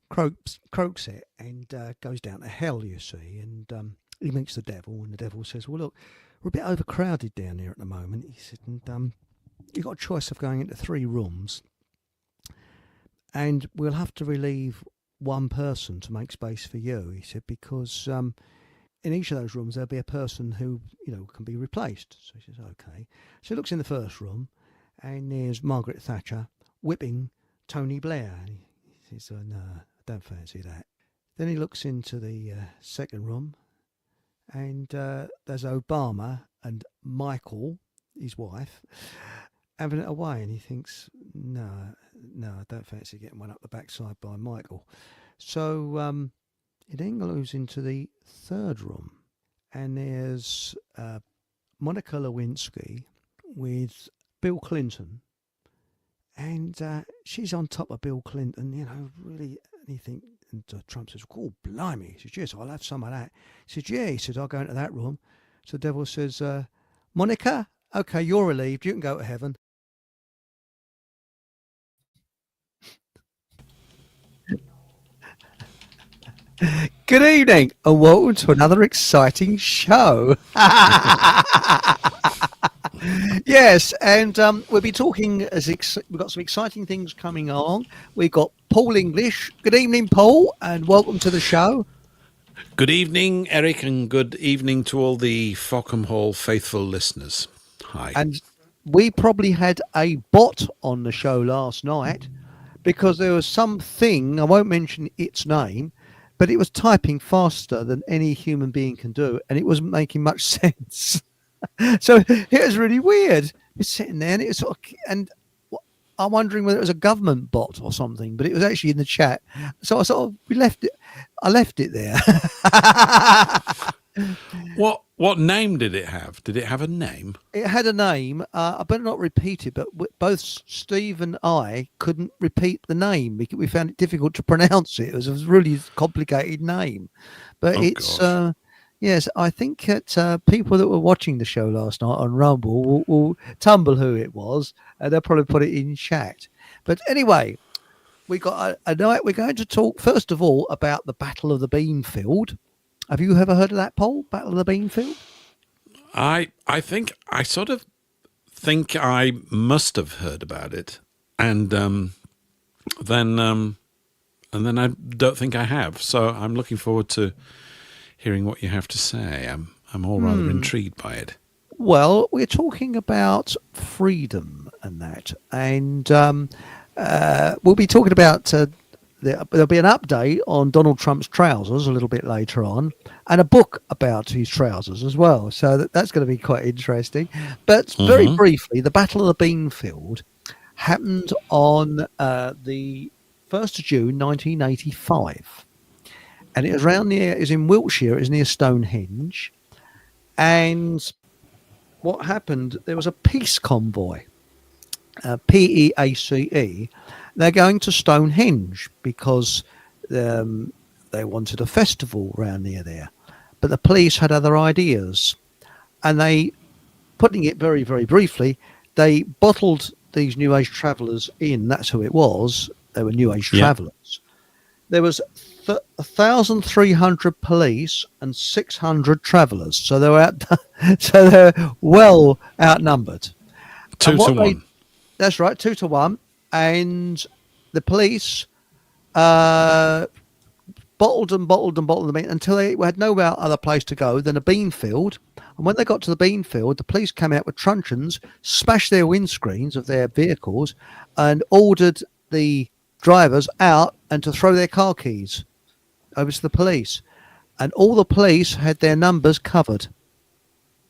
croaks it and goes down to hell, you see, and he meets the devil, and the devil says, well, look, we're a bit overcrowded down here at the moment, he said, and you've got a choice of going into 3 rooms, and we'll have to relieve one person to make space for you, he said, because in each of those rooms there'll be a person who, can be replaced. So he says, okay. So he looks in the first room, and there's Margaret Thatcher whipping Tony Blair. And he says, no, I don't fancy that. Then he looks into the second room, and there's Obama and Michael, his wife, having it away. And he thinks, no, I don't fancy getting one up the backside by Michael. So he then goes into the third room, and there's Monica Lewinsky with Bill Clinton, and she's on top of Bill Clinton, really. And you think, and Trump says, oh, blimey. He says, yes, I'll have some of that. He says, yeah. He says, I'll go into that room. So the devil says, Monica, okay, you're relieved. You can go to heaven. Good evening, and welcome to another exciting show. Yes, and we'll be talking we've got some exciting things coming along. We've got Paul English. Good evening, Paul, and welcome to the show. Good evening, Eric, and good evening to all the Fockham Hall faithful listeners. Hi. And we probably had a bot on the show last night because there was something, I won't mention its name, but it was typing faster than any human being can do, and it wasn't making much sense. So it was really weird. It's sitting there, and it was sort of, and I'm wondering whether it was a government bot or something, but it was actually in the chat. So I left it there. What name did it have? Did it have a name? It had a name. I better not repeat it, but both Steve and I couldn't repeat the name because we found it difficult to pronounce it. It was a really complicated name, but yes, I think that people that were watching the show last night on Rumble will tumble who it was, and they'll probably put it in chat. But anyway, we got a night. We're going to talk first of all about the Battle of the Beanfield. Have you ever heard of that, Paul? Battle of the Beanfield? I think I sort of think I must have heard about it, and then I don't think I have. So I'm looking forward to hearing what you have to say. I'm all rather intrigued by it. Well, we're talking about freedom and that, and we'll be talking about. There'll be an update on Donald Trump's trousers a little bit later on, and a book about his trousers as well. So that's going to be quite interesting. But very briefly, the Battle of the Beanfield happened on the 1st of June, 1985. And it was it was in Wiltshire, it was near Stonehenge. And what happened, there was a peace convoy, PEACE. They're going to Stonehenge because they wanted a festival around near there. But the police had other ideas. And they, putting it very, very briefly, they bottled these New Age travellers in. That's who it was. They were New Age travellers. There was 1,300 police and 600 travellers. So they were they're well outnumbered. 2 to 1. That's right, 2 to 1. And the police bottled them in until they had no other place to go than a beanfield. And when they got to the beanfield, the police came out with truncheons, smashed their windscreens of their vehicles, and ordered the drivers out and to throw their car keys over to the police. And all the police had their numbers covered,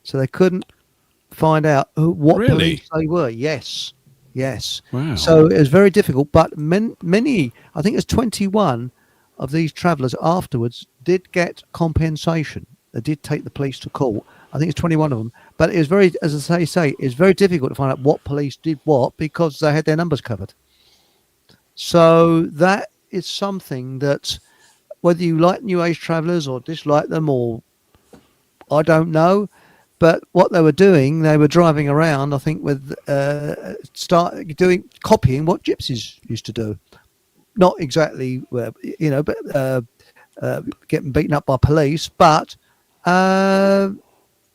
so they couldn't find out what police they were. Yes. Wow. So it was very difficult, but many, I think it was 21 of these travellers afterwards did get compensation. They did take the police to court. I think it's 21 of them. But it was very, as I say, it's very difficult to find out what police did what because they had their numbers covered. So that is something that, whether you like New Age travellers or dislike them, or I don't know, but what they were doing, they were driving around, I think, with copying what gypsies used to do. not exactly, but getting beaten up by police, but uh,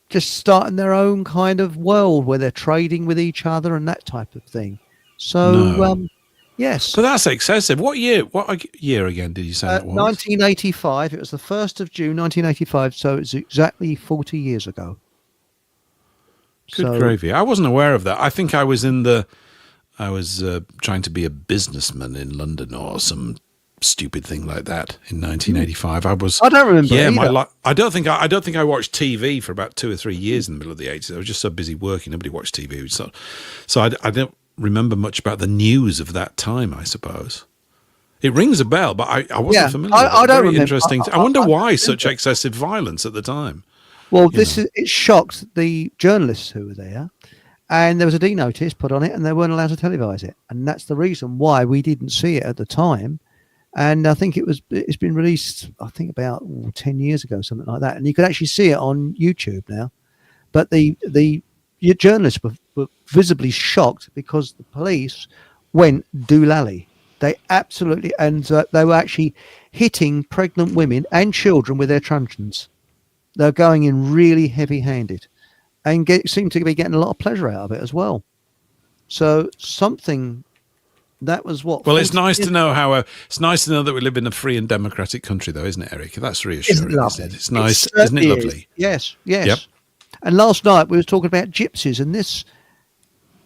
just starting their own kind of world where they're trading with each other and that type of thing. So, No, yes, but that's excessive. What year? What year again did you say that was? 1985. It was the 1st of June, 1985. So it's exactly 40 years ago. Good So, gravy. I wasn't aware of that. I think I was in the. I was trying to be a businessman in London or some stupid thing like that in 1985. I was. I don't remember Yeah, it my either. life. I don't think. I don't think I watched TV for about 2 or 3 years in the middle of the 80s. I was just so busy working. Nobody watched TV. So I don't remember much about the news of that time. I suppose it rings a bell, but I wasn't Yeah, familiar with I it. don't Very remember. interesting. I wonder I why don't such remember it. excessive violence at the time. Well, You know. it shocked the journalists who were there, and there was a D notice put on it, and they weren't allowed to televise it, and that's the reason why we didn't see it at the time. And I think it's been released, I think about 10 years ago, something like that, and you can actually see it on YouTube now. But the your journalists were visibly shocked because the police went doolally. They absolutely, and they were actually hitting pregnant women and children with their truncheons. They're going in really heavy-handed and seem to be getting a lot of pleasure out of it as well. So something that was what Well, it's 40 nice to years know ago. how. It's nice to know that we live in a free and democratic country, though, isn't it, Eric? That's Isn't it reassuring, isn't it? lovely? It's It nice, isn't it? certainly is. Lovely. Yes, Yep. yes. And last night we were talking about gypsies, and this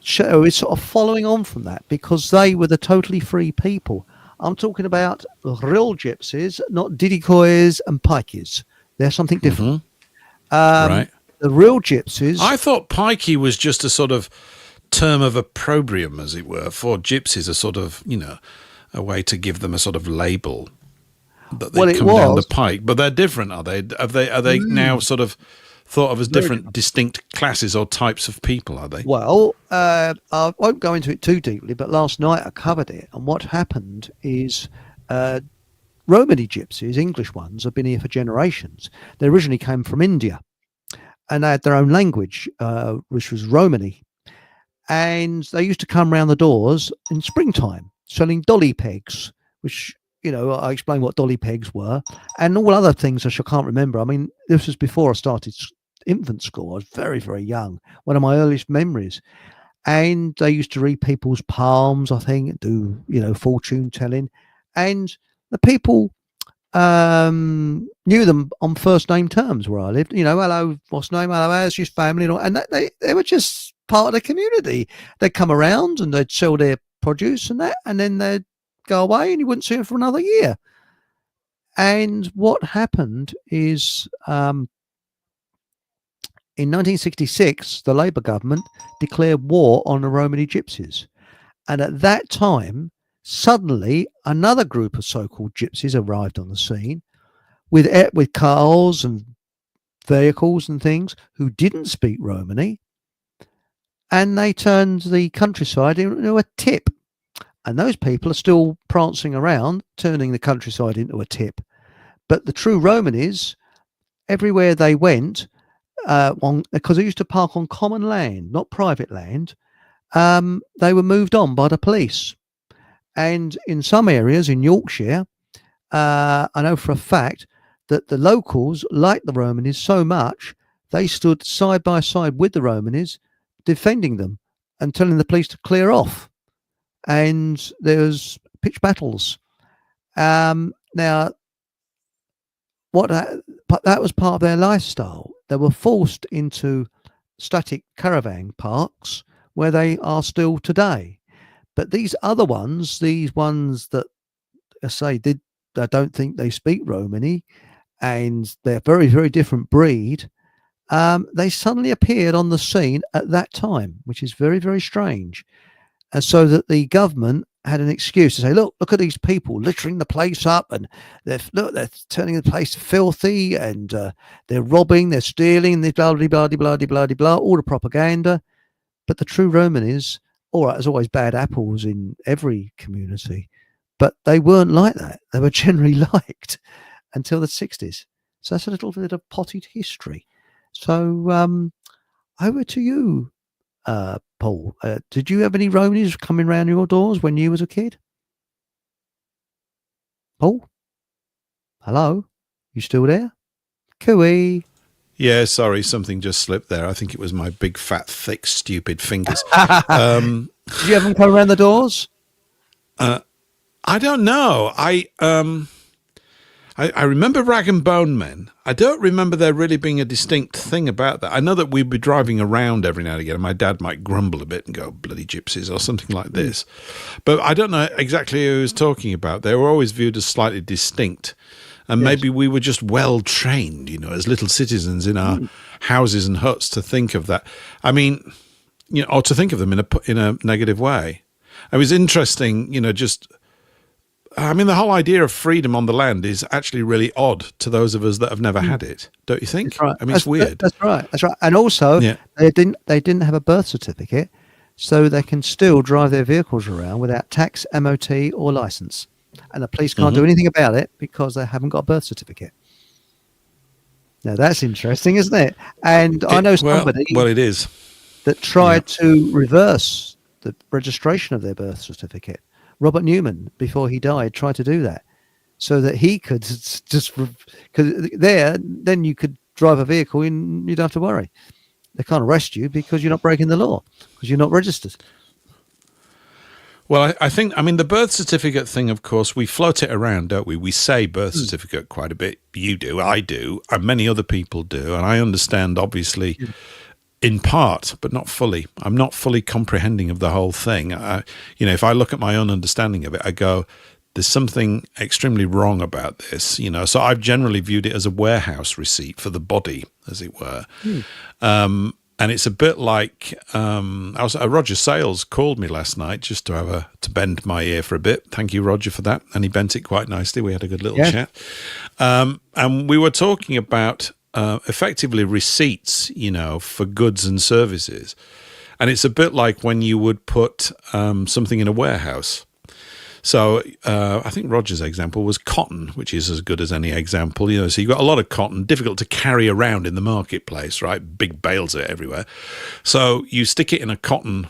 show is sort of following on from that because they were the totally free people. I'm talking about real gypsies, not didikoys and pikeys. They're something different. Um, Right. the real gypsies, I thought pikey was just a sort of term of opprobrium, as it were, for gypsies, a sort of, a way to give them a sort of label that they well, it come down the was pike. But they're different, are they? Are they now sort of thought of as very different, different. distinct classes or types of people? Are they? Well, I won't go into it too deeply, but last night I covered it, and what happened is uh, Romany gypsies, English ones, have been here for generations. They originally came from India, and they had their own language, which was Romany. And they used to come round the doors in springtime selling dolly pegs, which, I explained what dolly pegs were, and all other things which I can't remember. I mean, this was before I started infant school. I was very, very young, one of my earliest memories. And they used to read people's palms, I think, do, fortune telling. And the people knew them on first name terms where I lived. Hello, what's name? Hello, how's your family? And they were just part of the community. They'd come around and they'd sell their produce and that, and then they'd go away, and you wouldn't see them for another year. And what happened is, in 1966, the Labour government declared war on the Romany Gypsies, and at that time, suddenly another group of so-called gypsies arrived on the scene with cars and vehicles and things who didn't speak Romany, and they turned the countryside into a tip. And those people are still prancing around, turning the countryside into a tip. But the true Romanies, everywhere they went, because they used to park on common land, not private land, they were moved on by the police. And in some areas in Yorkshire, I know for a fact that the locals liked the Romanies so much they stood side by side with the Romanies, defending them and telling the police to clear off. And there was pitched battles. Now, but that was part of their lifestyle. They were forced into static caravan parks where they are still today. But these other ones, these ones that I say I don't think they speak Romany, and they're a very, very different breed. They suddenly appeared on the scene at that time, which is very, very strange. And so that the government had an excuse to say, look at these people littering the place up, and they're turning the place filthy, and they're robbing, they're stealing, they're blah, blah, blah, blah, blah, blah, blah, all the propaganda. But the true Romanies, all right, there's always bad apples in every community, but they weren't like that. They were generally liked until the 60s. So that's a little bit of potted history. So over to you, Paul. Did you have any Romanies coming round your doors when you was a kid? Paul? Hello? You still there? Cooey. Yeah, sorry, something just slipped there. I think it was my big, fat, thick, stupid fingers. Did you have them come around the doors? I don't know. I remember Rag and Bone Men. I don't remember there really being a distinct thing about that. I know that we'd be driving around every now and again, and my dad might grumble a bit and go, bloody gypsies, or something like this. But I don't know exactly who he was talking about. They were always viewed as slightly distinct. And maybe we were just well trained, as little citizens in our houses and huts to think of that. I mean, or to think of them in a negative way. It was interesting, the whole idea of freedom on the land is actually really odd to those of us that have never had it, don't you think? That's right. I mean, it's weird. That's right. And also, they didn't have a birth certificate, so they can still drive their vehicles around without tax, MOT, or license. And the police can't do anything about it because they haven't got a birth certificate. Now, that's interesting, isn't it? And I know somebody it is. that tried to reverse the registration of their birth certificate. Robert Newman, before he died, tried to do that so that he could just, because then you could drive a vehicle and you don't have to worry. They can't arrest you because you're not breaking the law, because you're not registered. Well, I think, the birth certificate thing, of course, we float it around, don't we? We say birth certificate quite a bit. You do, I do, and many other people do. And I understand, obviously, in part, but not fully. I'm not fully comprehending of the whole thing. If I look at my own understanding of it, I go, there's something extremely wrong about this, So I've generally viewed it as a warehouse receipt for the body, as it were. And it's a bit like Roger Sales called me last night just to bend my ear for a bit. Thank you, Roger, for that. And he bent it quite nicely. We had a good little chat. And we were talking about effectively receipts, for goods and services. And it's a bit like when you would put something in a warehouse. So I think Roger's example was cotton, which is as good as any example. So you've got a lot of cotton, difficult to carry around in the marketplace, right? Big bales of it everywhere. So you stick it in a cotton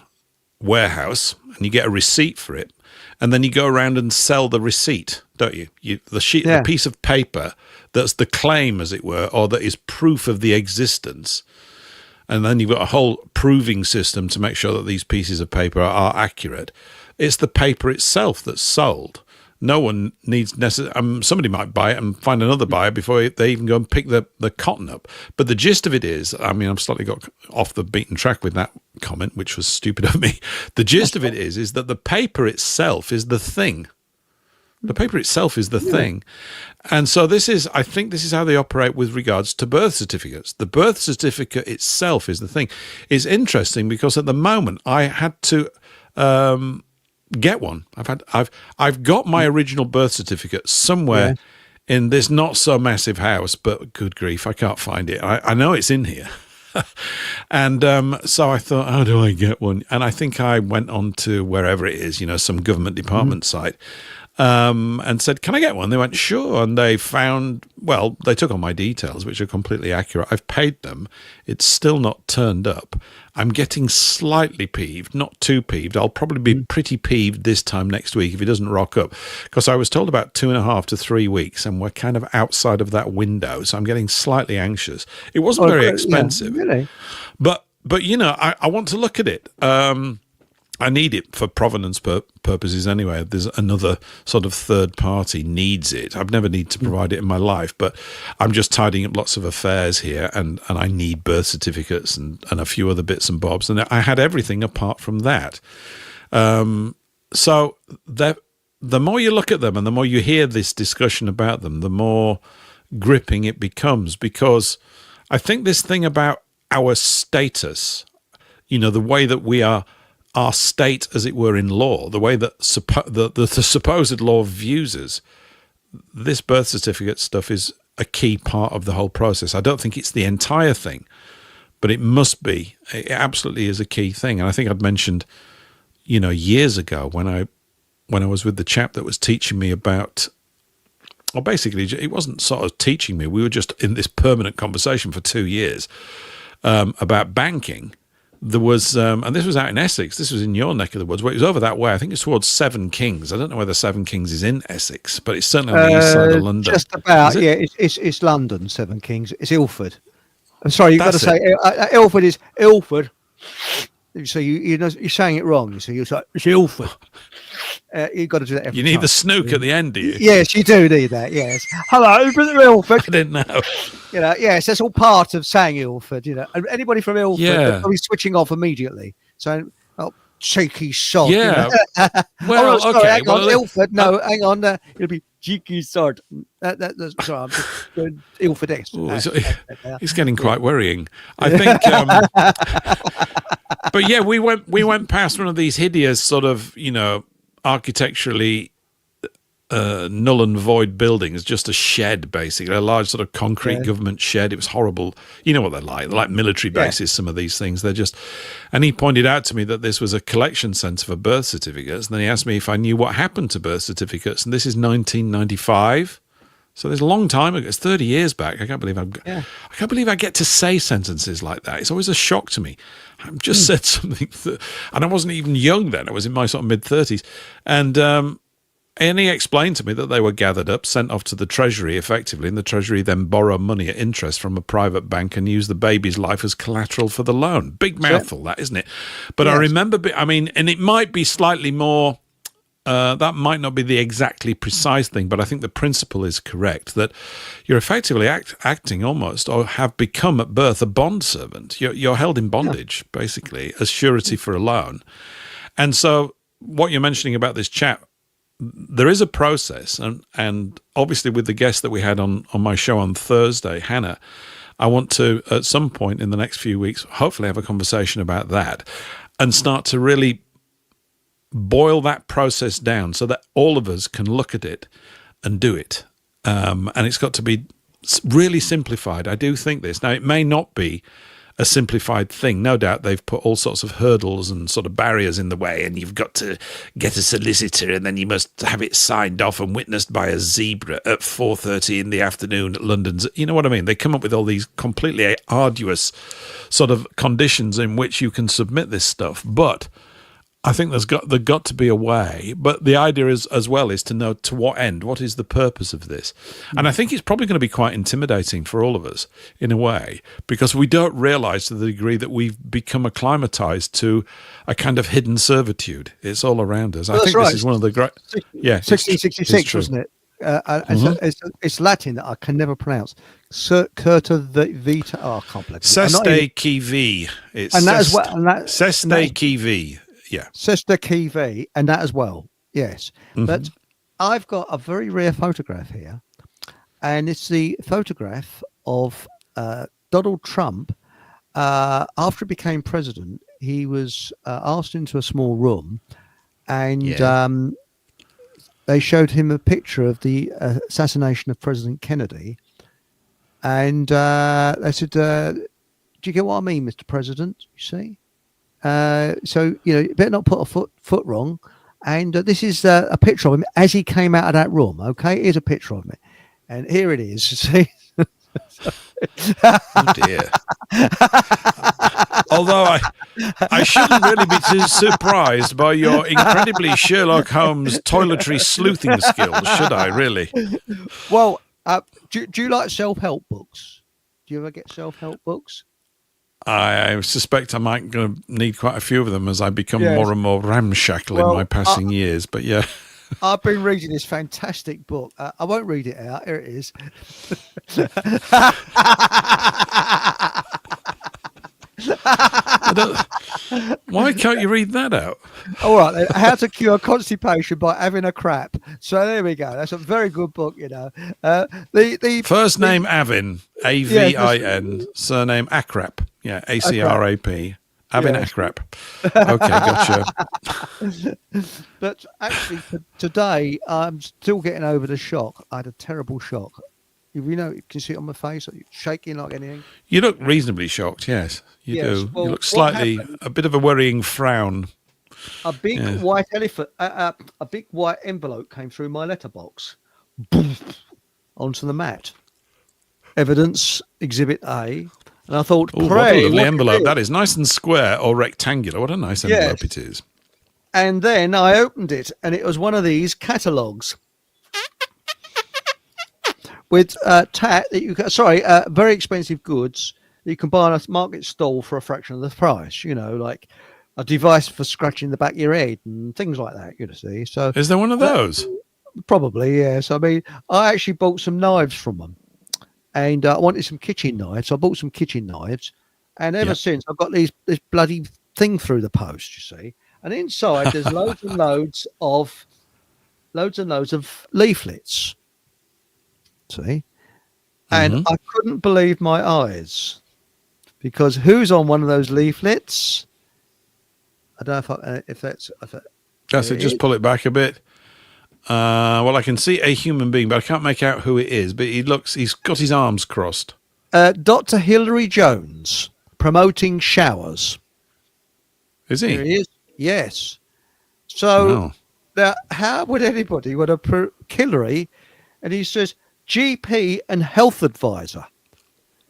warehouse and you get a receipt for it. And then you go around and sell the receipt, don't you? The piece of paper that's the claim, as it were, or that is proof of the existence. And then you've got a whole proving system to make sure that these pieces of paper are accurate. It's the paper itself that's sold. No one needs necessarily. Somebody might buy it and find another buyer before they even go and pick the cotton up. But the gist of it is, I've slightly got off the beaten track with that comment, which was stupid of me. The gist of it is that the paper itself is the thing. The paper itself is the thing. And so I think this is how they operate with regards to birth certificates. The birth certificate itself is the thing. It's interesting because at the moment I had to get one. I've got my original birth certificate somewhere in this not so massive house, but good grief, I can't find it. I know it's in here. And so I thought, how do I get one? And I think I went on to wherever it is, some government department site, and said, can I get one? They went, sure. And they they took all my details, which are completely accurate. I've paid them. It's still not turned up. I'm getting slightly peeved, not too peeved. I'll probably be pretty peeved this time next week if it doesn't rock up, because I was told about 2.5 to 3 weeks, and we're kind of outside of that window. So I'm getting slightly anxious. It wasn't very expensive, really, but I want to look at it. I need it for provenance purposes anyway. There's another sort of third party needs it. I've never needed to provide it in my life, but I'm just tidying up lots of affairs here, and I need birth certificates and a few other bits and bobs. And I had everything apart from that. So the more you look at them and the more you hear this discussion about them, the more gripping it becomes, because I think this thing about our status, the way that we are, our state, as it were, in law, the way that the supposed law views us, this birth certificate stuff is a key part of the whole process. I don't think it's the entire thing, but it must be. It absolutely is a key thing. And I think I'd mentioned, years ago when I was with the chap that was teaching me about, or basically it wasn't sort of teaching me, we were just in this permanent conversation for 2 years about banking. there was, and this was out in Essex. This was in your neck of the woods. Well, it was over that way. I think it's towards Seven Kings. I don't know whether Seven Kings is in Essex, but it's certainly on the east side of London. Just about, yeah. It's London, Seven Kings. It's Ilford. I'm sorry, you've got to say Ilford is Ilford. So you're saying it wrong. You see, you're like, it's Ilford. You've got to do that every You need time. the snook at the end, do you? Yes, you do need that. Yes. Hello, Mr. Ilford. I didn't know. Yes, that's all part of saying Ilford. And anybody from Ilford, they're probably switching off immediately. So, cheeky sod. Yeah. Well, sorry, okay. hang on, Ilford. No, hang on. It'll be cheeky sod. That's sorry. I'm just doing Ilford-esque. It's getting quite worrying. I think. But yeah, we went past one of these hideous sort of, architecturally null and void buildings, just a shed, basically, a large sort of concrete government shed. It was horrible. You know what they're like. They're like military bases, some of these things. They're just... And he pointed out to me that this was a collection centre for birth certificates. And then he asked me if I knew what happened to birth certificates. And this is 1995. So there's a long time ago. It's 30 years back. I can't believe I get to say sentences like that. It's always a shock to me. I've just said something and I wasn't even young then. I was in my sort of mid-30s. And he explained to me that they were gathered up, sent off to the Treasury effectively, and the Treasury then borrow money at interest from a private bank and use the baby's life as collateral for the loan. Big mouthful, that, isn't it? But I remember, and it might be slightly more... that might not be the exactly precise thing, but I think the principle is correct, that you're effectively acting almost, or have become at birth, a bond servant. You're held in bondage, basically, as surety for a loan. And so what you're mentioning about this chap, there is a process, and obviously with the guest that we had on my show on Thursday, Hannah, I want to, at some point in the next few weeks, hopefully have a conversation about that and start to really boil that process down so that all of us can look at it and do it. And it's got to be really simplified. I do think this. Now, it may not be a simplified thing. No doubt they've put all sorts of hurdles and sort of barriers in the way, and you've got to get a solicitor, and then you must have it signed off and witnessed by a zebra at 4:30 in the afternoon at London's. You know what I mean? They come up with all these completely arduous sort of conditions in which you can submit this stuff. But I think there's got to be a way, but the idea is as well is to know to what end, what is the purpose of this. And I think it's probably going to be quite intimidating for all of us in a way, because we don't realise to the degree that we've become acclimatized to a kind of hidden servitude. It's all around us. Well, I think right. This is one of the great... Yeah, 1666, wasn't it? It's Latin that I can never pronounce. Curta vita. Oh, I can't believe it. Seste qui vi. And that as well. Seste qui vi. Yeah. Sister Kiwi, and that as well. Yes. But I've got a very rare photograph here, and it's the photograph of Donald Trump. After he became president, he was asked into a small room, and they showed him a picture of the assassination of President Kennedy. And they said, do you get what I mean, Mr. President? You see? So, you better not put a foot wrong. And this is a picture of him as he came out of that room. Okay, here's a picture of him. And here it is. See? Oh dear. Although I shouldn't really be too surprised by your incredibly Sherlock Holmes toiletry sleuthing skills, should I, really? Well, do you like self-help books? Do you ever get self-help books? I suspect I might need quite a few of them as I become more and more ramshackle in my passing years. But yeah, I've been reading this fantastic book. I won't read it out. Here it is. Why can't you read that out? All right, then. How to Cure Constipation by Having a Crap. So there we go. That's a very good book, The first name Avin, Avin, surname Akrap. Yeah, Acrap. Avin Akrap. Okay, gotcha. But actually, today, I'm still getting over the shock. I had a terrible shock. You can see it on my face, shaking like anything. You look reasonably shocked, yes. You do. Well, you look slightly, a bit of a worrying frown. A big white elephant, a big white envelope came through my letterbox, boom, onto the mat. Evidence, Exhibit A, And I thought, Oh, what a pray, lovely what envelope is that is. Nice and square or rectangular. What a nice envelope it is. And then I opened it, and it was one of these catalogues with very expensive goods that you can buy on a market stall for a fraction of the price. Like a device for scratching the back of your head and things like that. See, so Is there one of those? probably, yes. I mean, I actually bought some knives from them, and I wanted some kitchen knives. So I bought some kitchen knives, and ever since I've got this bloody thing through the post. You see, and inside there's loads and loads of leaflets. See, and I couldn't believe my eyes, because who's on one of those leaflets? I don't know if that's. That's it. Just pull it back a bit. Well, I can see a human being, but I can't make out who it is. But he's got his arms crossed. Dr. Hilary Jones promoting showers. Is he? There he is. Yes. So now, how would anybody want to Hillary? And he says GP and health advisor.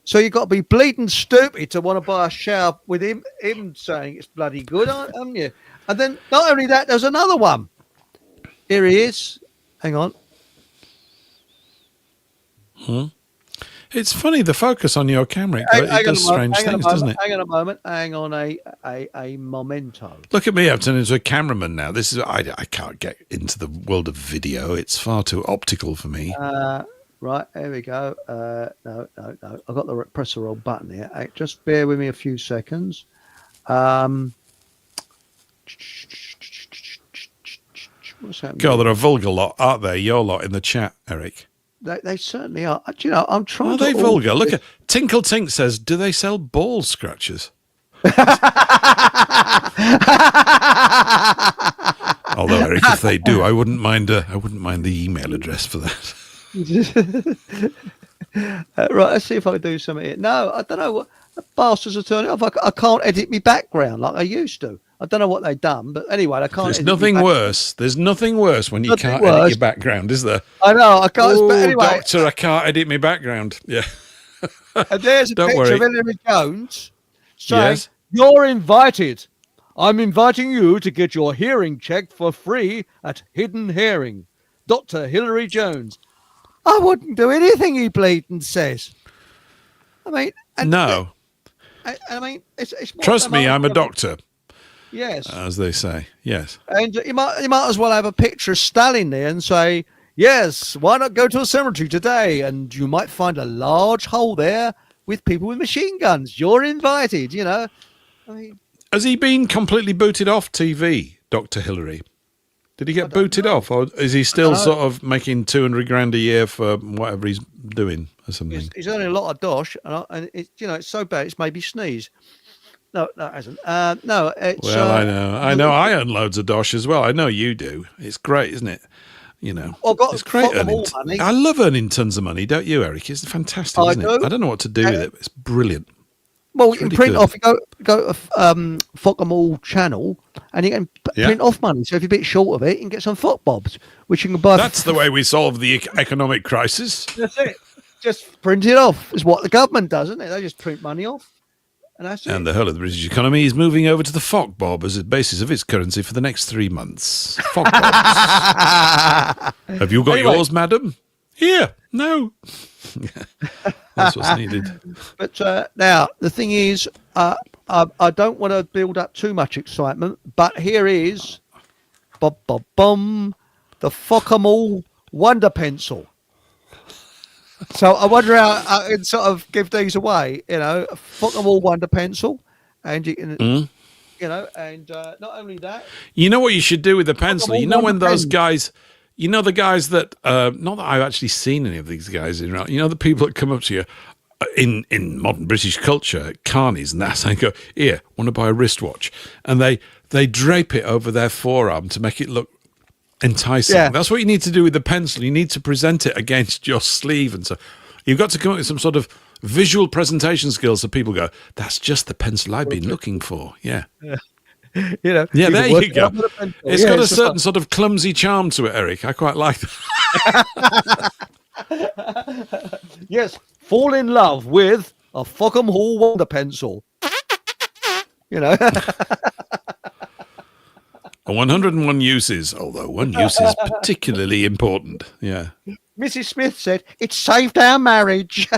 So you've got to be bleeding stupid to want to buy a shower with him saying it's bloody good, haven't you? And then not only that, there's another one. Here he is. Hang on. It's funny, the focus on your camera. It does strange things, doesn't it? Hang on a moment. Hang on a memento. Look at me. I've turned into a cameraman now. I can't get into the world of video. It's far too optical for me. Right, there we go. No. I've got the press the wrong button here. Just bear with me a few seconds. What's happening? God, they're a vulgar lot, aren't they? Your lot in the chat, Eric. They certainly are. I'm trying. Are they vulgar? Look at Tinkle Tink says, "Do they sell ball scratchers?" Although, Eric, if they do, I wouldn't mind the email address for that. Right, let's see if I can do something here. No, I don't know what the bastards are turning off. I can't edit my background like I used to. I don't know what they've done, but anyway, I can't. There's nothing worse. There's nothing worse when you can't edit your background, is there? I know. I can't. Oh, but anyway, doctor, I can't edit my background. Yeah. And there's a Don't picture worry. of Hilary Jones saying, Yes. "You're invited. I'm inviting you to get your hearing checked for free at Hidden Hearing. Dr. Hilary Jones." I wouldn't do anything he bleeding says. I mean, No. I mean, it's more Trust me, I'm a doctor, Yes, as they say. Yes. and you might as well have a picture of Stalin there and say, "Yes, why not go to a cemetery today? And you might find a large hole there with people with machine guns. You're invited." I mean, Has he been completely booted off TV, Dr. Hillary? Did he get booted off, or is he still sort of making 200 grand a year for whatever he's doing or something? he's earning a lot of dosh, and it's so bad it's made me sneeze. No, it hasn't. No, it's. Well, I know. I earn loads of dosh as well. I know you do. It's great, isn't it? It's great earning. Money. I love earning tons of money, don't you, Eric? It's fantastic, isn't it? I don't know what to do with it. But it's brilliant. Well, you can print off. You go to Fock'em channel, and you can print off money. So if you're a bit short of it, you can get some fock bobs, which you can buy. That's the way we solve the economic crisis. That's it. Just print it off. Is what the government does, isn't it? They just print money off, and that's it. And the whole of the British economy is moving over to the fock bob as the basis of its currency for the next 3 months. Fock bobs. Have you got yours, madam? Here. No. That's what's needed. But now the thing is, I don't want to build up too much excitement, but here is, the Fock'em Wonder Pencil. So I wonder how I can sort of give these away. Fock'em Wonder Pencil, and you can, and not only that. You know what you should do with the pencil? You know when those guys. You know the guys that, not that I've actually seen any of these guys in, the people that come up to you in modern British culture, carnies and that, and go, "Here, want to buy a wristwatch?" And they drape it over their forearm to make it look enticing. Yeah. That's what you need to do with the pencil. You need to present it against your sleeve. And so you've got to come up with some sort of visual presentation skills so people go, "That's just the pencil I've been looking for." Yeah. Yeah, there you go. It's got a certain sort of clumsy charm to it, Eric. I quite like that. Yes, fall in love with A fuck 'em all wonder pencil. You know. 101 uses, although one use is particularly important. Yeah. Mrs. Smith said, "It saved our marriage."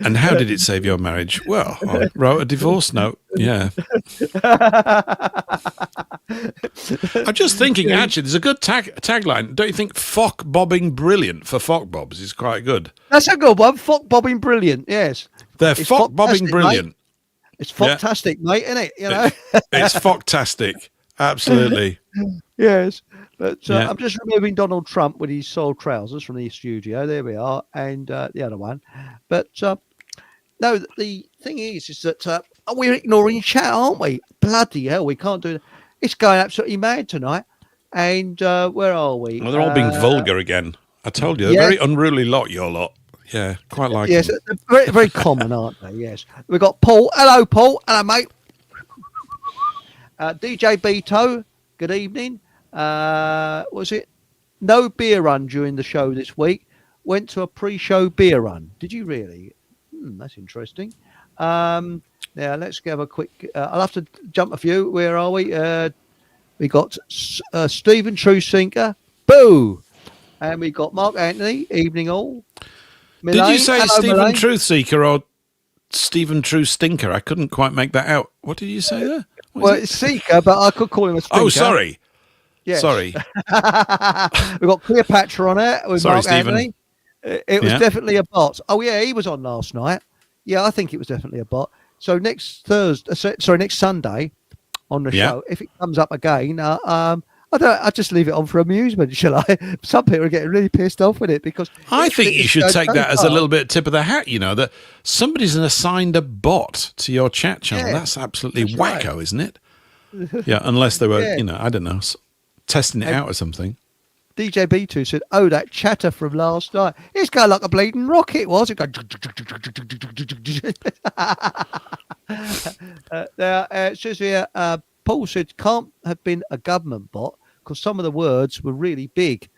And how did it save your marriage? Well, I wrote a divorce note. Yeah. I'm just thinking, actually, there's a good tagline. Don't you think "Fock bobbing brilliant" for Fock Bobs is quite good? That's a good one. Fock bobbing brilliant. Yes. They're Fock bobbing brilliant. Mate. It's fantastic, mate, isn't it? You know, it's fantastic. Absolutely. Yes. But I'm just removing Donald Trump with his soiled trousers from the studio. There we are, and the other one. But no, the thing is that we're ignoring chat, aren't we? Bloody hell, we can't do it. It's going absolutely mad tonight. And where are we? Well, they're all being vulgar again. I told you, they're very unruly lot, your lot. Yeah, quite like yes, them. they're very, very common, aren't they? Yes. We've got Paul. Hello, Paul. Hello, mate. DJ Beto, good evening. Was it no beer run during the show this week? Went to a pre-show beer run. Did you really? That's interesting. Now, let's have a quick... I'll have to jump a few. Where are we? We got Stephen Truesinker. Boo! And we got Mark Anthony. Evening all. Milane. Did you say hello, Stephen Milane. Truthseeker or Stephen True Stinker? I couldn't quite make that out. What did you say there? Well, it's Seeker, but I could call him a Stinker. Oh, sorry. Yes. Sorry. We've got Cleopatra on it with Mark Stephen. Anthony. It was definitely a bot. Oh, yeah, he was on last night. Yeah, I think it was definitely a bot. So next Sunday on the show, if it comes up again, I just leave it on for amusement, shall I? Some people are getting really pissed off with it because I think you should take that as a little bit tip of the hat, you know, that somebody's assigned a bot to your chat channel. Yeah, that's absolutely that's wacko, right. isn't it? Yeah, unless they were, Yeah. you know, I don't know, testing it out or something. DJ B2 said, "Oh, that chatter from last night. It's going like a bleeding rocket, was it?" Now, it says here, Paul said, "Can't have been a government bot because some of the words were really big,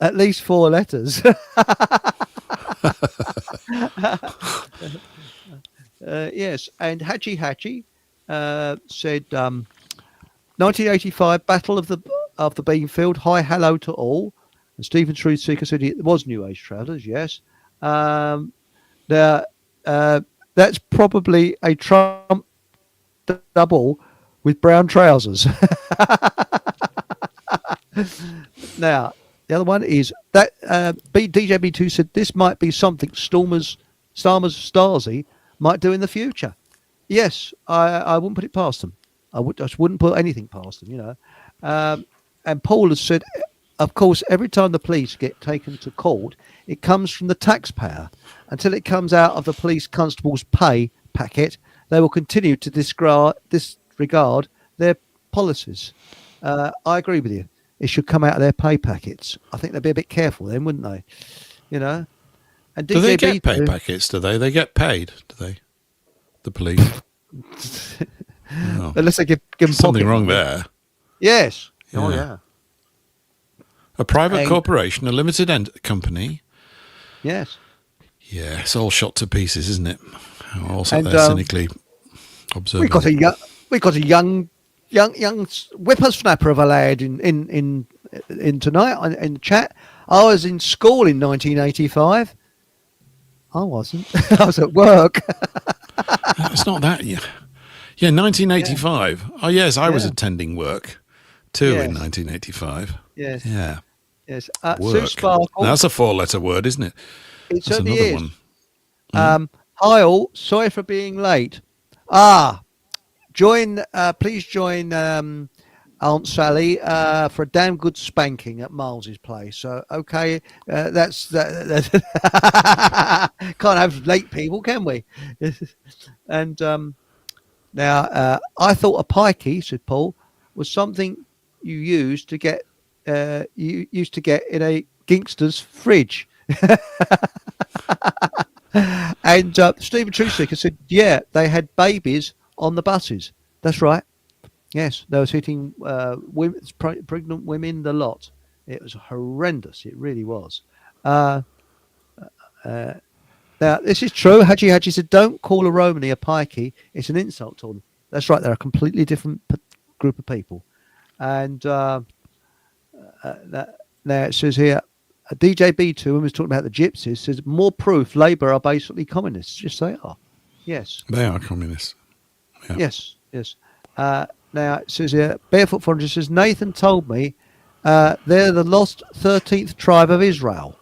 at least 4 letters." Yes, and Hachi said, 1985 Battle of the Beanfield. Hi, hello to all. And Stephen Truthseeker said it was New Age Travellers. Yes. Now, that's probably a Trump double with brown trousers. Now, the other one is that DJB2 said this might be something Starmer's Stasi might do in the future. Yes, I wouldn't put it past them. I just wouldn't put anything past them, you know. And Paul has said, of course, every time the police get taken to court, it comes from the taxpayer. Until it comes out of the police constable's pay packet, they will continue to disregard their policies. I agree with you. It should come out of their pay packets. I think they'd be a bit careful then, wouldn't they? You know. And Do they get pay packets? Do they? They get paid? Do they? The police. Oh. Unless they give them Something pocket wrong money. there. Yes. Yeah. Oh yeah. A private corporation, a limited company. Yes. Yeah, it's all shot to pieces, isn't it? All sat And, there cynically observing. We got a young whippersnapper of a lad in tonight in the chat. I was in school in 1985. I wasn't. I was at work. It's not that. Yeah, 1985. Yeah. Oh, yes, I was attending work too in 1985. Yes. Yeah. Yes. Work. Sue Sparkle. That's a 4-letter word, isn't it? It That's certainly another is. one. Hi all. Sorry for being late. Please join Aunt Sally for a damn good spanking at Miles's place. So okay, that's that. Can't have late people, can we? And now I thought a pikey, said Paul, was something you used to get in a gangster's fridge. And Stephen Truthseeker said, yeah, they had babies on the buses. That's right. Yes, they was hitting pregnant women the lot. It was horrendous. It really was. Uh, Now, this is true. Haji said, don't call a Romany a pikey. It's an insult to them. That's right. They're a completely different group of people. And now it says here, DJB2, when we was talking about the Gypsies, says, more proof Labour are basically communists. Yes, they are. Yes. They are communists. Yeah. Yes. Now it says here, Barefoot Foreigner says, Nathan told me they're the lost 13th tribe of Israel.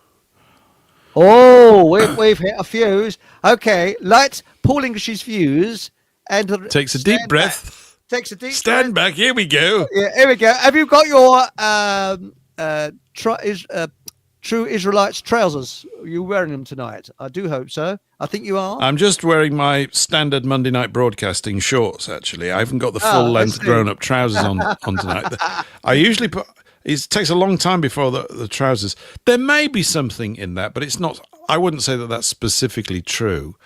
Oh, we've hit a fuse. Okay, let's Paul English's fuse and takes a deep breath. Takes a deep stand breath. back. Here we go. Yeah, here we go. Have you got your True Israelites trousers? Are you wearing them tonight? I do hope so. I think you are. I'm just wearing my standard Monday night broadcasting shorts, actually. I haven't got the full length grown up trousers on tonight. I usually put. It takes a long time before the trousers. There may be something in that, but it's not. I wouldn't say that that's specifically true.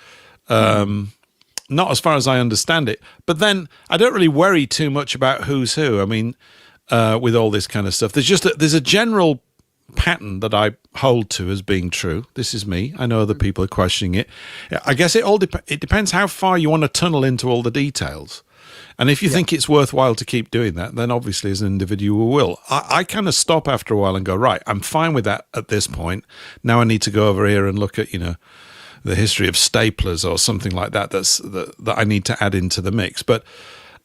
Not as far as I understand it. But then I don't really worry too much about who's who. I mean, with all this kind of stuff, there's a general pattern that I hold to as being true. This is me. I know other people are questioning it. I guess it depends how far you want to tunnel into all the details. And if you think it's worthwhile to keep doing that, then obviously as an individual will. I kind of stop after a while and go, right, I'm fine with that at this point. Now I need to go over here and look at, the history of staplers or something like that that I need to add into the mix. But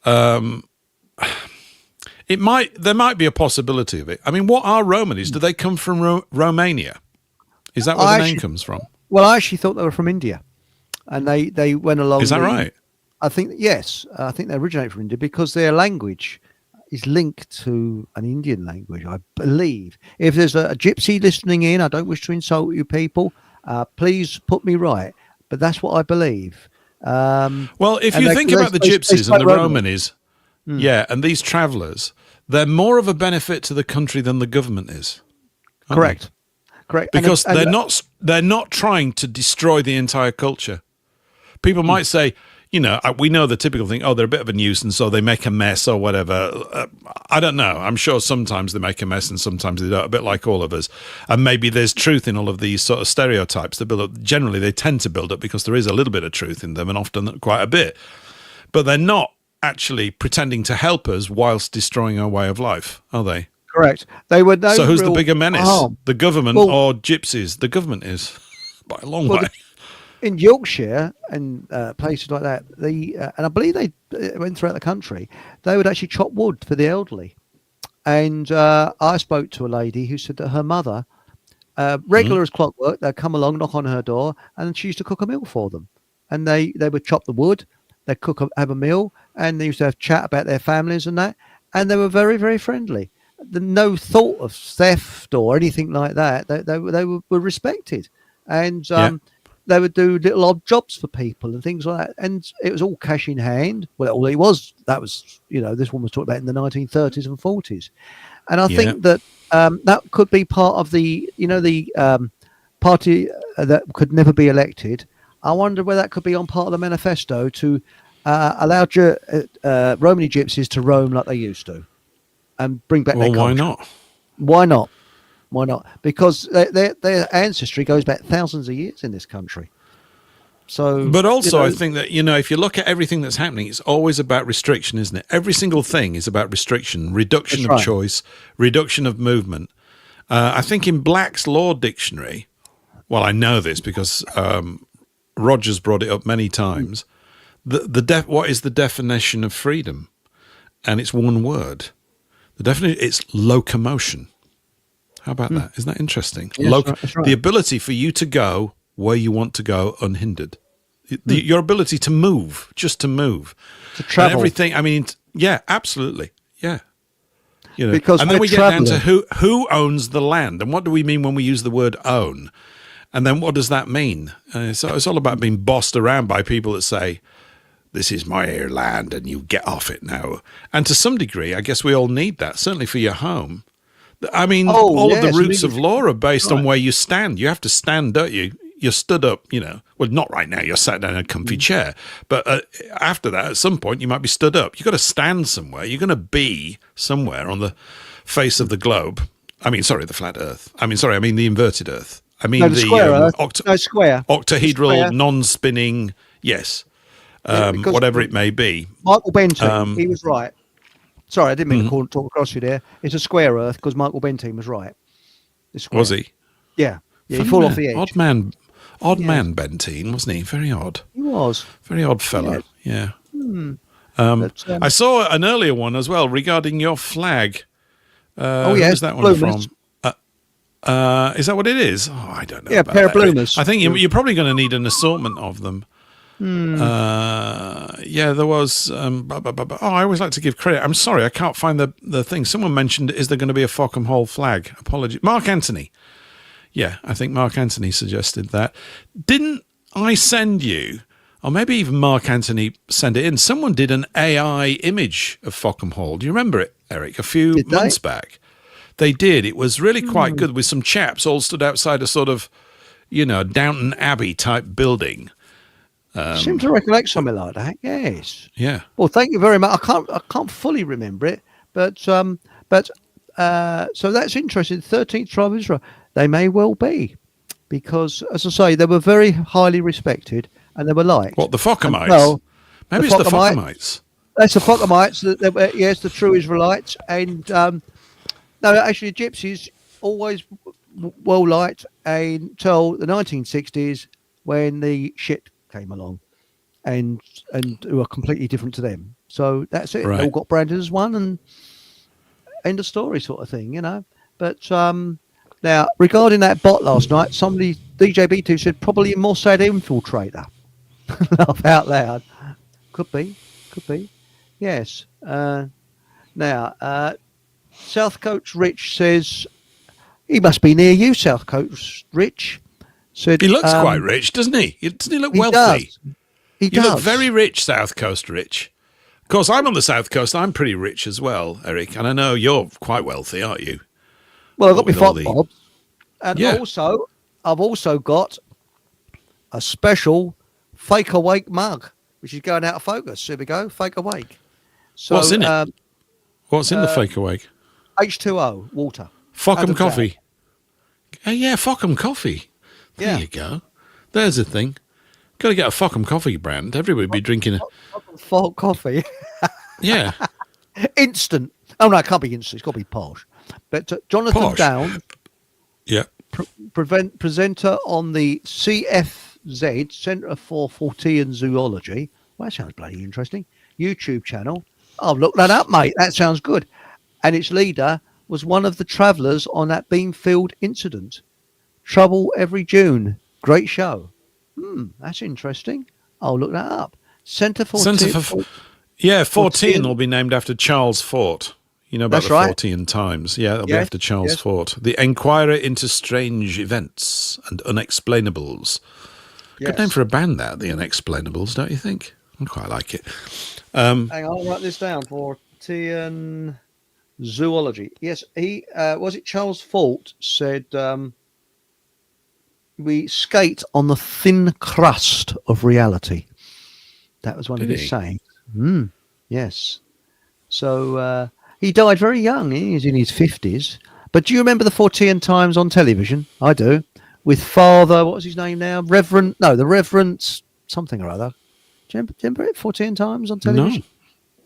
there might be a possibility of it. I mean, what are Romanies? Do they come from Romania? Is that where the name comes from? Well, I actually thought they were from India. And they went along. Is that right? I think, yes. I think they originate from India because their language is linked to an Indian language, I believe. If there's a gypsy listening in, I don't wish to insult you people. Please put me right. But that's what I believe. Well, if you think about the gypsies and the Romanies, and these travellers, they're more of a benefit to the country than the government is. Correct. Because they're not trying to destroy the entire culture. People might say, we know the typical thing, they're a bit of a nuisance, or they make a mess or whatever. I don't know. I'm sure sometimes they make a mess and sometimes they don't, a bit like all of us. And maybe there's truth in all of these sort of stereotypes that build up. Generally, they tend to build up because there is a little bit of truth in them and often quite a bit. But they're not actually pretending to help us whilst destroying our way of life, are they? Correct. They were no. So who's the bigger menace? The government or gypsies? The government is, by a long way. In Yorkshire and places like that, and I believe they went throughout the country, they would actually chop wood for the elderly. And I spoke to a lady who said that her mother, regular as clockwork, they'd come along, knock on her door, and she used to cook a meal for them. And they would chop the wood, they'd have a meal, and they used to have chat about their families and that. And they were very, very friendly. No thought of theft or anything like that. They were respected. And they would do little odd jobs for people and things like that. And it was all cash in hand. Well, all it was, that was, this one was talked about in the 1930s and 40s. And I think that that could be part of the party that could never be elected. I wonder whether that could be on part of the manifesto to allow Romani gypsies to roam like they used to and bring back their culture. Why not? Why not? Why not? Because their ancestry goes back thousands of years in this country. So, but also, I think that if you look at everything that's happening, it's always about restriction, isn't it? Every single thing is about restriction, reduction of choice, reduction of movement. I think in Black's Law Dictionary, well, I know this because Roger's brought it up many times. What is the definition of freedom? And it's one word. The definition it's locomotion. How about that? Isn't that interesting? Yes, that's right. The ability for you to go where you want to go unhindered. Your ability to move, just to move. To travel. And everything. I mean, yeah, absolutely. Yeah. Because and then we get down to who owns the land. And what do we mean when we use the word own? And then what does that mean? So it's all about being bossed around by people that say, this is my land and you get off it now. And to some degree, I guess we all need that, certainly for your home. I mean, all of the roots of law are based on where you stand. You have to stand, don't you? You're stood up, Well, not right now. You're sat down in a comfy chair. But after that, at some point, you might be stood up. You've got to stand somewhere. You're going to be somewhere on the face of the globe. I mean, sorry, the flat earth. I mean the inverted earth. I mean No, the square Earth. Square. octahedral, Square. non-spinning. Yes, Yeah, because whatever it may be. Michael Benteen, he was right. Sorry, I didn't mean Mhm. to talk across you there. It's a square Earth because Michael Benteen was right. It's square. Was he? Yeah. Yeah, he Funny fall man. off the edge. Odd Yes. man, Benteen, wasn't he? Very odd. He was. Very odd fellow. Yes. Yeah. But, I saw an earlier one as well regarding your flag. oh, Who yeah. was that one Bloomers. from? Is that what it is? Oh, I don't know. Yeah, about pair of that. bloomers. I think you're probably going to need an assortment of them. Yeah, there was. I always like to give credit. I'm sorry, I can't find the thing. Someone mentioned, is there going to be a Fockham Hall flag? Apology. Mark Anthony. Yeah, I think Mark Anthony suggested that. Didn't I send you, or maybe even Mark Anthony sent it in? Someone did an AI image of Fockham Hall. Do you remember it, Eric? A few months back. They did. It was really quite good with some chaps all stood outside a sort of, Downton Abbey type building. Seem to recollect something like that. Yes. Yeah. Well, thank you very much. I can't fully remember it, but so that's interesting. 13th tribe of Israel. They may well be, because as I say, they were very highly respected and they were liked. What, the Fockhamites? Well, maybe it's the Fockhamites. That's the Fockhamites. Yes, the true Israelites, and no, actually, Gypsies always well liked until the 1960s when the shit came along, and who are completely different to them. So that's it. Right. They all got branded as one, and end of story, sort of thing, But now regarding that bot last night, somebody DJ B2 said probably a Mossad infiltrator. Laugh out loud. Could be. Yes. Now, South Coast Rich says he must be near you. South Coast Rich said He looks quite rich, doesn't he? Doesn't he look he wealthy? Does. He You does. look very rich, South Coast Rich. Of course, I'm on the South Coast. I'm pretty rich as well, Eric. And I know you're quite wealthy, aren't you? Well, I've got my with all font the- bobs, and Yeah. also I've also got a special fake awake mug, which is going out of focus. Here we go, fake awake. So, What's in it? What's in the fake awake? H2O water. Fockham Adam's coffee. Oh, yeah, Fockham coffee. There Yeah. you go. There's a thing. Got to get a Fockham coffee brand. Everybody would be drinking a... Fog coffee, Yeah. instant. Oh no, it can't be instant. It's got to be posh. But Jonathan Posh. Down, Yeah. presenter on the CFZ Centre for Fortean Zoology. Well, that sounds bloody interesting. YouTube channel. Oh, look that up, mate. That sounds good. And its leader was one of the travellers on that Beanfield incident. Trouble every June. Great show. That's interesting. I'll look that up. Centre for Yeah, 14 will be named after Charles Fort. You know about That's the right. 14 Times. Yeah, it'll be Yes, after Charles yes. Fort. The Enquirer into Strange Events and Unexplainables. Good Yes. name for a band, that, The Unexplainables, don't you think? I quite like it. Hang on, I'll write this down. Fortean Zoology. Yes, he was it Charles Fort said we skate on the thin crust of reality. That was one of Did his he? sayings. Yes. So he died very young. He was in his 50s. But do you remember the Fortean Times on television? I do. With Father, what was his name now? The Reverend something or other. Do you remember it? Fortean Times on television?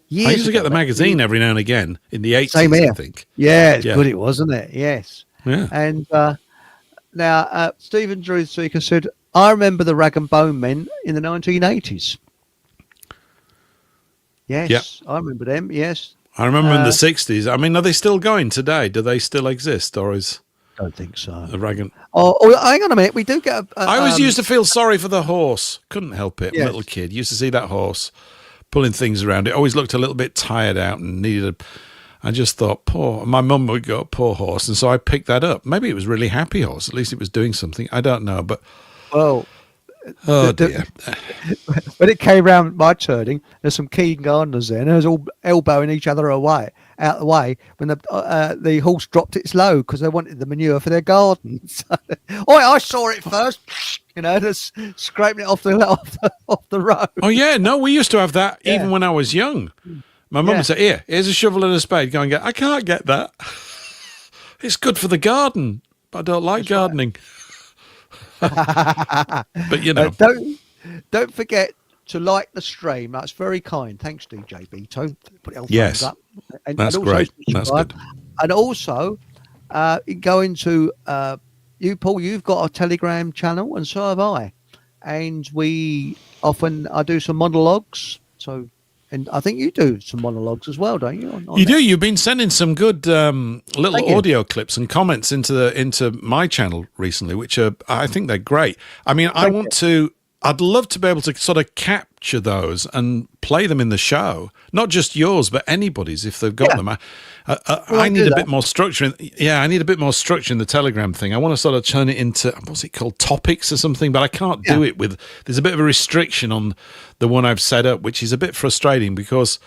No. I used to get the magazine every now and again in the 80s, Same here. I think. Yeah, it's Yeah. good it was, wasn't it? Yes. Yeah. And now Stephen Drew Seeker said, I remember the Rag and Bone Men in the 1980s. Yes, Yeah. I remember them. Yes. I remember in the 60s. I mean, are they still going today? Do they still exist? Or is I don't think so. the Rag and... Oh, hang on a minute. We do get I always used to feel sorry for the horse. Couldn't help it. Yes. Little kid. Used to see that horse pulling things around. It always looked a little bit tired out and needed a... I just thought, my mum would go, poor horse. And so I picked that up. Maybe it was a really happy horse. At least it was doing something. I don't know. But, Well, oh dear. when it came round my turning, there's some keen gardeners there, and they was all elbowing each other out the way when the horse dropped its load because they wanted the manure for their garden. So, I saw it first, just scraping it off the road. Oh, yeah. No, we used to have that even when I was young. My mum would say, here's a shovel and a spade. Go and get. I can't get that. It's good for the garden, but I don't like gardening. But you know, Don't forget to like the stream. That's very kind. Thanks, DJ Beto. Put your thumbs yes, up, that's also great. That's subscribe. good. And also, go into you, Paul. You've got a Telegram channel, and so have I. And I do some monologues. So, and I think you do some monologues as well, don't you? On You do. there? You've been sending some good Thank little you. audio clips and comments into my channel recently, which I think they're great. I mean, I'd love to be able to sort of capture those and play them in the show, not just yours, but anybody's if they've got Yeah. them. Well, I need a that. bit more structure. I need a bit more structure in the Telegram thing. I want to sort of turn it into, what's it called, topics or something, but I can't do it there's a bit of a restriction on the one I've set up, which is a bit frustrating because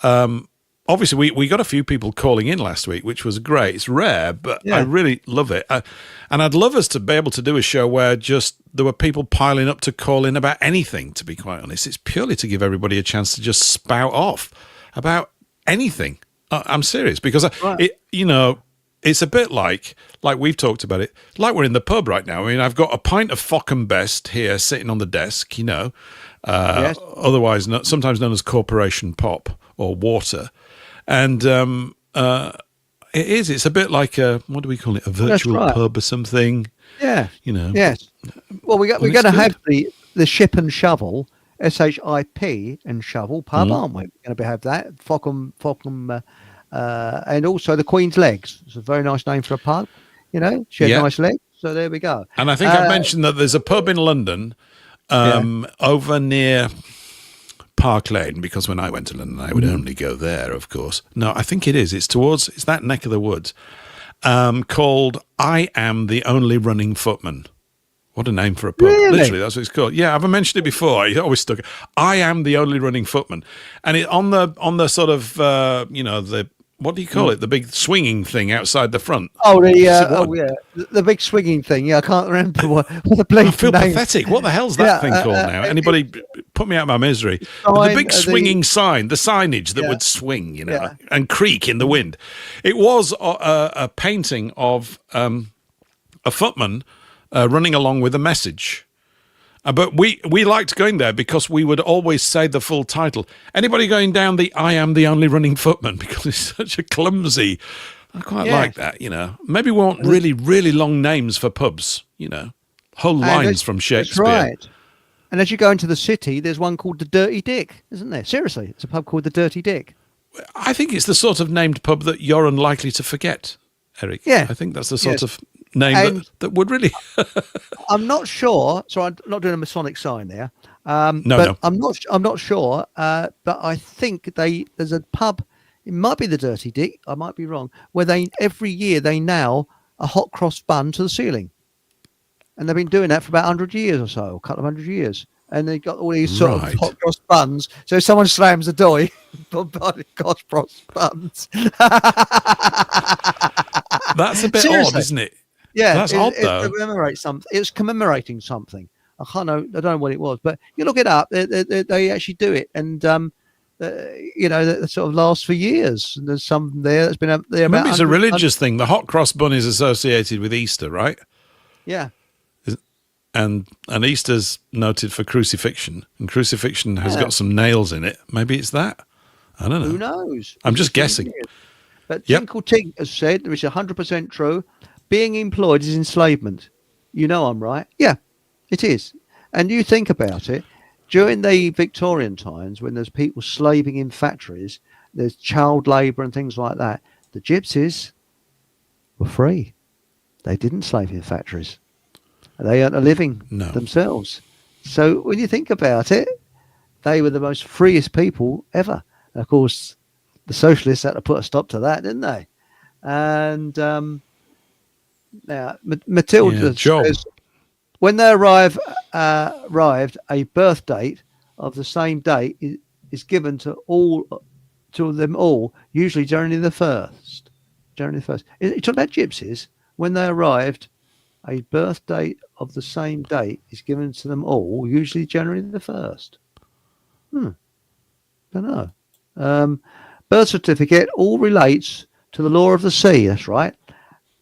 obviously we got a few people calling in last week, which was great. It's rare, but I really love it. And I'd love us to be able to do a show where just there were people piling up to call in about anything, to be quite honest. It's purely to give everybody a chance to just spout off about anything. I'm serious because it's a bit like we've talked about it, like we're in the pub right now. I mean, I've got a pint of Fock and Best here sitting on the desk, otherwise sometimes known as Corporation Pop or water. And it's a bit like what do we call it? A virtual pub or something. Yeah. Yes. Well, we're going to have the Ship and Shovel, SHIP and Shovel pub, aren't we? We're going to have that Fockham, and also the Queen's Legs. It's a very nice name for a pub. She had nice legs. So there we go. And I think I mentioned that there's a pub in London, over near Park Lane, because when I went to London, I would only go there, of course. No, I think it is. It's that neck of the woods, called I Am the Only Running Footman. What a name for a pub. Really? Literally, that's what it's called. Yeah, I've mentioned it before. I always stuck it. I Am the Only Running Footman. And it on the sort of, the, what do you call it? The big swinging thing outside the front. Oh, the big swinging thing. Yeah, I can't remember what the place. I feel pathetic. What the hell's that thing called now? Anybody put me out of my misery? The big swinging sign, the signage that would swing, and creak in the wind. It was a painting of a footman running along with a message. But we liked going there because we would always say the full title. Anybody going down the I Am the Only Running Footman, because it's such a clumsy. I quite like that, Maybe we want really, really long names for pubs, whole lines from Shakespeare. That's right. And as you go into the city, there's one called the Dirty Dick, isn't there? Seriously, it's a pub called the Dirty Dick. I think it's the sort of named pub that you're unlikely to forget, Eric. Yeah. I think that's the sort of name that would really. I'm not sure. So I'm not doing a Masonic sign there. No. I'm not sure. But I think there's a pub. It might be the Dirty Dick. I might be wrong. Where every year they nail a hot cross bun to the ceiling, and they've been doing that for about 100 years or so, a couple of 100 years. And they've got all these sort of hot cross buns. So if someone slams the door, hot cross buns. That's a bit odd, isn't it? Yeah, that's odd though. It's commemorating something. I don't know what it was, but you look it up. They actually do it, and that sort of lasts for years. And there's some there that's been up there. Maybe it's a religious thing. The hot cross bun is associated with Easter, right? Yeah. And Easter's noted for crucifixion, and crucifixion has got some nails in it. Maybe it's that. I don't know. Who knows? I'm just guessing. But Tinkle Tink has said, which is 100% true, being employed is enslavement. I'm right. Yeah, it is. And you think about it, during the Victorian times, when there's people slaving in factories, there's child labour and things like that, the gypsies were free. They didn't slave in factories. They earned a living themselves. So when you think about it, they were the most freest people ever. And of course, the socialists had to put a stop to that, didn't they? And now Matilda says, when they arrived, a birth date of the same date is given to them all, usually January the 1st. January the 1st. You talking about gypsies? When they arrived, a birth date of the same date is given to them all, usually January the 1st. Don't know. Birth certificate all relates to the law of the sea. That's right.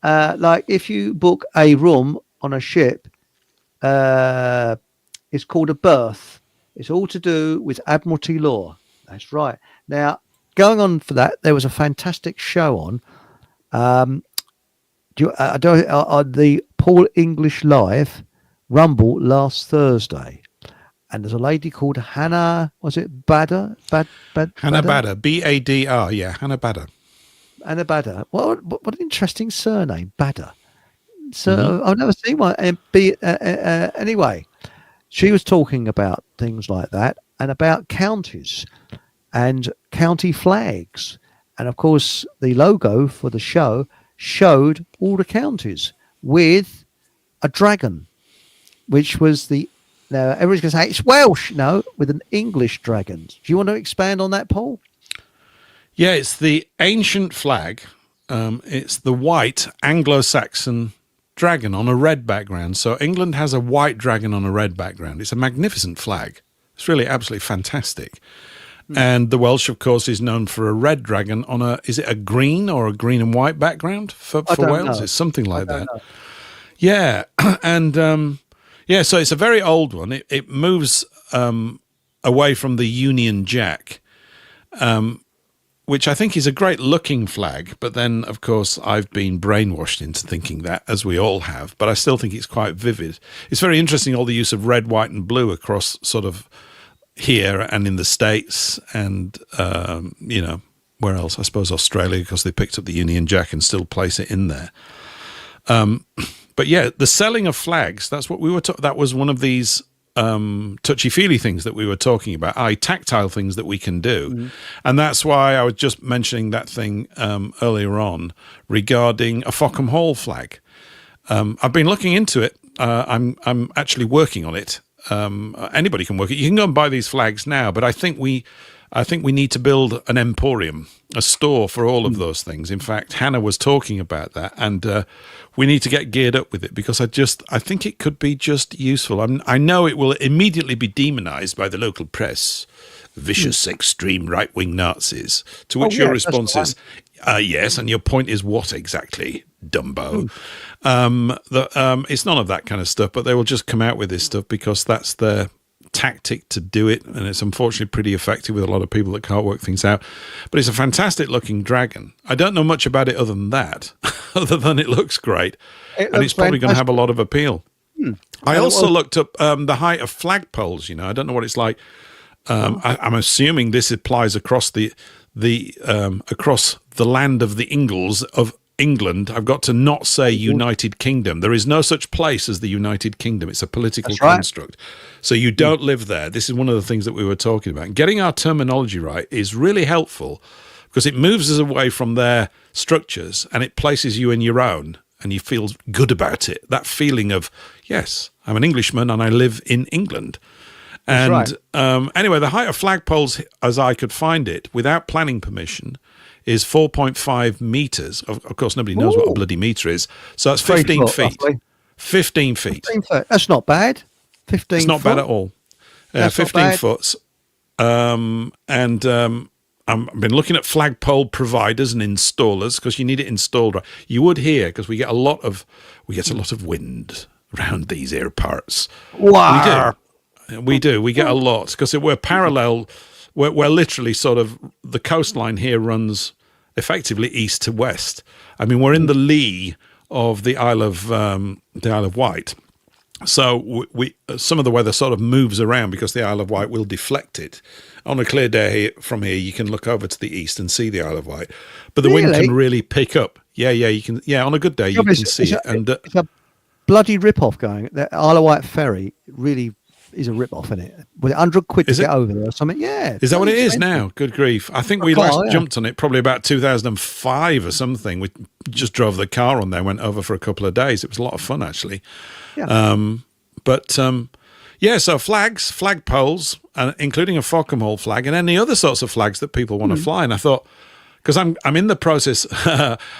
Like if you book a room on a ship, Uh, it's called A Birth. It's all to do with Admiralty law. That's right. Now, going on for that, there was a fantastic show on. The Paul English Live Rumble last Thursday, and there's a lady called Hannah. Was it Badder? Hannah Badder, Badr. Yeah, Hannah Badder. Hannah Badder. What an interesting surname, Badder. So I've never seen one. Anyway, she was talking about things like that and about counties and county flags, and of course the logo for the show showed all the counties with a dragon, which was now everybody's going to say it's Welsh. No, with an English dragon. Do you want to expand on that, Paul? Yeah, it's the ancient flag. It's the white Anglo-Saxon dragon on a red background. So England has a white dragon on a red background. It's a magnificent flag. It's really absolutely fantastic. And the Welsh, of course, is known for a red dragon on is it a green or a green and white background for Wales? It's something like that. Know. Yeah. And so it's a very old one. It moves away from the Union Jack, which I think is a great looking flag. But then, of course, I've been brainwashed into thinking that, as we all have. But I still think it's quite vivid. It's very interesting, all the use of red, white and blue across sort of here and in the States and, where else? I suppose Australia, because they picked up the Union Jack and still place it in there. But yeah, the selling of flags, that's what we were that was one of these touchy-feely things that we were talking about, tactile things that we can do. And that's why I was just mentioning that thing earlier on regarding a Fockham Hall flag. I've been looking into it. I'm actually working on it. Anybody can work it. You can go and buy these flags now, but I think we need to build an emporium, a store for all of those things. In fact, Hannah was talking about that, and we need to get geared up with it because I think it could be just useful. I know it will immediately be demonized by the local press, vicious, extreme right-wing Nazis, to which your response is, yes, and your point is what exactly, Dumbo? It's none of that kind of stuff, but they will just come out with this stuff because that's their tactic to do it, and it's unfortunately pretty effective with a lot of people that can't work things out. But it's a fantastic looking dragon. I don't know much about it other than that, other than it looks great, and it's probably going to have a lot of appeal. I also looked up the height of flagpoles. I don't know what it's like. I'm assuming this applies across the across the land of the Ingles of England. I've got to not say United Kingdom. There is no such place as the United Kingdom. It's a political construct. So you don't live there. This is one of the things that we were talking about. Getting our terminology right is really helpful because it moves us away from their structures and it places you in your own and you feel good about it. That feeling of, yes, I'm an Englishman and I live in England. And anyway, the height of flagpoles, as I could find it, without planning permission, is 4.5 meters. Of course, nobody knows what a bloody meter is. So that's 15 feet. Roughly. 15 feet. 15 foot. That's not bad. 15 It's not foot. bad at all. 15 foot. I've been looking at flagpole providers and installers because you need it installed. You would hear because we get a lot of wind around these here parts. Wow. We do. We get a lot because we're parallel. We're literally sort of the coastline here runs effectively east to west. I mean, we're in the lee of the Isle of Wight, so we some of the weather sort of moves around because the Isle of Wight will deflect it. On a clear day from here, you can look over to the east and see the Isle of Wight, but the wind can really pick up. Yeah, you can. Yeah, on a good day you can see it. And it's a bloody rip-off going. The Isle of Wight ferry really is a rip-off, isn't it? With £100 to get over there or something. Yeah. Is that what it is now? Good grief. I think we last jumped on it probably about 2005 or something. We just drove the car on there, went over for a couple of days. It was a lot of fun, actually. Yeah. So flags, flagpoles, including a Fockham Hall flag and any other sorts of flags that people want to fly. And I thought, because I'm in the process,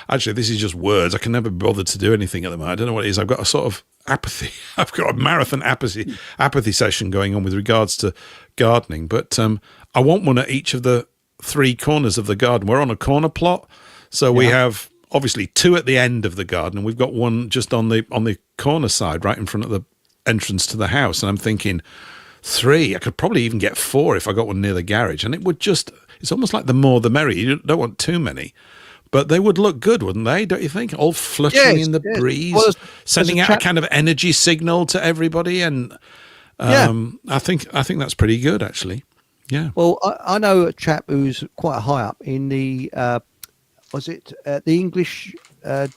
actually, this is just words. I can never be bothered to do anything at the moment. I don't know what it is. I've got a sort of apathy. I've got a marathon apathy session going on with regards to gardening. But I want one at each of the three corners of the garden. We're on a corner plot. So we have obviously two at the end of the garden. And we've got one just on the corner side, right in front of entrance to the house, and I'm thinking 3. I could probably even get 4 if I got one near the garage, and it would it's almost like the more the merrier. You don't want too many. But they would look good, wouldn't they? Don't you think? All fluttering in the breeze, well, sending out a kind of energy signal to everybody, and I think that's pretty good, actually. Yeah. Well, I know a chap who's quite high up in the the English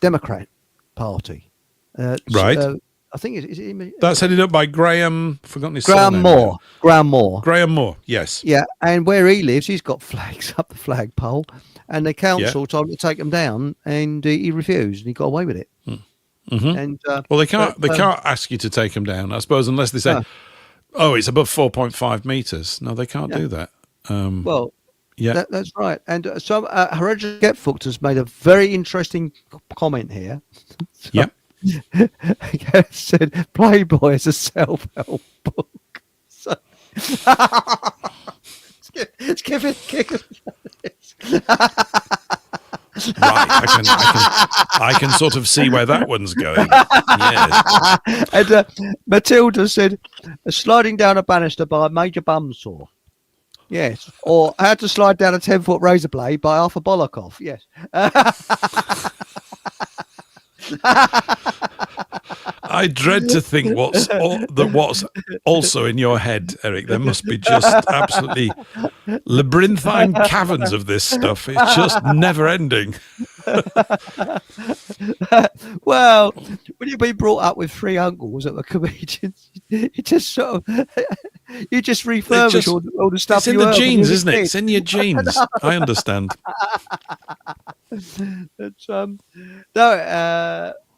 Democrat Party, Right. I think it's That's headed up by Graham. Forgotten his Graham surname Moore. now. Graham Moore. Graham Moore. Yes. Yeah, and where he lives, he's got flags up the flagpole, and the council told him to take them down, and he refused, and he got away with it. Mm-hmm. And well, they can't ask you to take them down, I suppose, unless they say, "Oh, it's above 4.5 meters." No, they can't do that. Well, yeah, that's right. And some Hereditary Getfucked has made a very interesting comment here. Yep. Said Playboy is a self-help book. So let's give it. Right, I can sort of see where that one's going. Yes. And Matilda said, sliding down a banister by a major bum saw. Yes. Or how to slide down a 10-foot razor blade by Arthur Bolokov. Yes. I dread to think what's also in your head, Eric. There must be just absolutely labyrinthine caverns of this stuff. It's just never ending. Well, when you've been brought up with 3 uncles that were comedians, you just sort of you just refurbish all the stuff. It's in the genes, isn't it? It's in your genes. I understand. It's,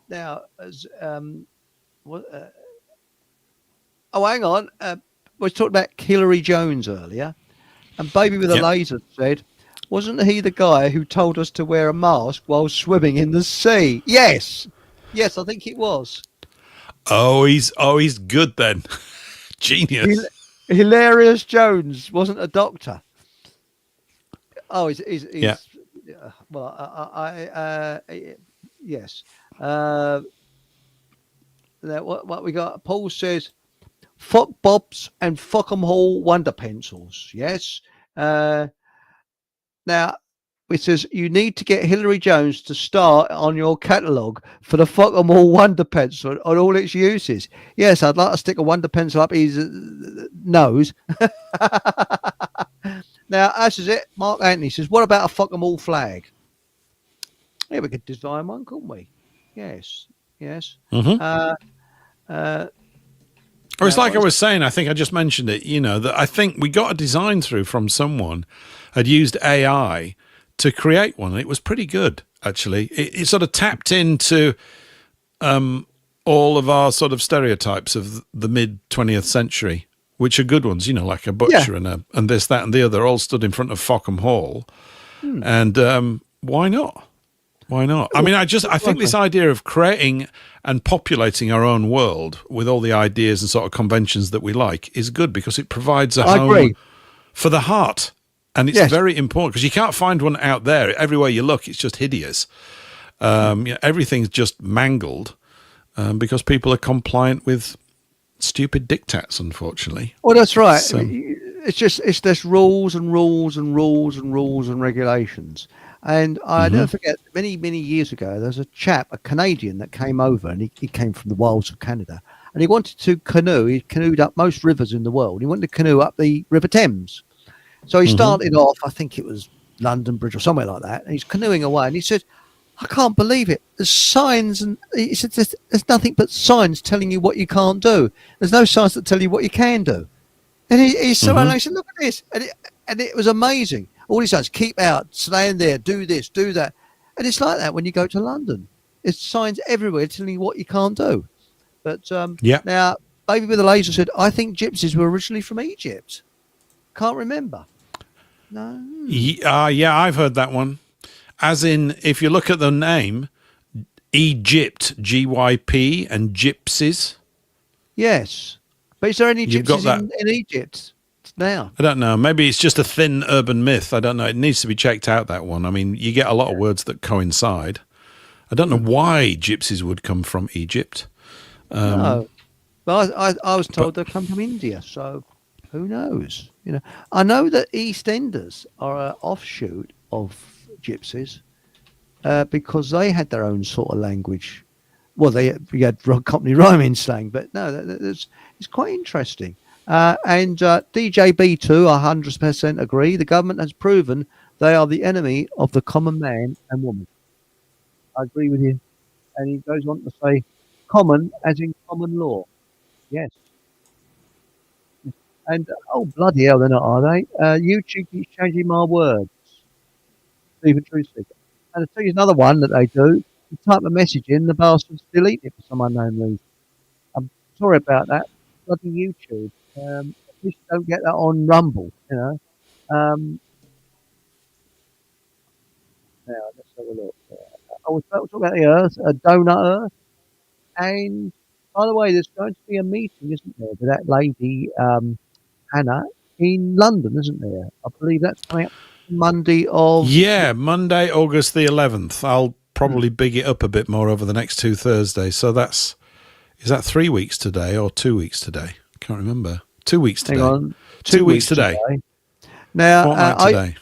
now, as hang on. We talked about Hillary Jones earlier, and Baby with a Laser said, wasn't he the guy who told us to wear a mask while swimming in the sea? Yes, I think it was. Oh, he's good then. Genius. Hilarious Jones wasn't a doctor. Oh, he's yeah. Well, yes. Now what we got? Paul says, "Fuck Bobs and fuck 'em all wonder pencils." Yes. Now it says you need to get Hillary Jones to start on your catalogue for the fuck 'em all wonder pencil on all its uses. Yes, I'd like to stick a wonder pencil up his nose. Now, as is it, Mark Anthony says, "What about a fuck 'em all flag?" Yeah, we could design one, couldn't we? Yes. Mm-hmm. It's like I was saying, I think I just mentioned it, that I think we got a design through from someone had used AI to create one. It was pretty good, actually. It sort of tapped into all of our sort of stereotypes of the mid-20th century, which are good ones, like a butcher and this, that, and the other, all stood in front of Fockham Hall. And why not? Why not? I mean, I think this idea of creating and populating our own world with all the ideas and sort of conventions that we like is good because it provides a home for the heart. And it's very important because you can't find one out there. Everywhere you look, it's just hideous. Everything's just mangled because people are compliant with stupid diktats, unfortunately. Well, that's right. So, it's just rules and rules and rules and rules and regulations. And I never forget, many, many years ago, there was a chap, a Canadian, that came over, and he came from the wilds of Canada, and he wanted to canoe. He canoed up most rivers in the world. He wanted to canoe up the River Thames. So he started off, I think it was London Bridge or somewhere like that, and he's canoeing away, and he said, "I can't believe it. There's signs," and he said, "There's nothing but signs telling you what you can't do. There's no signs that tell you what you can do." And he said, I said, "Look at this," and it was amazing. All he says, keep out, stand there, do this, do that. And it's like that when you go to London. There's signs everywhere telling you what you can't do. But now, Baby with a Laser said, I think gypsies were originally from Egypt. Can't remember. No. Yeah, I've heard that one. As in, if you look at the name, Egypt, GYP, and gypsies. Yes. But is there any gypsies in Egypt now? I don't know. Maybe it's just a thin urban myth. I don't know. It needs to be checked out, that one. I mean, you get a lot of words that coincide. I don't know why gypsies would come from Egypt. No. But I was But told they come from India, so who knows? I know that EastEnders are an offshoot of Gypsies because they had their own sort of language. Well, we had company rhyming slang, but no, it's quite interesting. And DJB2, 100% agree. The government has proven they are the enemy of the common man and woman. I agree with you. And he goes on to say, common as in common law. Yes. And oh bloody hell, they're not, are they? YouTube keeps changing my words. Stephen True Speaker. And I'll tell you another one that they do. You type a message in, the bastards delete it for some unknown reason. I'm sorry about that. Bloody YouTube. At least don't get that on Rumble. Um, Now, let's have a look. I was talking about the Earth, a donut Earth. And by the way, there's going to be a meeting, isn't there, with that lady, Hannah, in London, isn't there? I believe that's coming up Monday of. yeah, Monday, August the 11th. I'll probably big it up a bit more over the next 2 Thursdays. So is that 3 weeks today or 2 weeks today? I can't remember. 2 weeks today. Hang on. 2 weeks today. Now, Fortnight today.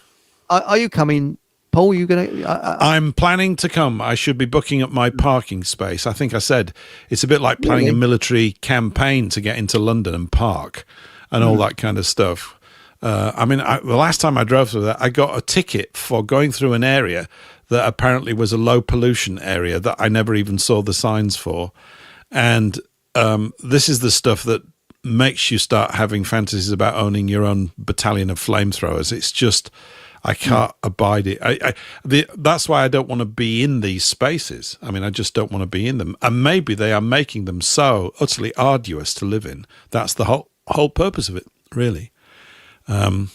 are you coming, Paul? You going to? I'm planning to come. I should be booking up my parking space. I think I said it's a bit like planning Really? a military campaign to get into London and park and all that kind of stuff. The last time I drove through that, I got a ticket for going through an area that apparently was a low pollution area that I never even saw the signs for. And this is the stuff that makes you start having fantasies about owning your own battalion of flamethrowers. It's just, I can't abide it. That's why I don't want to be in these spaces. I mean, I just don't want to be in them. And maybe they are making them so utterly arduous to live in. That's the whole purpose of it, really. To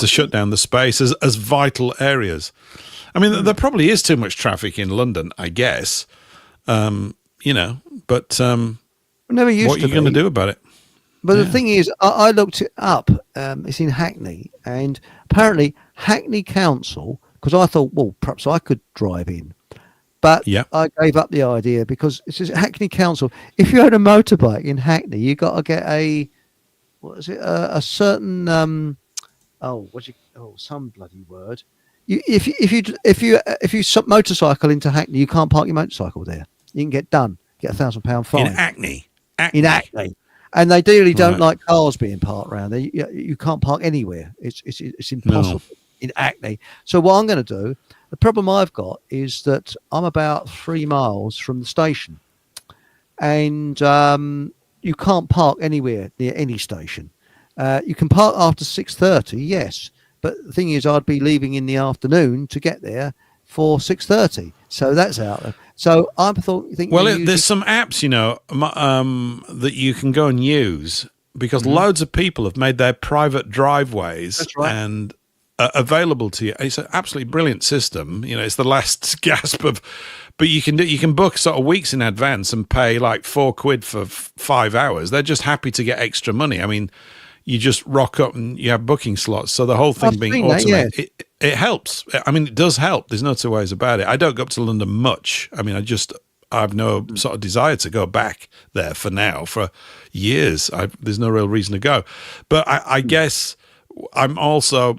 shut down the space as vital areas. I mean, there probably is too much traffic in London, I guess. But Never used what are to you going to do about it? But the thing is, I looked it up. It's in Hackney, and apparently Hackney Council. Because I thought, well, perhaps I could drive in, but Yeah. I gave up the idea because it says Hackney Council. If you own a motorbike in Hackney, you got to get a certain some bloody word. If you motorcycle into Hackney, you can't park your motorcycle there. You can get £1,000 fine In Hackney. in Hackney. And they really don't Right. like cars being parked around there. You can't park anywhere. It's impossible in Hackney. So what I'm going to do, the problem I've got is that I'm about 3 miles from the station, and you can't park anywhere near any station. You can park after 6:30, yes, but the thing is, I'd be leaving in the afternoon to get there for 6:30. So that's out there. So I'm thinking. Well, there's some apps, that you can go and use because loads of people have made their private driveways That's right. and available to you. It's an absolutely brilliant system. It's the last gasp of, but you can book sort of weeks in advance and pay like £4 for 5 hours. They're just happy to get extra money. I mean, you just rock up and you have booking slots. So the whole thing I've being seen that, automated, it helps. I mean, it does help. There's no two ways about it. I don't go up to London much. I mean, I've no sort of desire to go back there for now. For years, there's no real reason to go. But I guess I'm also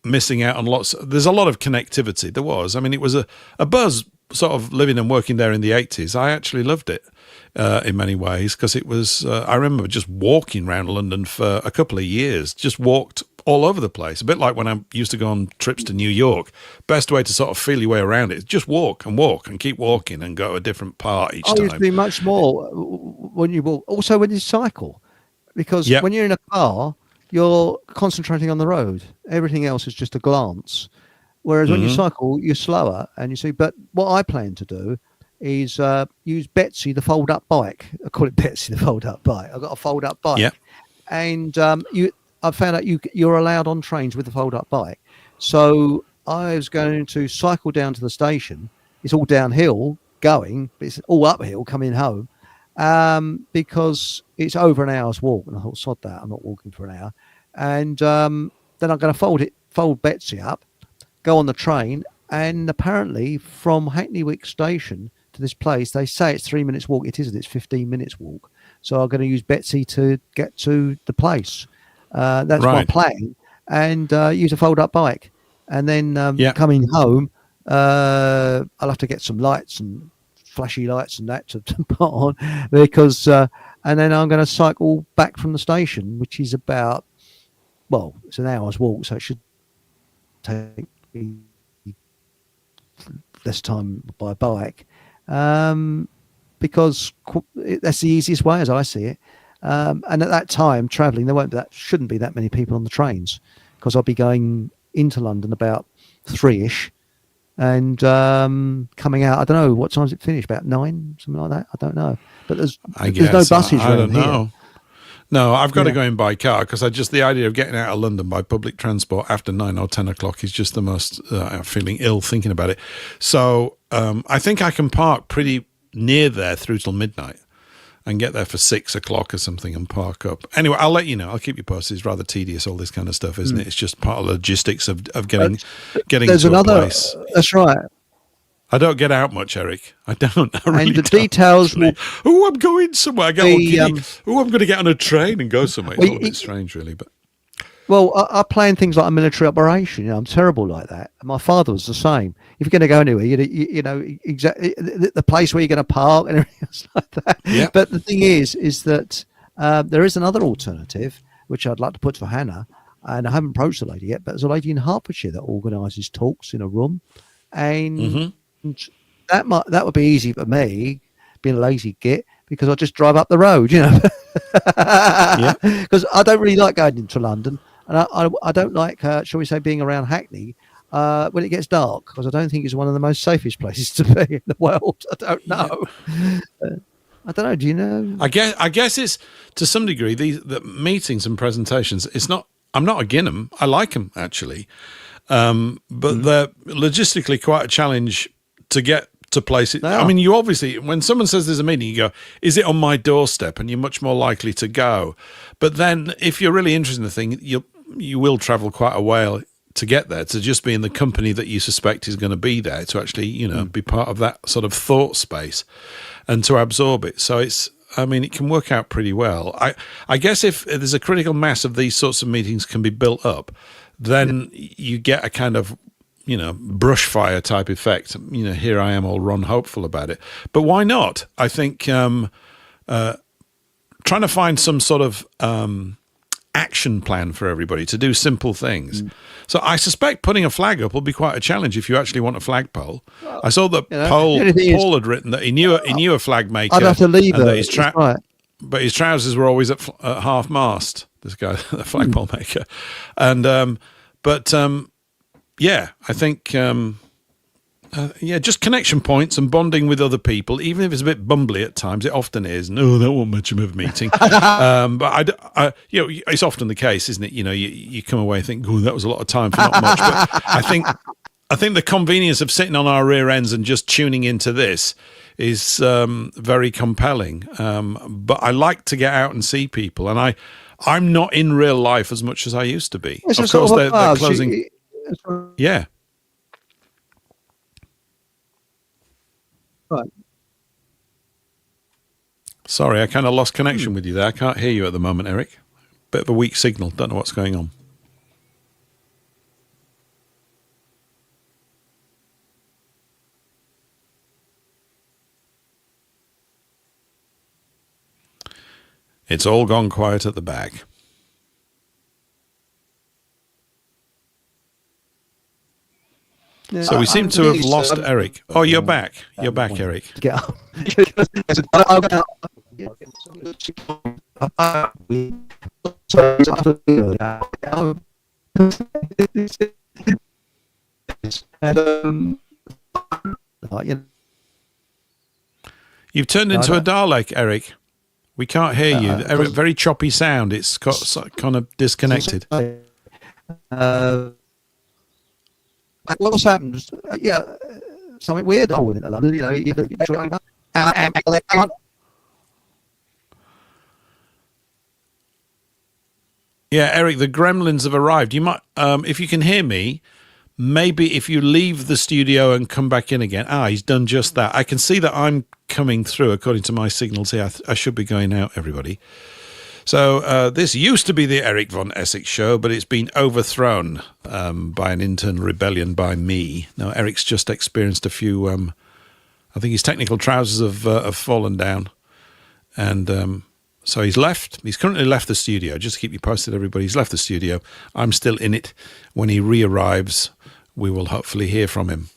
missing out on lots. There's a lot of connectivity. There was. I mean, it was a buzz sort of living and working there in the 80s. I actually loved it. In many ways, because it was, I remember just walking around London for a couple of years, just walked all over the place. A bit like when I used to go on trips to New York. Best way to sort of feel your way around it is just walk and keep walking and go to a different part each I used to time. be much more when you walk, also when you cycle, because Yep. when you're in a car, you're concentrating on the road. Everything else is just a glance. Whereas when you cycle, you're slower and you see. But what I plan to do is use Betsy, the fold-up bike. I call it Betsy, the fold-up bike. I've got a fold-up bike. Yeah. And I found out you're allowed on trains with the fold-up bike. So I was going to cycle down to the station. It's all downhill going, but it's all uphill coming home because it's over an hour's walk. And I thought, sod that, I'm not walking for an hour. And then I'm going to fold Betsy up, go on the train, and apparently from Hackney Wick Station to this place, they say it's 3 minutes walk. It isn't. It's 15 minutes walk. so I'm going to use Betsy to get to the place. That's my Right. plan, and use a fold-up bike, and then Yeah. coming home, I'll have to get some lights and flashy lights and that to put on, because and then I'm going to cycle back from the station, which is about, well, it's an hour's walk, so it should take me less time by bike, because that's the easiest way as I see it. And at that time, travelling, shouldn't be that many people on the trains, because I'll be going into London about 3ish, and coming out, I don't know what time's it finish, about 9, something like that. I don't know, but there's no buses I around don't know. here. No, I've got to go in by car, because the idea of getting out of London by public transport after 9 or 10 o'clock is just the most, I'm feeling ill thinking about it. So I think I can park pretty near there through till midnight and get there for 6 o'clock or something and park up. Anyway, I'll let you know. I'll keep you posted. It's rather tedious, all this kind of stuff, isn't it? It's just part of the logistics of getting There's to another, a place. That's right. I don't get out much, Eric. I don't. I really And the don't, details actually. will I'm going somewhere. I get all giddy. I'm going to get on a train and go somewhere. It's all a bit strange, really. But Well, I plan things like a military operation. You know, I'm terrible like that. My father was the same. If you're going to go anywhere, you know exactly the place where you're going to park and everything else like that. Yeah. But the thing is that there is another alternative which I'd like to put to Hannah, and I haven't approached the lady yet. But there's a lady in Hertfordshire that organises talks in a room, and that would be easy for me, being a lazy git, because I just drive up the road, you know. Because I don't really like going into London. And I don't like, shall we say, being around Hackney when it gets dark, because I don't think it's one of the most safest places to be in the world. I don't know. I don't know. Do you know? I guess it's, to some degree, the meetings and presentations. It's not. I'm not against them. I like them, actually, but they're logistically quite a challenge to get to places. I mean, you obviously, when someone says there's a meeting, you go, "Is it on my doorstep?" And you're much more likely to go. But then, if you're really interested in the thing, you will travel quite a while to get there, to just be in the company that you suspect is going to be there, to actually, be part of that sort of thought space and to absorb it. So it can work out pretty well. I guess if there's a critical mass of these sorts of meetings can be built up, then you get a kind of, brush fire type effect. Here I am all Ron hopeful about it. But why not? I think trying to find some sort of action plan for everybody to do simple things. So I suspect putting a flag up will be quite a challenge if you actually want a flagpole. I saw that Paul had written that he knew a flag maker. I'd have to leave it. But his trousers were always at half mast. This guy, the flagpole maker, and I think. Just connection points and bonding with other people, even if it's a bit bumbly at times. It often is. No, that wasn't much of a meeting. But it's often the case, isn't it? You come away and think, "Oh, that was a lot of time for not much." But I think the convenience of sitting on our rear ends and just tuning into this is very compelling. But I like to get out and see people, and I'm not in real life as much as I used to be. Of course, they're closing. Yeah. Right. Sorry, I kind of lost connection with you there. I can't hear you at the moment, Eric. Bit of a weak signal. Don't know what's going on. It's all gone quiet at the back. So we seem to have lost Eric. Oh, you're back. You're back, Eric. Get up. You've turned into a Dalek, Eric. We can't hear you. Very choppy sound. It's got kind of disconnected. What's happened? Something weird. I went to London, Yeah, Eric, the gremlins have arrived. You might, if you can hear me, maybe if you leave the studio and come back in again. He's done just that. I can see that I'm coming through according to my signals here. I should be going out, everybody. So this used to be the Eric Von Essex show, but it's been overthrown by an internal rebellion by me. Now, Eric's just experienced a few, I think his technical trousers have fallen down. And so he's left. He's currently left the studio. Just to keep you posted, everybody. He's left the studio. I'm still in it. When he re-arrives, we will hopefully hear from him.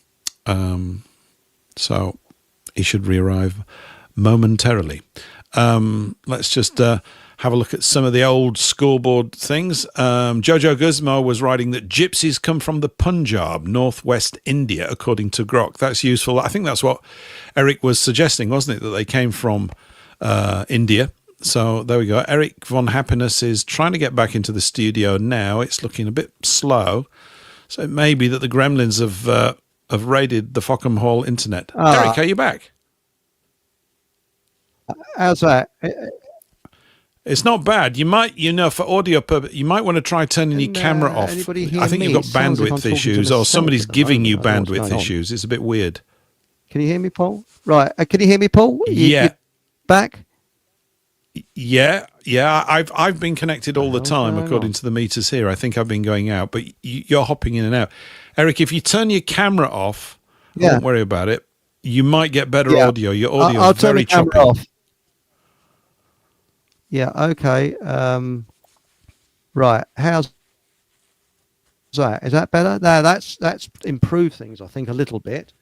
So he should re-arrive momentarily. Let's just have a look at some of the old scoreboard things. Jojo Guzmo was writing that gypsies come from the Punjab, northwest India, according to Grok. That's useful. I think that's what Eric was suggesting, wasn't it? That they came from India. So there we go. Eric Von Happiness is trying to get back into the studio now. It's looking a bit slow. So it may be that the gremlins have raided the Fockham Hall internet. Eric, are you back? How's that? It's not bad. You might, for audio purpose, you might want to try turning your camera off. I think you've got bandwidth issues, or somebody's giving you bandwidth issues. It's a bit weird. Can you hear me, Paul? Right. Can you hear me, Paul? Yeah. Back? Yeah. I've been connected all the time, according to the meters here. I think I've been going out, but you're hopping in and out. Eric, if you turn your camera off, don't worry about it. You might get better audio. Your audio I'll is very turn the choppy. camera off. Yeah, okay. Right. How's that? Is that better? No, that's improved things, I think, a little bit.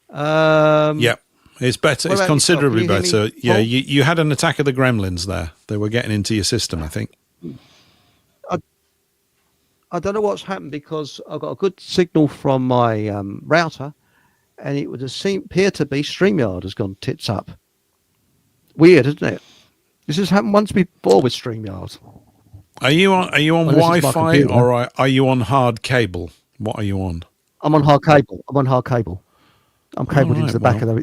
Yeah, it's better. It's considerably better. Yeah, Paul? you had an attack of the gremlins there. They were getting into your system, I think. I don't know what's happened because I've got a good signal from my router, and it would appear to be StreamYard has gone tits up. Weird, isn't it? This has happened once before with StreamYard. Are you on Wi-Fi or are you on hard cable? What are you on? I'm on hard cable. I'm cabled into the back of the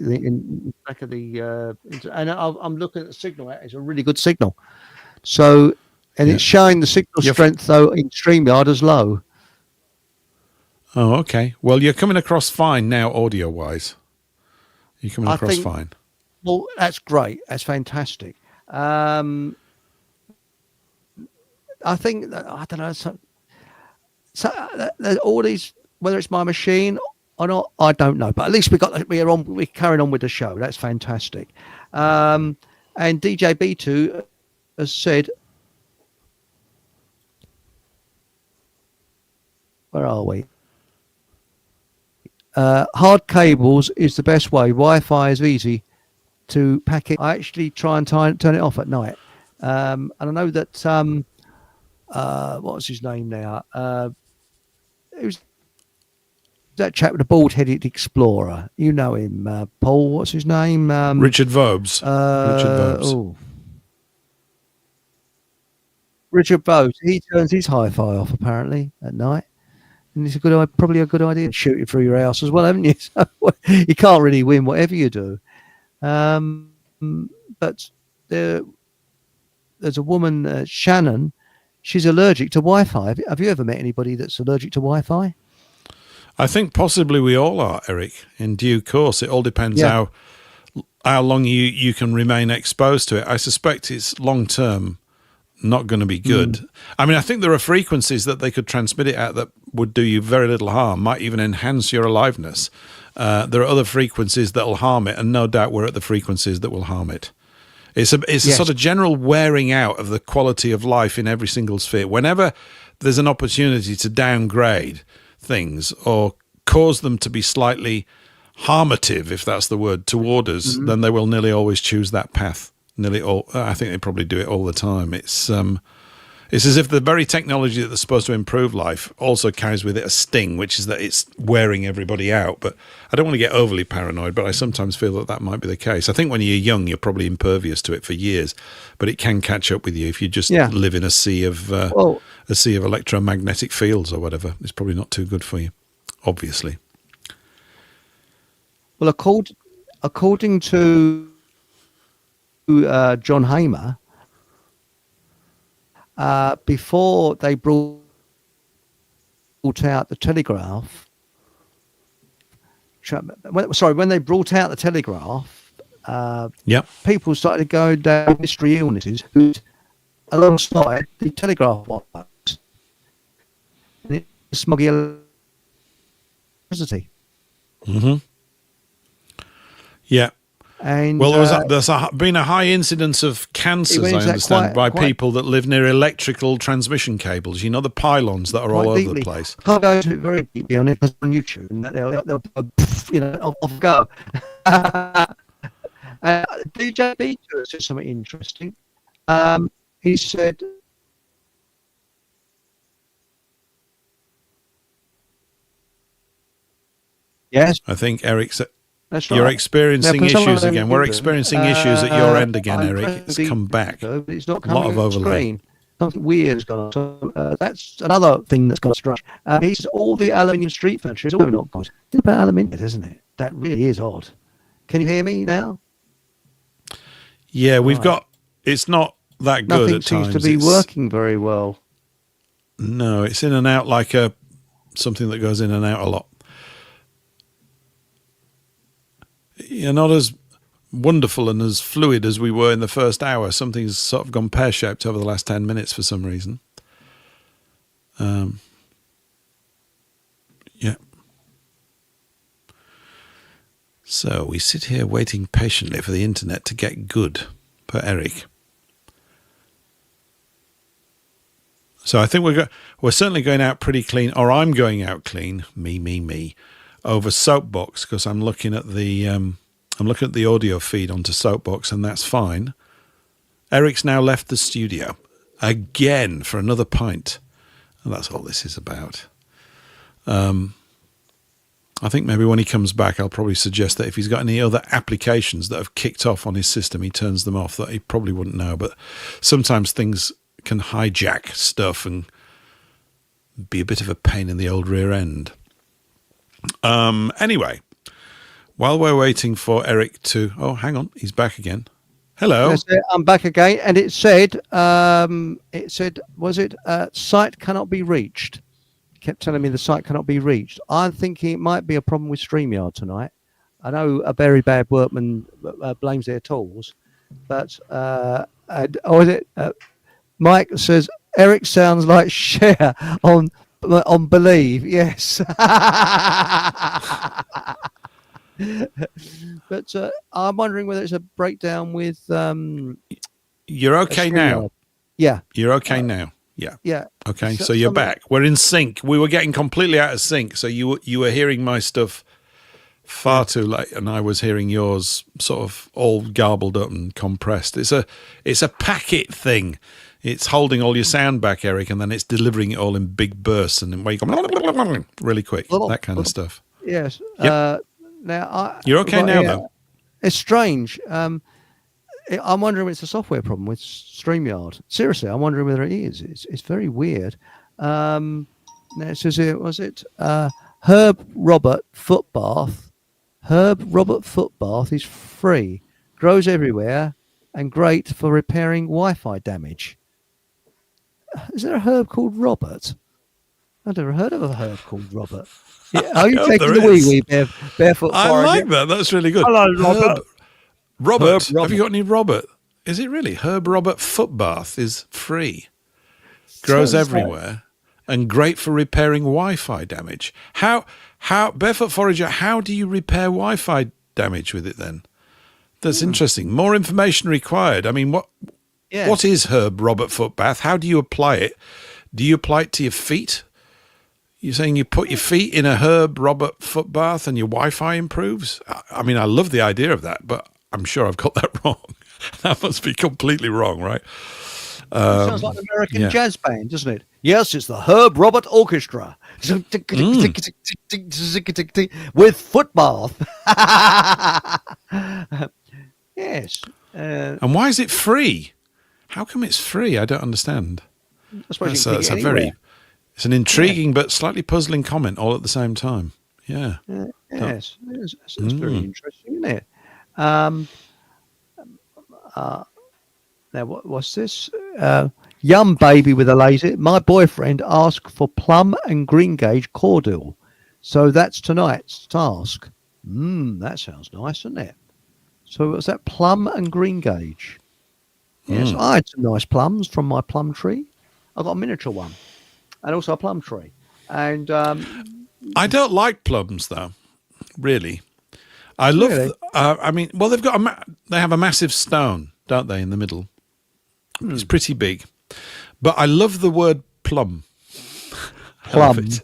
and I'm looking at the signal. It's a really good signal. So, and it's showing the signal strength though in StreamYard as low. Oh, okay. Well, you're coming across fine now, audio-wise. You're coming across fine. Well, that's great. That's fantastic. I think I don't know. So all these, whether it's my machine or not, I don't know. But at least we're carrying on with the show. That's fantastic. And DJ B2 has said, where are we? Hard cables is the best way. Wi-Fi is easy to pack it. I actually try and turn it off at night. And I know that what's his name now? Who's that chap with the bald-headed explorer? You know him, Paul. What's his name? Richard Vobes. Richard Vobes. Oh. Richard Vobes. He turns his hi-fi off apparently at night. And it's probably a good idea to shoot it through your house as well, haven't you? So you can't really win whatever you do. But there's a woman, Shannon. She's allergic to Wi-Fi. Have you ever met anybody that's allergic to Wi-Fi? I think possibly we all are, Eric. In due course, it all depends how long you can remain exposed to it. I suspect it's long term not going to be good. I mean, I think there are frequencies that they could transmit it at that would do you very little harm, might even enhance your aliveness. There are other frequencies that will harm it, and no doubt we're at the frequencies that will harm it. It's a sort of general wearing out of the quality of life in every single sphere. Whenever there's an opportunity to downgrade things or cause them to be slightly harmative, if that's the word, toward us, then they will nearly always choose that path. I think they probably do it all the time. It's as if the very technology that's supposed to improve life also carries with it a sting, which is that it's wearing everybody out. But I don't want to get overly paranoid, but I sometimes feel that might be the case. I think when you're young, you're probably impervious to it for years, but it can catch up with you if you just live in a sea of electromagnetic fields or whatever. It's probably not too good for you, obviously. Well, according to John Hamer, before they brought out the telegraph, when they brought out the telegraph, Yep. people started going down mystery illnesses who's alongside the telegraph wires. And it's smoggy electricity. Mm-hmm. Yeah. And well, there's been a high incidence of cancers, I understand, by people that live near electrical transmission cables. You know, the pylons that are all over the place. I can't go into it very deeply on it because on YouTube, and they'll off go. DJ Beater said something interesting. He said, yes. I think Eric said, that's right. You're experiencing issues again. We're experiencing issues at your end again, Eric. It's come back. It's not a lot of overlay. Something weird has gone on. So, that's another thing that's gone strange. He says all the aluminium street furniture is all not good. It's about aluminium, isn't it? That really is odd. Can you hear me now? Yeah, we've got. It's not that good Nothing at times. seems to be working very well. No, it's in and out like something that goes in and out a lot. You're not as wonderful and as fluid as we were in the first hour. Something's sort of gone pear-shaped over the last 10 minutes for some reason. Yeah. So we sit here waiting patiently for the internet to get good, per Eric. So I think we're certainly going out pretty clean, or I'm going out clean, me, over Soapbox, because I'm looking at the audio feed onto Soapbox, and that's fine. Eric's now left the studio again for another pint, and that's all this is about. I think maybe when he comes back, I'll probably suggest that if he's got any other applications that have kicked off on his system, he turns them off. That he probably wouldn't know, but sometimes things can hijack stuff and be a bit of a pain in the old rear end. Anyway, while we're waiting for Eric to... Oh, hang on. He's back again. Hello. I'm back again. And it said, was it site cannot be reached? It kept telling me the site cannot be reached. I'm thinking it might be a problem with StreamYard tonight. I know a very bad workman blames their tools, but... or is it... Mike says, Eric sounds like Cher on Believe. Yes. But I'm wondering whether it's a breakdown with... You're okay now? Yeah. You're okay now? Yeah. Yeah. Okay, so you're back. We're in sync. We were getting completely out of sync, so you were hearing my stuff far too late, and I was hearing yours sort of all garbled up and compressed. It's a packet thing. It's holding all your sound back, Eric, and then it's delivering it all in big bursts and then wake up really quick. That kind of stuff. Yes. Yep. You're okay now, though. It's strange. I'm wondering if it's a software problem with StreamYard. Seriously, I'm wondering whether it is. It's very weird. Now it says here, was it Herb Robert Foot Bath? Herb Robert Foot Bath is free, grows everywhere, and great for repairing Wi-Fi damage. Is there a herb called Robert? I've never heard of a herb called Robert. Yeah, are you taking the wee barefoot? I like that. That's really good. Hello, Robert. Robert. Have you got any Robert? Is it really? Herb Robert Foot Bath is free. Grows everywhere and great for repairing Wi-Fi damage. How Barefoot Forager, how do you repair Wi-Fi damage with it then? That's interesting. More information required. I mean, what is Herb Robert Foot Bath? How do you apply it? Do you apply it to your feet? You're saying you put your feet in a Herb Robert Foot Bath and your Wi-Fi improves? I mean, I love the idea of that, but I'm sure I've got that wrong. That must be completely wrong, right? Sounds like an American jazz band, doesn't it? Yes, it's the Herb Robert Orchestra with Foot Bath. Yes. And why is it free? How come it's free? I don't understand. It's an intriguing but slightly puzzling comment all at the same time. Yeah. Yes. It's very interesting, isn't it? Now, what's this? Yum baby with a laser. My boyfriend asked for plum and green gauge cordial. So that's tonight's task. That sounds nice, doesn't it? So was that plum and green gage? Yes, I had some nice plums from my plum tree. I got a miniature one, and also a plum tree. And I don't like plums, though. Really, I love. Really? I mean, well, they have a massive stone, don't they, in the middle? It's pretty big, but I love the word plum. I love plum, it.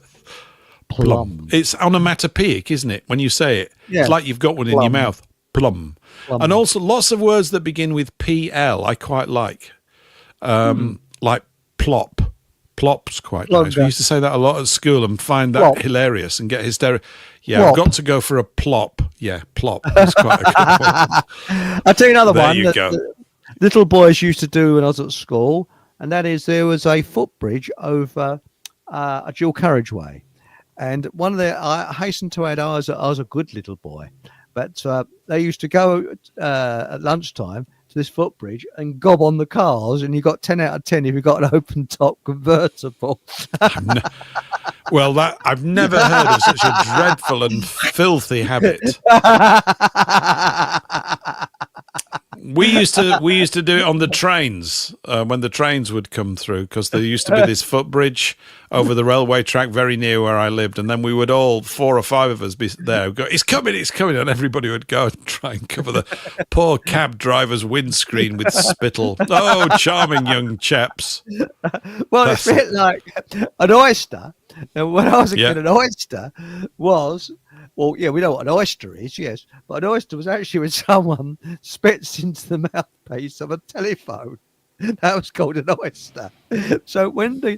plum. It's onomatopoeic, isn't it? When you say it, Yeah. it's like you've got one in your mouth. Plum. Plum. And also lots of words that begin with PL I quite like. Like plop. Plop's quite nice. We used to say that a lot at school and find that Plop. hilarious and get hysterical. Yeah, Plop. I've got to go for a plop. Yeah, plop. That's quite a good one. I'll tell you another There one you that go. the little boys used to do when I was at school, and that is there was a footbridge over a dual carriageway. And I hasten to add, I was a good little boy, but they used to go at lunchtime to this footbridge and gob on the cars, and you got 10 out of 10 if you got an open top convertible. Well, that I've never heard of such a dreadful and filthy habit. We used to do it on the trains when the trains would come through, because there used to be this footbridge over the railway track very near where I lived, and then we would all 4 or 5 of us be there. Go, it's coming, and everybody would go and try and cover the poor cab driver's windscreen with spittle. Oh, charming young chaps! Well, it's a bit like an oyster. And when I was a kid, an oyster was, well, yeah, we know what an oyster is, yes, but an oyster was actually when someone spits into the mouthpiece of a telephone. That was called an oyster. So when the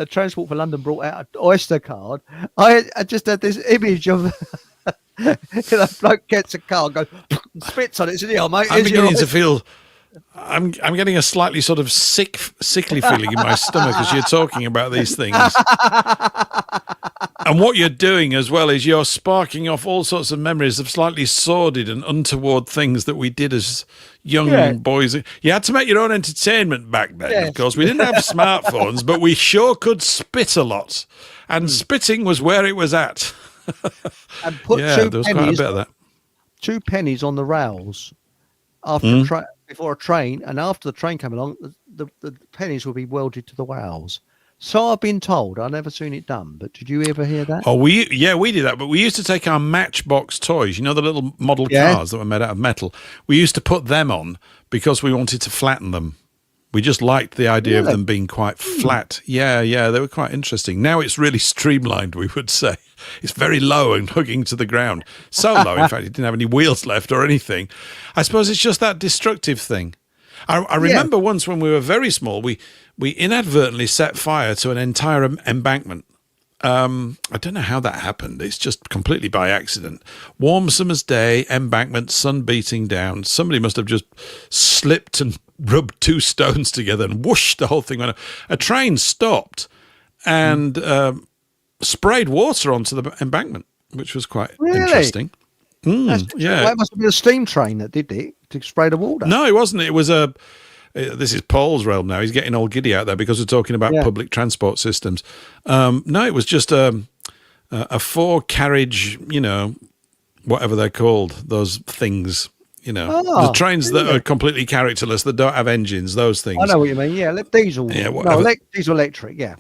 Transport for London brought out an oyster card, I just had this image of bloke gets a card, goes spits on it, says, "Yeah, mate." I'm beginning to feel. I'm getting a slightly sort of sickly feeling in my stomach as you're talking about these things. And what you're doing as well is you're sparking off all sorts of memories of slightly sordid and untoward things that we did as young boys. You had to make your own entertainment back then, of course. We didn't have smartphones, but we sure could spit a lot. And spitting was where it was at. And put there was quite a bit of that. 2 pennies on the rails before a train, and after the train came along, the pennies would be welded to the wheels. So I've been told. I've never seen it done, but did you ever hear that? Oh, we did that, but we used to take our Matchbox toys, you know, the little model cars that were made out of metal. We used to put them on because we wanted to flatten them. We just liked the idea of them being quite flat. Yeah, they were quite interesting. Now it's really streamlined, we would say. It's very low and hugging to the ground. So low, in fact, it didn't have any wheels left or anything. I suppose it's just that destructive thing. I remember once when we were very small, we inadvertently set fire to an entire embankment. I don't know how that happened. It's just completely by accident. Warm summer's day, embankment, sun beating down. Somebody must have just slipped and rubbed 2 stones together and whoosh, the whole thing went up. A train stopped and sprayed water onto the embankment, which was quite interesting. Well, it must have been a steam train that did it to spray the water. No, it wasn't. It was this is Paul's realm now. He's getting all giddy out there because we're talking about public transport systems. No, it was just a 4-carriage, you know, whatever they're called, those things, you know, the trains that are completely characterless, that don't have engines, those things. I know what you mean. Yeah, diesel. Yeah, whatever. No, diesel electric. Yeah.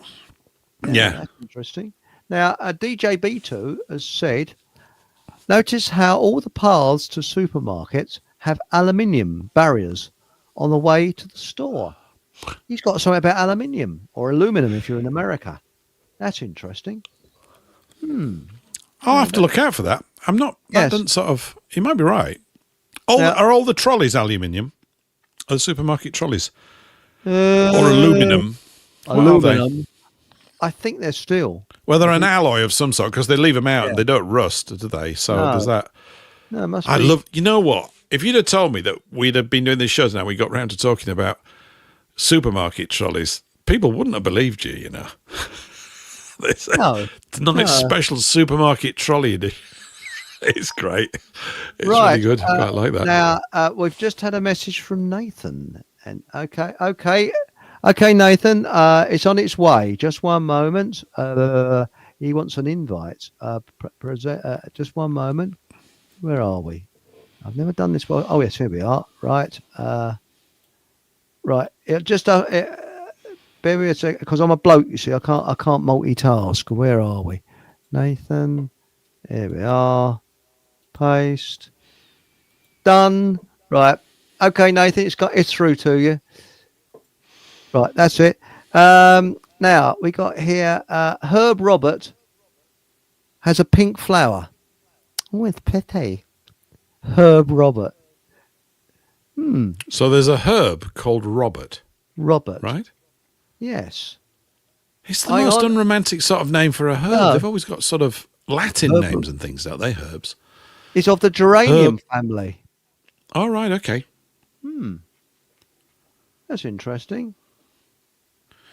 Yeah. That's interesting. Now, DJ B2 has said, notice how all the paths to supermarkets have aluminium barriers on the way to the store. He's got something about aluminium or aluminum if you're in America. That's interesting. I'll have to look out for that. I'm not. That doesn't sort of. You might be right. Are all the trolleys aluminium? Are the supermarket trolleys or aluminum? Aluminum. I think they're steel. Well, they're an alloy of some sort because they leave them out and they don't rust, do they? So there's that. No, it must I be. love. You know what? If you'd have told me that we'd have been doing these shows now, we got round to talking about supermarket trolleys, people wouldn't have believed you. You know. It's not a special supermarket trolley edition. It's great. It's really good. I quite like that. Now, we've just had a message from Nathan. And okay, Nathan, it's on its way. Just one moment. He wants an invite. Just one moment. Where are we? I've never done this before. Oh yes, here we are. Right. Right. Bear with me a second, because I'm a bloke. You see, I can't multitask. Where are we? Nathan. Here we are. Paste. Done. Right. Okay, Nathan. It's through to you. Right. That's it. Now we got here. Herb Robert has a pink flower. Oh, it's pretty. Herb Robert. So there's a herb called Robert. Robert. Right? Yes. It's the most unromantic sort of name for a herb. No. They've always got sort of Latin names and things, don't they, herbs? It's of the geranium family. All right, okay. That's interesting.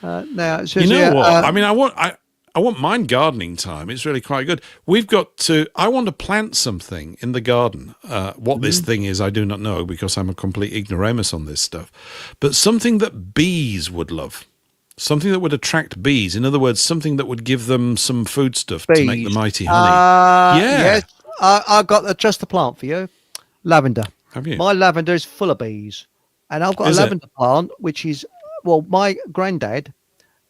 Now it says You know here, what? I mean, I want mine gardening time. It's really quite good. I want to plant something in the garden. What this thing is, I do not know, because I'm a complete ignoramus on this stuff. But something that bees would love. Something that would attract bees. In other words, something that would give them some foodstuff to make the mighty honey. Yes, I've got just the plant for you. Lavender. Have you? My lavender is full of bees. And I've got a lavender plant, which is, my granddad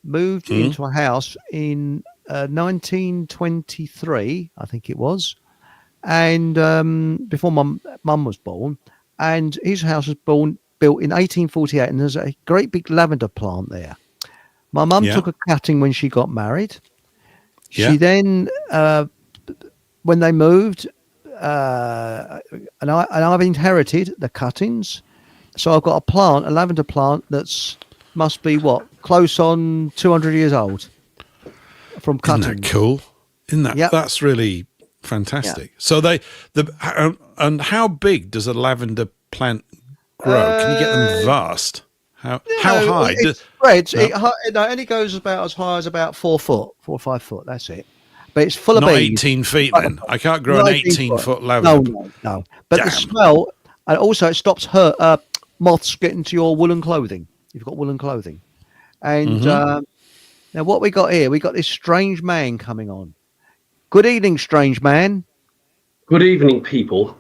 moved into a house in 1923, I think it was. And before my mum was born. And his house was built in 1848. And there's a great big lavender plant there. My mum took a cutting when she got married. She then, when they moved, and I've inherited the cuttings. So I've got a lavender plant must be close on 200 years old from cuttings. Isn't that cool? That's really fantastic. Yeah. So and how big does a lavender plant grow? Can you get them vast? How high? It spreads. It only goes about as high as about 4 foot, 4 or 5 foot. That's it. But it's full of Not bees. 18 feet then. I can't grow an 18-foot lavender. No. But the smell, and also it stops moths getting to your woolen clothing. You've got woolen clothing. And now what we got here, we got this strange man coming on. Good evening, strange man. Good evening, people.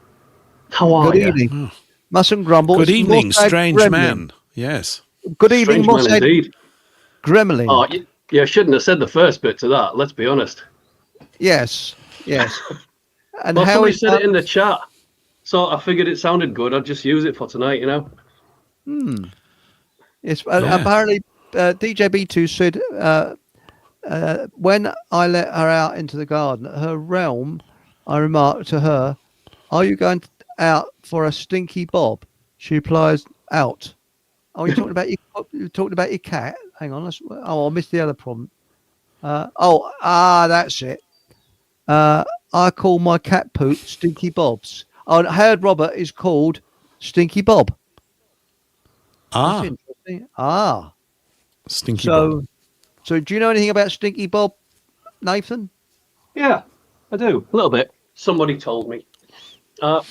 How are you? Good evening. Mustn't grumble. Good evening, strange gremlin. Man. Yes. Good evening, Strange man indeed. Gremlin. Oh, you shouldn't have said the first bit to that, let's be honest. Yes. And Well, how somebody is said it in the chat, so I figured it sounded good. I'd just use it for tonight, Yes, apparently DJ B2 said when I let her out into the garden, at her realm, I remarked to her, "Are you going out for a stinky bob?" She replies, "Out." Oh, you're talking about your cat. Hang on. I missed the other problem. That's it. I call my cat poop Stinky Bobs. Oh, and I heard Robert is called Stinky Bob. That's interesting. Stinky Bob. So do you know anything about Stinky Bob, Nathan? Yeah, I do. A little bit. Somebody told me. As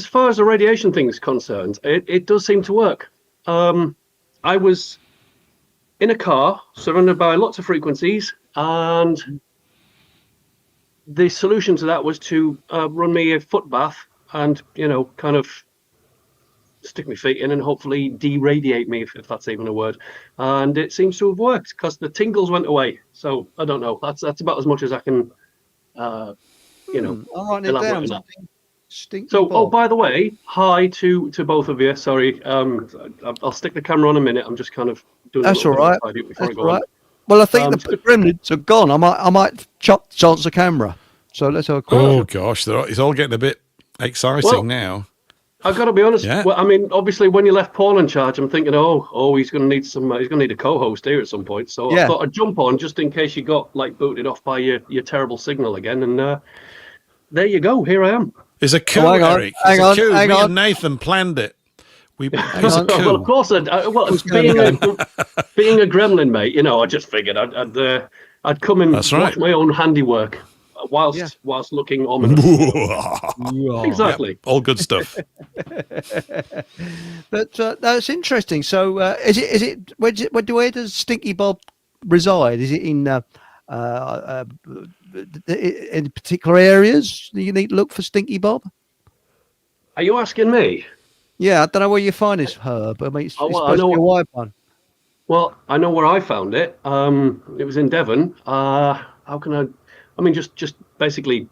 far as the radiation thing is concerned, it does seem to work. I was in a car surrounded by lots of frequencies, and the solution to that was to run me a foot bath and, kind of stick my feet in and hopefully deradiate me, if that's even a word. And it seems to have worked because the tingles went away. So I don't know. That's about as much as I can, I'll write it elaborate down. on that. So, by the way, hi to both of you. Sorry, I'll stick the camera on a minute. I'm just kind of doing. That's all right. Before I go on. Well, I think the gremlins are gone. I might chance the camera. So let's have a quick. Oh gosh, it's all getting a bit exciting now. I've got to be honest. Yeah. Well, I mean, obviously, when you left Paul in charge, I'm thinking, he's going to need some. He's going to need a co-host here at some point. So I thought I'd jump on just in case you got booted off by your terrible signal again. And there you go. Here I am. It's a coup, Eric. It's a coup. Me and Nathan planned it. It's a coup. Well, of course, being a gremlin, mate, I just figured I'd come and watch my own handiwork whilst looking ominous. Exactly. Yep, all good stuff. But that's interesting. So where does Stinky Bob reside? Is it in particular areas that you need to look for Stinky Bob? Are you asking me? Yeah, I don't know where you find this herb. I mean, it's Oh, well, supposed to be a wild one. Well, I know where I found it. It was in Devon. How can I? I mean, just basically,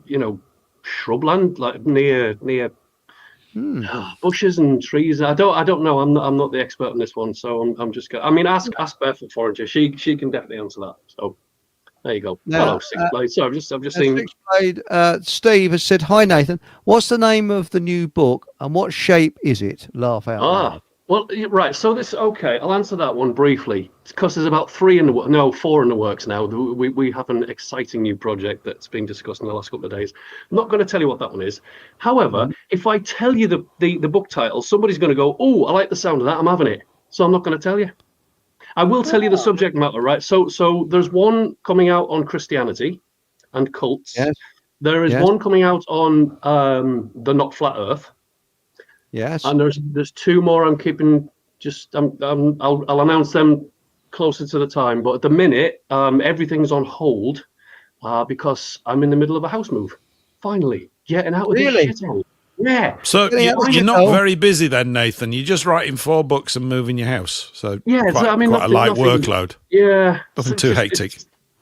shrubland, like near bushes and trees. I don't know. I'm not the expert on this one, so I'm just going. I mean, ask Barefoot Forager. She can definitely answer that. So there you go. Now, Hello, Six Blade. So I've just seen. Six Blade, Steve has said, "Hi Nathan, what's the name of the new book and what shape is it?" Laugh out loud. Well, right. So okay. I'll answer that one briefly because there's about 4 in the works now. We have an exciting new project that's been discussed in the last couple of days. I'm not going to tell you what that one is. However, if I tell you the book title, somebody's going to go, "Oh, I like the sound of that. I'm having it." So I'm not going to tell you. I will tell you the subject matter, right? So there's one coming out on Christianity and cults. Yes. There is one coming out on the not flat Earth. Yes. And there's 2 more I'm keeping. I'll announce them closer to the time. But at the minute, everything's on hold because I'm in the middle of a house move. Finally, getting out of this shithole. Yeah. So you're not very busy then, Nathan. You're just writing 4 books and moving your house. So quite a light workload. Yeah. Nothing too hectic.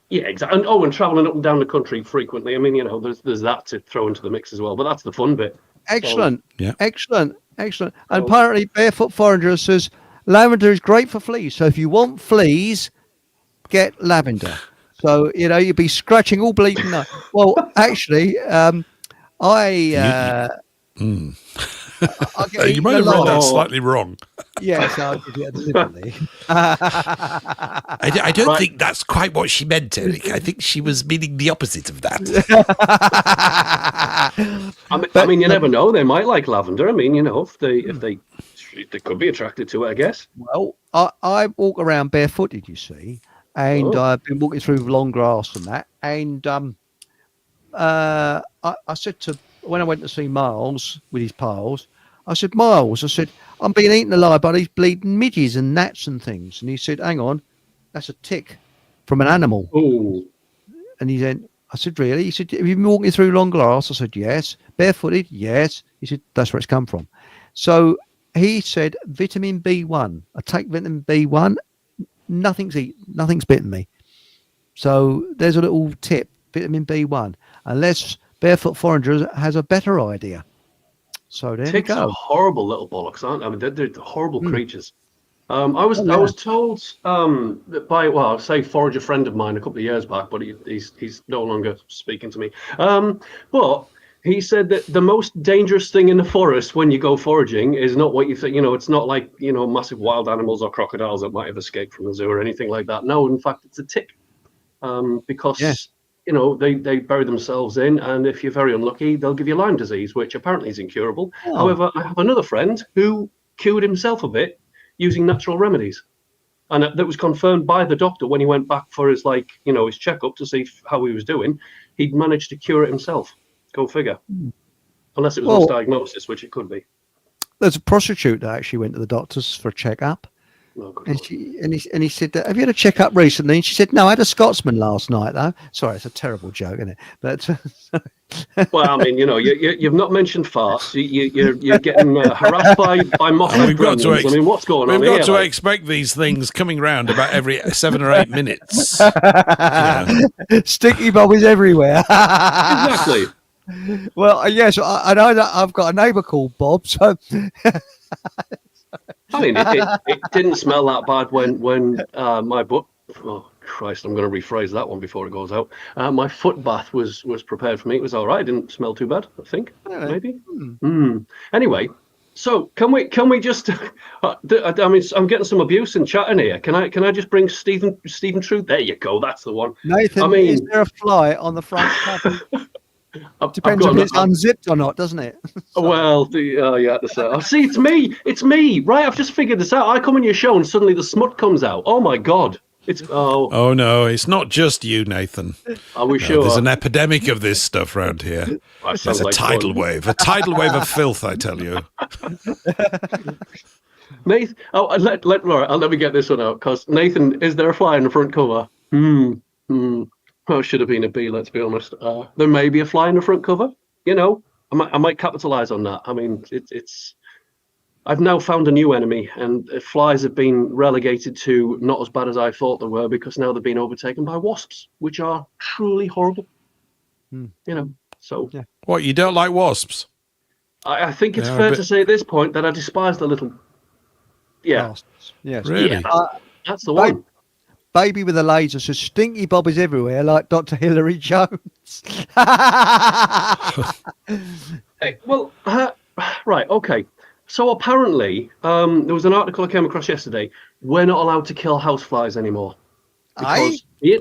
Yeah, exactly. And traveling up and down the country frequently. I mean, there's that to throw into the mix as well. But that's the fun bit. Excellent. So, yeah. Excellent. And apparently, Barefoot Forager says lavender is great for fleas. So if you want fleas, get lavender. So you'll be scratching all bleeding night. Well, actually, you might have read that slightly wrong. Yes, I did it deliberately. I don't think that's quite what she meant, Eric. I think she was meaning the opposite of that. I mean, you never know. They might like lavender. I mean, if they could be attracted to it, I guess. Well, I walk around barefooted, you see, and I've been walking through long grass and that. And I said when I went to see Miles with his pals, I said, Miles, I'm being eaten alive by these bleeding midges and gnats and things. And he said, hang on, that's a tick from an animal. Ooh. And I said, really? He said, have you been walking through long grass? I said, yes. Barefooted? Yes. He said, that's where it's come from. So he said, vitamin B1. I take vitamin B1. Nothing's bitten me. So there's a little tip, vitamin B1. Unless Barefoot Forager has a better idea. So there Ticks you go. are horrible little bollocks, aren't they? I mean, they're horrible creatures. I was told that by I'll say Forager friend of mine a couple of years back, but he's no longer speaking to me. But he said that the most dangerous thing in the forest when you go foraging is not what you think. It's not like massive wild animals or crocodiles that might have escaped from the zoo or anything like that. No, in fact, it's a tick. Because they bury themselves in, and if you're very unlucky, they'll give you Lyme disease, which apparently is incurable. Oh. However, I have another friend who cured himself of it using natural remedies, and that was confirmed by the doctor when he went back for his his checkup to see how he was doing. He'd managed to cure it himself. Go figure. Unless it was misdiagnosis, which it could be. There's a prostitute that actually went to the doctors for a checkup. Oh, and he said, have you had a checkup recently? And she said, no, I had a Scotsman last night, though. Sorry, it's a terrible joke, isn't it? But well, I mean, you've not mentioned farts. You're getting harassed by moths. We've got to I mean, what's going on here? We've got to like... expect these things coming round about every 7 or 8 minutes. Sticky Bob is everywhere. Exactly. Well, yes, I know that I've got a neighbour called Bob, so... I mean, it didn't smell that bad when my butt. Oh Christ! I'm going to rephrase that one before it goes out. My foot bath was prepared for me. It was all right. It didn't smell too bad. I think maybe. Anyway, so can we just? I mean, I'm getting some abuse in chat in here. Can I just bring Stephen Truth? There you go. That's the one. Nathan, is there a fly on the front cover? Depends if it's unzipped or not, doesn't it? Well, yeah. See, it's me. Right, I've just figured this out. I come on your show and suddenly the smut comes out. Oh my God! Oh no, it's not just you, Nathan. Are we sure? There's an epidemic of this stuff around here. There's a tidal wave of filth, I tell you. Nathan, let me get this one out, because Nathan, is there a fly in the front cover? Well, it should have been a B, let's be honest. There may be a fly in the front cover. I might capitalize on that. I mean, it's. I've now found a new enemy, and flies have been relegated to not as bad as I thought they were, because now they're being overtaken by wasps, which are truly horrible. So. Yeah. What, you don't like wasps? I think it's fair to say at this point that I despise the little. Yeah. Yes. Really? Yeah, that's the one. Baby with a laser says stinky bob is everywhere, like Dr. Hilary Jones. Hey, well, right, okay. So apparently, there was an article I came across yesterday. We're not allowed to kill houseflies anymore. Aye? Yeah.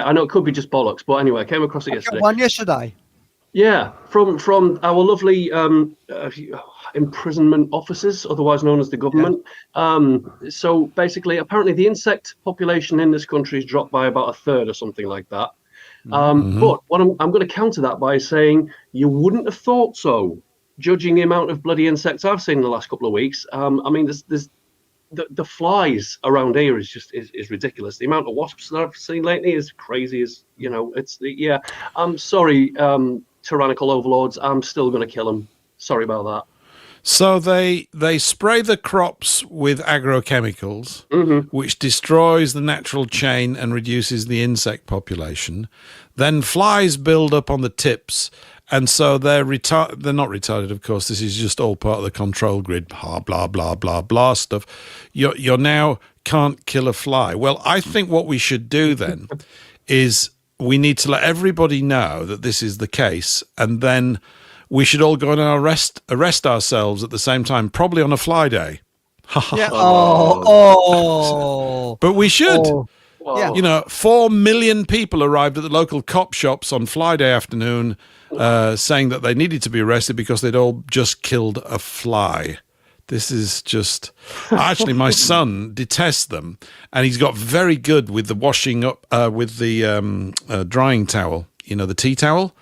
I know it could be just bollocks, but anyway, I came across it yesterday. One yesterday. Yeah, from our lovely imprisonment officers, otherwise known as the government. So basically, apparently the insect population in this country has dropped by about a third or something like that. But what I'm going to counter that by saying you wouldn't have thought so, judging the amount of bloody insects I've seen in the last couple of weeks. I mean, there's the flies around here is ridiculous. The amount of wasps that I've seen lately is crazy. I'm sorry, tyrannical overlords. I'm still going to kill them. Sorry about that. So they spray the crops with agrochemicals, which destroys the natural chain and reduces the insect population. Then flies build up on the tips, and so they're not retarded, of course. This is just all part of the control grid, blah, blah, blah, blah, blah stuff. You're now can't kill a fly. Well, I think what we should do then is we need to let everybody know that this is the case, and then we should all go and arrest ourselves at the same time, probably on a fly day. Yeah. But we should. Yeah. 4 million people arrived at the local cop shops on Fly Day afternoon saying that they needed to be arrested because they'd all just killed a fly. This is just... Actually, my son detests them, and he's got very good with the washing up with the drying towel, the tea towel.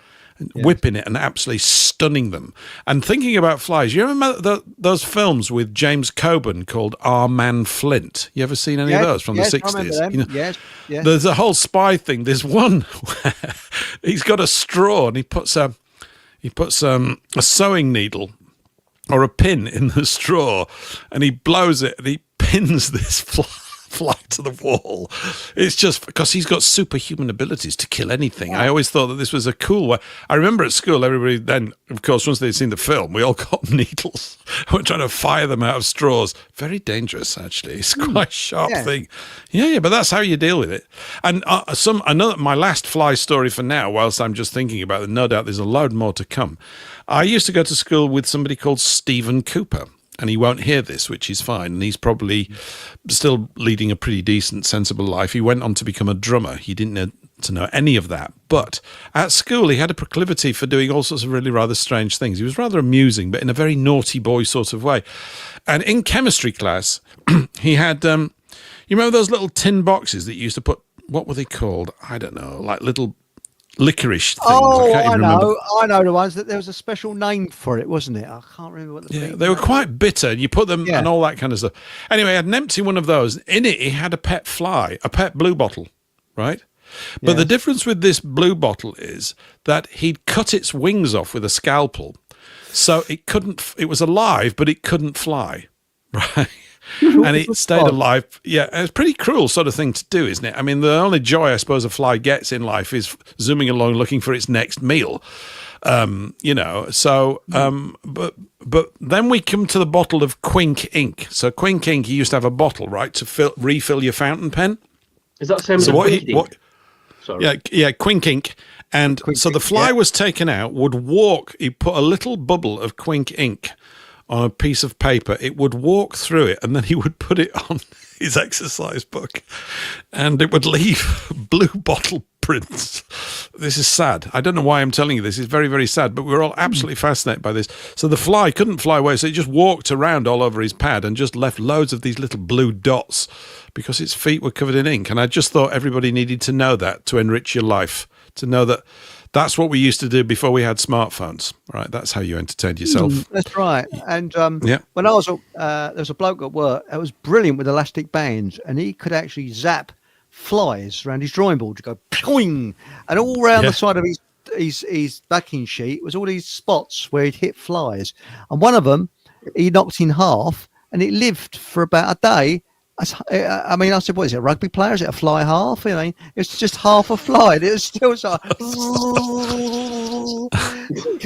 Whipping it and absolutely stunning them. And thinking about flies, you remember those films with James Coburn called Our Man Flint? You ever seen any of those from the 60s? Yes. There's a whole spy thing. There's one where he's got a straw and he puts a sewing needle or a pin in the straw, and he blows it and he pins this fly to the wall. It's just because he's got superhuman abilities to kill anything. I always thought that this was a cool way. I remember at school, everybody then, of course, once they'd seen the film, we all got needles. We're trying to fire them out of straws. Very dangerous, actually. It's quite a sharp thing. Yeah, but that's how you deal with it. And I know that my last fly story for now, whilst I'm just thinking about it, no doubt there's a load more to come. I used to go to school with somebody called Stephen Cooper. And he won't hear this, which is fine. And he's probably still leading a pretty decent, sensible life. He went on to become a drummer. He didn't need to know any of that. But at school, he had a proclivity for doing all sorts of really rather strange things. He was rather amusing, but in a very naughty boy sort of way. And in chemistry class, he had, you remember those little tin boxes that you used to put, what were they called? I don't know, like little licorice things. I know the ones that there was a special name for it, wasn't it? I can't remember what they were quite bitter. You put them and all that kind of stuff. Anyway, I had an empty one of those. In it, he had a pet fly, a pet blue bottle, right? But the difference with this blue bottle is that he'd cut its wings off with a scalpel, so it was alive, but it couldn't fly, right? And it stayed alive. Yeah, it's a pretty cruel sort of thing to do, isn't it? I mean, the only joy I suppose a fly gets in life is zooming along looking for its next meal. But then we come to the bottle of Quink ink. So Quink ink, you used to have a bottle, right, to refill your fountain pen. Is that the same as Quink ink? Sorry. Yeah, Quink ink. And so the fly was taken out, would walk, he put a little bubble of Quink ink on a piece of paper, it would walk through it, and then he would put it on his exercise book, and it would leave blue bottle prints. This is sad. I don't know why I'm telling you this. It's very, very sad, but we're all absolutely fascinated by this. So the fly couldn't fly away, so it just walked around all over his pad and just left loads of these little blue dots because its feet were covered in ink. And I just thought everybody needed to know that to enrich your life, to know that That's what we used to do before we had smartphones, right? That's how you entertained yourself. That's right. And Yeah. when I was, there was a bloke at work that was brilliant with elastic bands, and he could actually zap flies around his drawing board to go poing, and all around the side of his backing sheet was all these spots where he'd hit flies, and one of them he knocked in half, and it lived for about a day. I mean, I said, "What is it? A rugby player? Is it a fly half?" You know, it's just half a fly. And it was still so.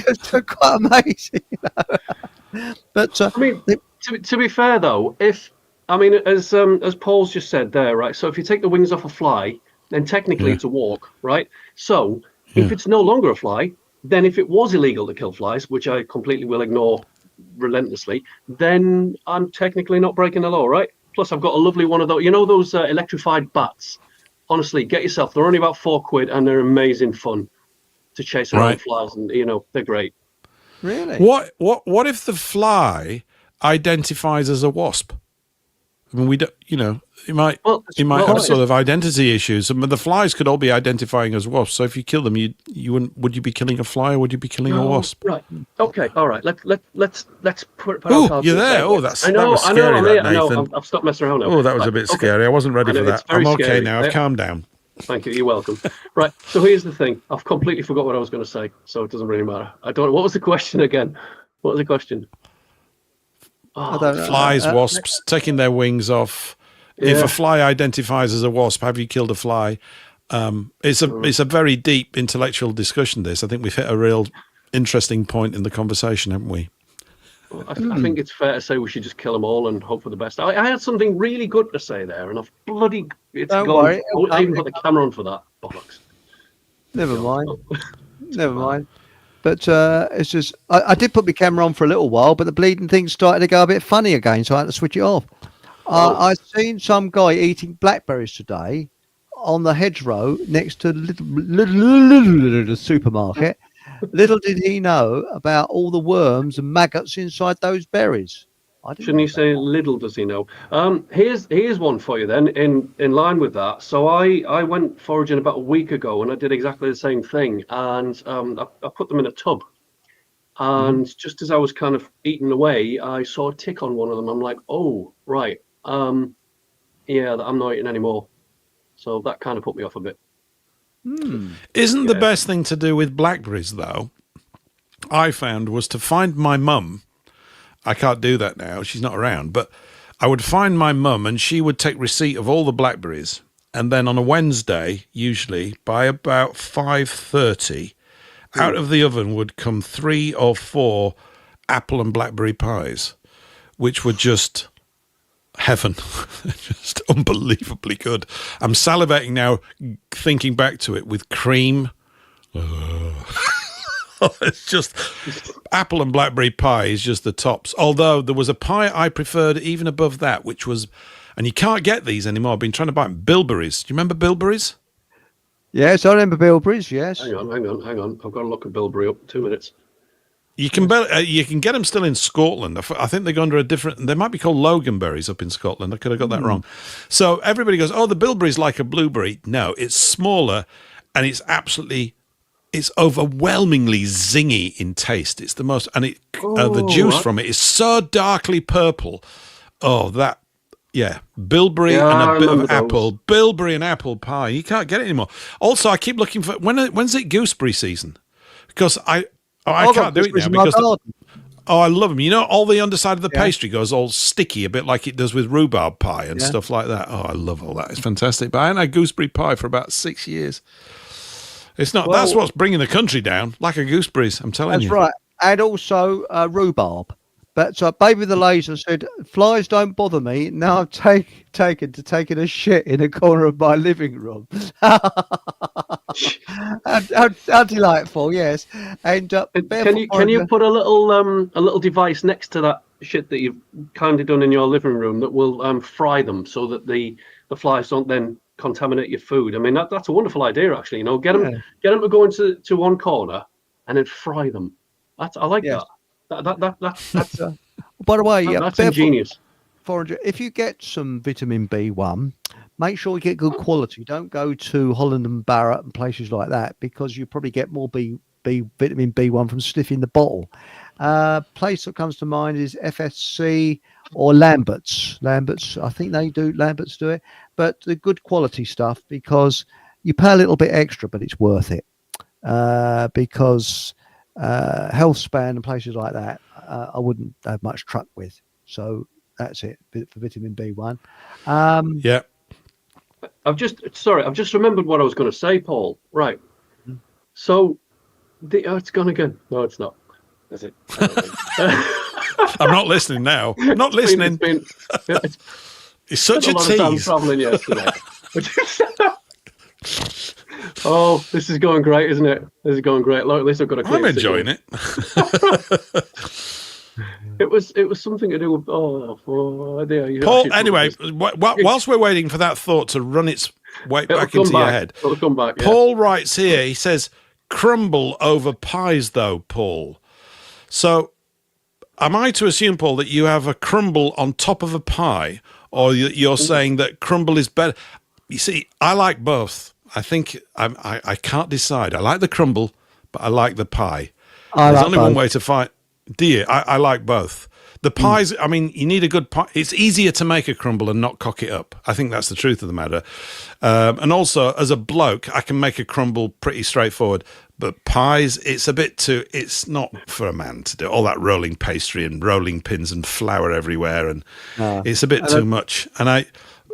It's quite amazing, you know? But I mean, to be fair though, as Paul's just said there, right? So if you take the wings off a fly, then technically it's a walk, right? So if it's no longer a fly, then if it was illegal to kill flies, which I completely will ignore relentlessly, then I'm technically not breaking the law, right? Plus, I've got a lovely one of those, those electrified bats. Honestly, get yourself. They're only about £4, and they're amazing fun to chase around flies, and they're great. Really? What if the fly identifies as a wasp? I mean, we don't. It might have sort of identity issues. I mean, the flies could all be identifying as wasps. So if you kill them, you wouldn't. Would you be killing a fly, or would you be killing a wasp? Right. Okay. All right. Let's put. Oh, you're there. Oh, that was scary. Nathan. I've stopped messing around now. Oh, that was a bit scary. I wasn't ready for that. I'm okay scary. now. I've calmed down. Thank you. You're welcome. Right. So here's the thing. I've completely forgot what I was going to say, so it doesn't really matter. I don't know. What was the question again? What was the question? I don't know. Flies, wasps, taking their wings off. Yeah. If a fly identifies as a wasp, have you killed a fly? It's a very deep intellectual discussion, this. I think we've hit a real interesting point in the conversation, haven't we? I think it's fair to say we should just kill them all and hope for the best. I had something really good to say there, and I've it's don't gone. Worry. I even put the camera on for that. Bollocks. Never mind. Never mind. But it's just, I did put my camera on for a little while, but the bleeding thing started to go a bit funny again, so I had to switch it off. I've seen some guy eating blackberries today on the hedgerow next to the supermarket. Little did he know about all the worms and maggots inside those berries. Shouldn't you say little does he know? Here's one for you then, in line with that. So I went foraging about a week ago, and I did exactly the same thing. And I put them in a tub. And just as I was kind of eating away, I saw a tick on one of them. I'm like, oh, right. I'm not eating anymore. So that kind of put me off a bit. Isn't the best thing to do with blackberries, though, I found, was to find my mum. I can't do that now. She's not around. But I would find my mum, and she would take receipt of all the blackberries. And then on a Wednesday, usually, by about 5:30, out of the oven would come 3 or 4 apple and blackberry pies, which were just heaven. Just unbelievably good. I'm salivating now thinking back to it with cream. It's just apple and blackberry pie is just the tops. Although there was a pie I preferred even above that, which was, and you can't get these anymore. I've been trying to buy them, bilberries. Do you remember bilberries? Yes, I remember bilberries. Yes. Hang on. I've got to look at bilberry up. 2 minutes. You can get them still in Scotland. I think they go under a different. They might be called loganberries up in Scotland. I could have got that wrong. So everybody goes, "Oh, the bilberry's like a blueberry." No, it's smaller, and it's overwhelmingly zingy in taste. It's the most, and the juice from it is so darkly purple. Oh, bilberry and a bit of apple. Bilberry and apple pie. You can't get it anymore. Also, I keep looking for when's it gooseberry season? Because I can't do it now because I love them. All the underside of the pastry goes all sticky, a bit like it does with rhubarb pie and stuff like that. Oh, I love all that. It's fantastic. But I haven't had gooseberry pie for about 6 years. It's not. That's what's bringing the country down. Lack of gooseberries. I'm telling you. That's right. And also rhubarb. But Baby the Laser said, "Flies don't bother me. Now I'm taking a shit in a corner of my living room." how delightful, yes. And can you put a little device next to that shit that you've kindly done in your living room that will fry them so that the flies don't then contaminate your food? I mean, that's a wonderful idea, actually. Get them to go into one corner and then fry them. I like that. That's by the way, that's ingenious. Forager, if you get some vitamin B1, make sure you get good quality. Don't go to Holland and Barrett and places like that, because you probably get more vitamin B1 from sniffing the bottle. Place that comes to mind is FSC or Lambert's. I think Lambert's do it, but the good quality stuff, because you pay a little bit extra, but it's worth it. Because Health Span and places like that, I wouldn't have much truck with. So that's it for vitamin B1. Yeah. I've just remembered what I was going to say, Paul. Right. So, it's gone again. No, it's not. Is it? I'm not listening now. I'm not listening. It's such a tease. Traveling yesterday. Oh, this is going great, isn't it? This is going great. Look, at least I've got a clear I'm enjoying it. It was something to do with dear. Paul, anyway, whilst we're waiting for that thought to run its way back into your head, it'll come back. Yeah. Paul writes here, he says, crumble over pies though, Paul. So am I to assume, Paul, that you have a crumble on top of a pie, or you're saying that crumble is better? You see, I like both. I think I can't decide. I like the crumble, but I like the pie. There's only one way to find. Do you? I like both. The pies, I mean, you need a good pie. It's easier to make a crumble and not cock it up. I think that's the truth of the matter. And also, as a bloke, I can make a crumble pretty straightforward. But pies, it's not for a man to do. All that rolling pastry and rolling pins and flour everywhere. And it's a bit too much. And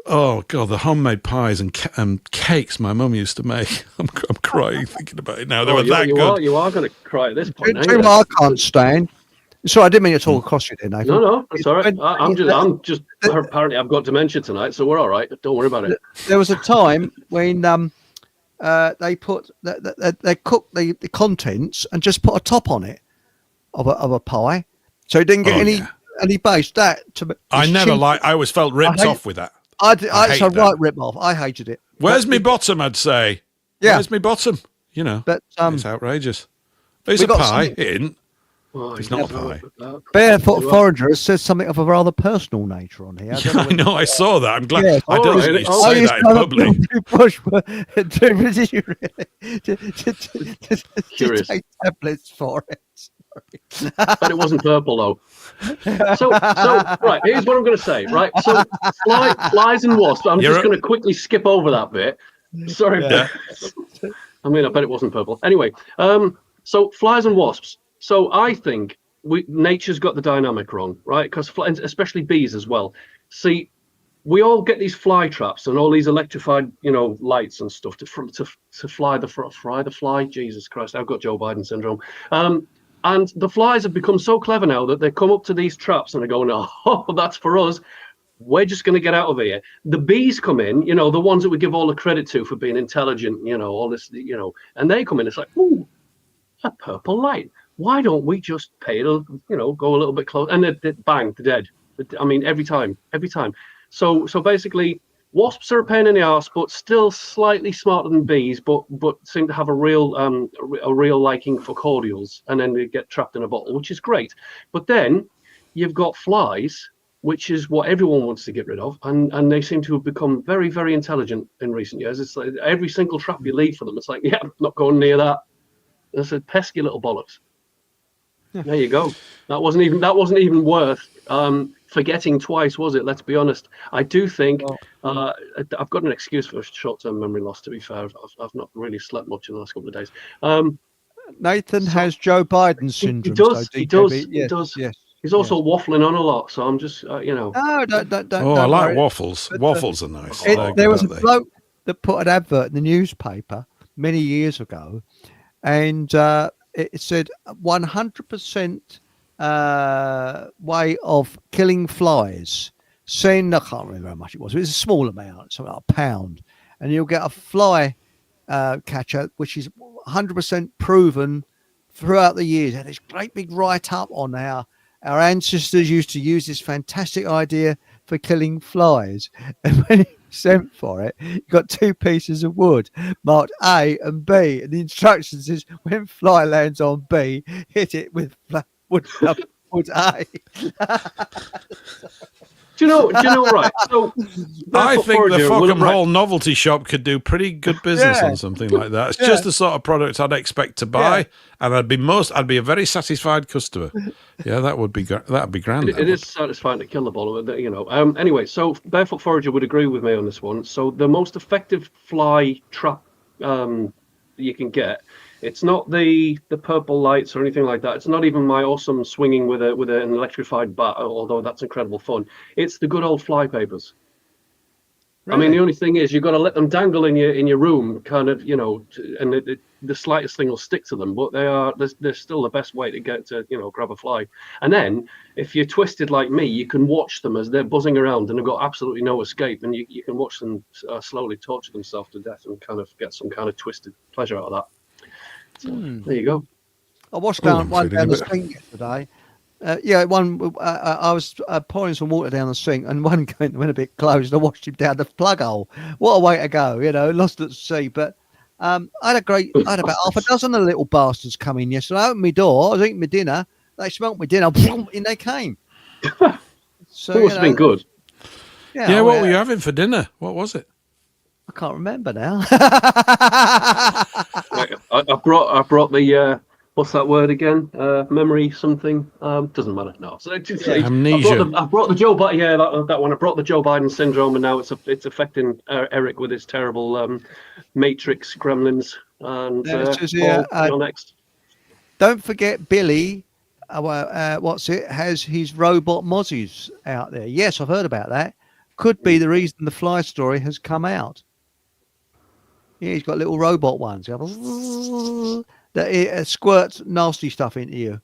oh God, the homemade pies and cakes my mum used to make. I'm crying thinking about it now. They were that good. You are going to cry at this point. I can't stand. Sorry, I didn't mean to talk across you there, Nathan. No, that's all right. I'm just. Apparently, I've got dementia tonight, so we're all right. Don't worry about it. There was a time when they cooked the contents and just put a top on it of a pie, so it didn't get any base. I always felt ripped off with that. It's a right rip off. I hated it. Where's me bottom? I'd say. Yeah. Where's me bottom? You know. But it's outrageous. It's a pie. It isn't. It's not a pie. Barefoot Forager has said something of a rather personal nature on here. I know. I saw that. I'm glad. Yeah. I don't think you should say that in public. Push to take tablets for it. But it wasn't purple though. So right, here's what I'm going to say. Right, so flies and wasps. I'm just going to quickly skip over that bit. Sorry. Yeah. I mean, I bet it wasn't purple. Anyway, so flies and wasps. So I think nature's got the dynamic wrong, right? Because especially bees as well. See, we all get these fly traps and all these electrified, lights and stuff to fry the fly. Jesus Christ, I've got Joe Biden syndrome. And the flies have become so clever now that they come up to these traps and they're going, oh, that's for us. We're just going to get out of here. The bees come in, the ones that we give all the credit to for being intelligent, all this, and they come in. It's like, ooh, a purple light. Why don't we just pay it, go a little bit close? And bang, they're dead. I mean, every time. So basically, wasps are a pain in the arse, but still slightly smarter than bees, but seem to have a real liking for cordials, and then they get trapped in a bottle, which is great. But then you've got flies, which is what everyone wants to get rid of, and they seem to have become very, very intelligent in recent years. It's like every single trap you leave for them, it's like, I'm not going near that. That's a pesky little bollocks. Yeah. There you go. That wasn't even worth forgetting twice, was it? Let's be honest. I do think I've got an excuse for short-term memory loss. To be fair, I've not really slept much in the last couple of days. Nathan has Joe Biden syndrome. He does. Yes. He's also waffling on a lot, so I'm just No, don't. I like waffles. Waffles are nice. There was a bloke that put an advert in the newspaper many years ago, and it said 100% way of killing flies. I can't remember how much it was. It was a small amount, something like £1, and you'll get a fly catcher, which is 100% proven throughout the years. And this great big write-up on how our ancestors used to use this fantastic idea for killing flies. And when he sent for it, you got 2 pieces of wood marked A and B. And the instructions is when fly lands on B, hit it with wood A. Do you know? Right. So I Barefoot think the Forager will- Fockham Hall novelty shop could do pretty good business on something like that. It's just the sort of product I'd expect to buy, and I'd be a very satisfied customer. Yeah, that'd be grand. It is satisfying to kill the ball, you know. Anyway, so Barefoot Forager would agree with me on this one. So the most effective fly trap you can get, it's not the purple lights or anything like that. It's not even my awesome swinging with an electrified bat, although that's incredible fun. It's the good old fly papers. Really? I mean, the only thing is you've got to let them dangle in your room, kind of, you know, and the slightest thing will stick to them. But they're still the best way to get to, you know, grab a fly. And then if you're twisted like me, you can watch them as they're buzzing around and have got absolutely no escape, and you can watch them slowly torture themselves to death and kind of get some kind of twisted pleasure out of that. So, there you go. I watched one down the sink yesterday. I was pouring some water down the sink, and one went a bit close, and I watched him down the plug hole. What a way to go, you know, lost at sea. But I had about half a dozen of little bastards come in yesterday. I opened my door, I was eating my dinner, they smelt my dinner, boom, in they came. So it must have been good. Yeah, what were you having for dinner? What was it? I can't remember now. I brought the what's that word again? Memory something. Doesn't matter. No. So amnesia. I brought the Joe Biden. Yeah, that one. I brought the Joe Biden syndrome, and now it's affecting Eric with his terrible Matrix gremlins. And Paul, next. Don't forget Billy. Has his robot mozzies out there? Yes, I've heard about that. Could be the reason the fly story has come out. Yeah, he's got little robot ones that squirts nasty stuff into you.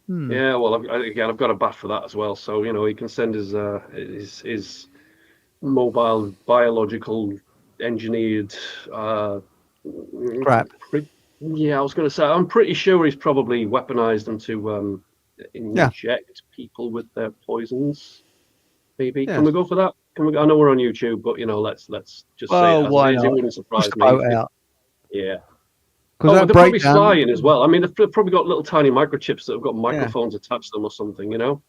Yeah, well, I've got a bat for that as well. So you know, he can send his mobile biological engineered crap. Yeah, I was going to say, I'm pretty sure he's probably weaponized them to inject people with their poisons. Maybe. Can we go for that? I know we're on YouTube, but you know, let's just say it. Why not? It wouldn't surprise me. Yeah. Because they're probably flying as well. I mean, they've probably got little tiny microchips that have got microphones attached to them or something, you know?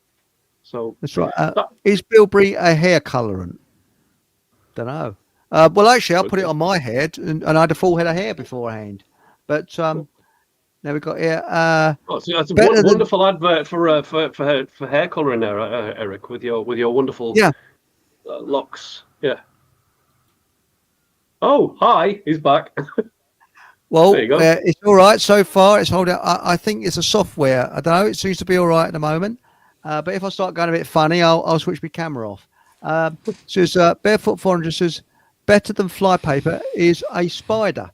So that's right. Is Bilberry a hair colorant? Don't know. Well, actually, I'll put it on my head, and I had a full head of hair beforehand. But now we've got here. So that's a wonderful advert for hair colouring there, Eric, with your wonderful locks. Yeah. Oh, hi, he's back. Well, it's all right so far. It's holding. I think it's a software. I don't know. It seems to be all right at the moment. But if I start going a bit funny, I'll switch my camera off. Says Barefoot Foreigner says better than flypaper is a spider.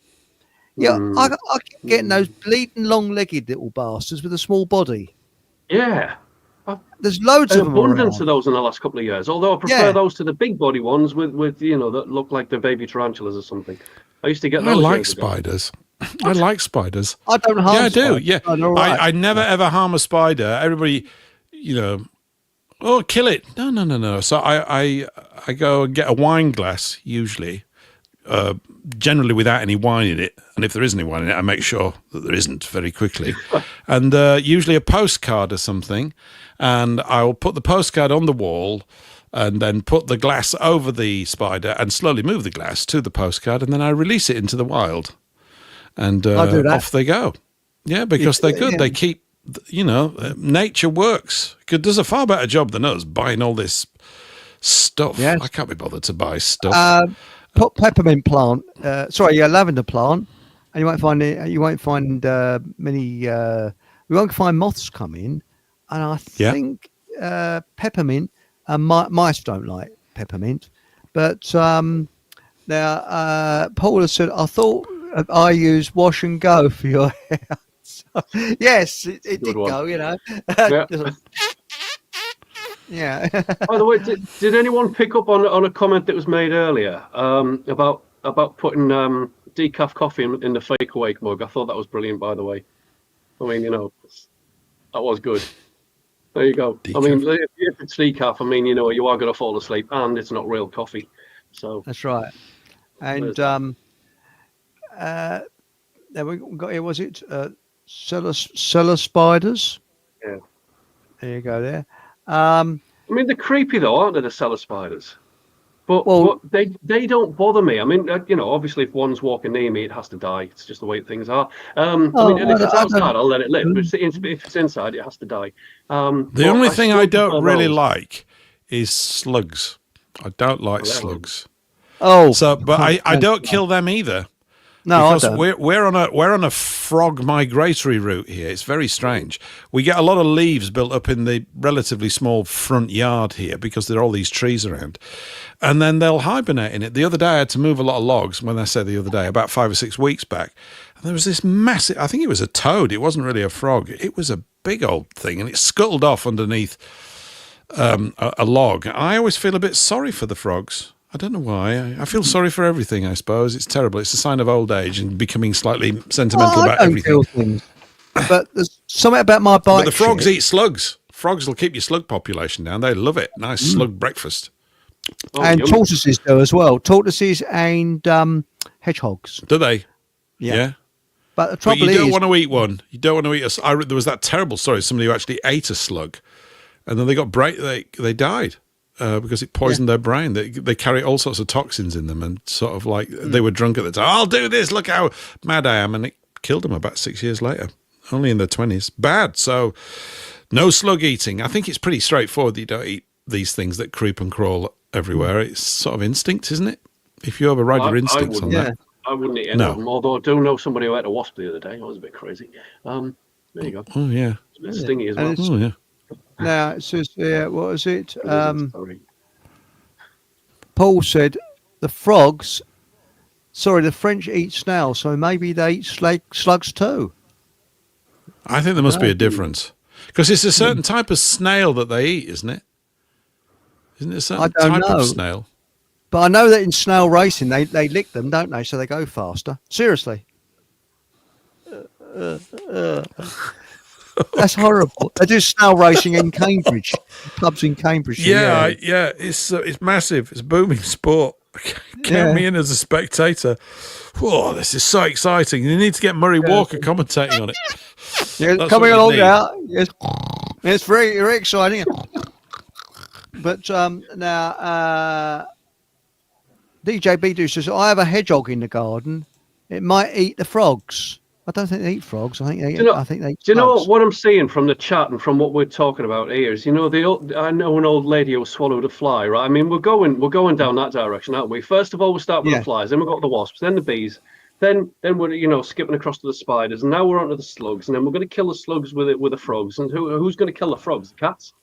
Yeah, I keep getting those bleeding long-legged little bastards with a small body. Yeah. There's loads of them abundance of those in the last couple of years. Although I prefer those to the big body ones with you know that look like the baby tarantulas or something. I used to get those. I like spiders. I like spiders. I don't harm. Yeah, I do. Spiders. Yeah, I never ever harm a spider. Everybody, you know, kill it. No. So I go and get a wine glass usually. Generally without any wine in it, and if there is any wine in it, I make sure that there isn't very quickly. And usually a postcard or something, and I will put the postcard on the wall, and then put the glass over the spider, and slowly move the glass to the postcard, and then I release it into the wild, and off they go. Yeah, because they're good. They keep, you know, nature works. It does a far better job than us buying all this stuff. Yes. I can't be bothered to buy stuff. Put peppermint plant, lavender plant, and you won't find it. You won't find many. We won't find moths come in, and I think peppermint. Mice don't like peppermint, but now Paul has said, I thought I use wash and go for your hair. So, yes, it did one. Go. You know. Yeah. By the way, did anyone pick up on a comment that was made earlier about putting decaf coffee in the fake awake mug? I thought that was brilliant. By the way, I mean, you know, that was good. There you go. Decaf. I mean, if it's decaf, I mean, you know, you are going to fall asleep, and it's not real coffee. So that's right. And then we got here. Was it cellar spiders? Yeah. There you go. There. I mean, they're creepy though, aren't they? The cellar spiders. But Well- they don't bother me. I mean, obviously, if one's walking near me, it has to die. It's just the way things are. I mean, and if it's outside, I'll let it live. But if it's inside, it has to die. The only thing I don't really like. like is slugs. I don't like slugs. Oh, So, but I don't kill them either. no, Because I don't. we're on a frog migratory route here. It's very strange. We get a lot of leaves built up in the relatively small front yard here because there are all these trees around, and then they'll hibernate in it. The other day, I had to move a lot of logs. When I say the other day, about 5 or 6 weeks back, and there was this massive. I think it was a toad. It wasn't really a frog. It was a big old thing, and it scuttled off underneath a log. I always feel a bit sorry for the frogs. I don't know why. I feel sorry for everything, I suppose. It's terrible. It's a sign of old age and becoming slightly sentimental I about don't everything. kill things. But there's something about my bike. But the frogs shit. eat slugs. Frogs will keep your slug population down. They love it. Nice slug breakfast. Oh, And yummy. tortoises do as well. Tortoises and hedgehogs. Do they? Yeah. But the But trouble you is, don't want to eat one. You don't want to eat there was that terrible story. Somebody who actually ate a slug, and then they died. Because it poisoned their brain. They carry all sorts of toxins in them, and sort of like they were drunk at the time. I'll do this. Look how mad I am, and it killed them about 6 years later, only in their 20s. Bad. So, no slug eating. I think it's pretty straightforward that you don't eat these things that creep and crawl everywhere. It's sort of instinct, isn't it? If you override your instincts on that. I wouldn't eat any No. of them. Although I do know somebody who ate a wasp the other day. That was a bit crazy. There you go. Oh yeah. It's a bit stingy as And well. it's- Oh yeah. now it says, what is it? Sorry. Paul said the French eat snails, so maybe they eat slugs too. I think there must be a difference because it's a certain type of snail that they eat, isn't it? Isn't it a certain I don't type know. of snail? But I know that in snail racing, they lick them, don't they? So they go faster. Seriously. That's horrible. They do snail racing in Cambridge, pubs in Cambridge. Yeah. It's massive. It's booming sport. Count me in as a spectator. Whoa, this is so exciting. You need to get Murray Walker commentating on it. Yeah, That's coming what we along need. now. Yes, it's very, very exciting. But now, DJ Bidu says, I have a hedgehog in the garden. It might eat the frogs. I don't think they eat frogs. I think they. I think they. Eat Do you know slugs. what I'm seeing from the chat and from what we're talking about here is, I know an old lady who swallowed a fly, right? I mean, we're going down that direction, aren't we? First of all, we start with Yeah. the flies, then we've got the wasps, then the bees, then we're skipping across to the spiders, and now we're onto the slugs, and then we're going to kill the slugs with the frogs, and who's going to kill the frogs? The cats?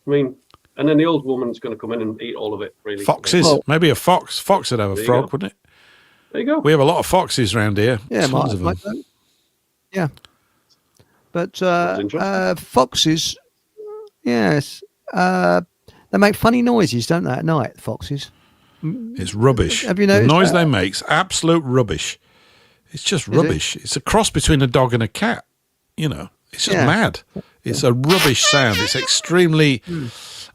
I mean, and then the old woman's going to come in and eat all of it. Really, Foxes. Well- Maybe a fox. Fox would have a There you frog, go. wouldn't it? There you go. We have a lot of foxes around here. Yeah, Tons of them. yeah. But Sounds interesting. foxes, yes, they make funny noises, don't they? At night, foxes. It's rubbish. Have you the noticed noise that? they make's absolute rubbish. It's just rubbish. It's a cross between a dog and a cat. It's just Yeah. mad. It's a rubbish sound. It's extremely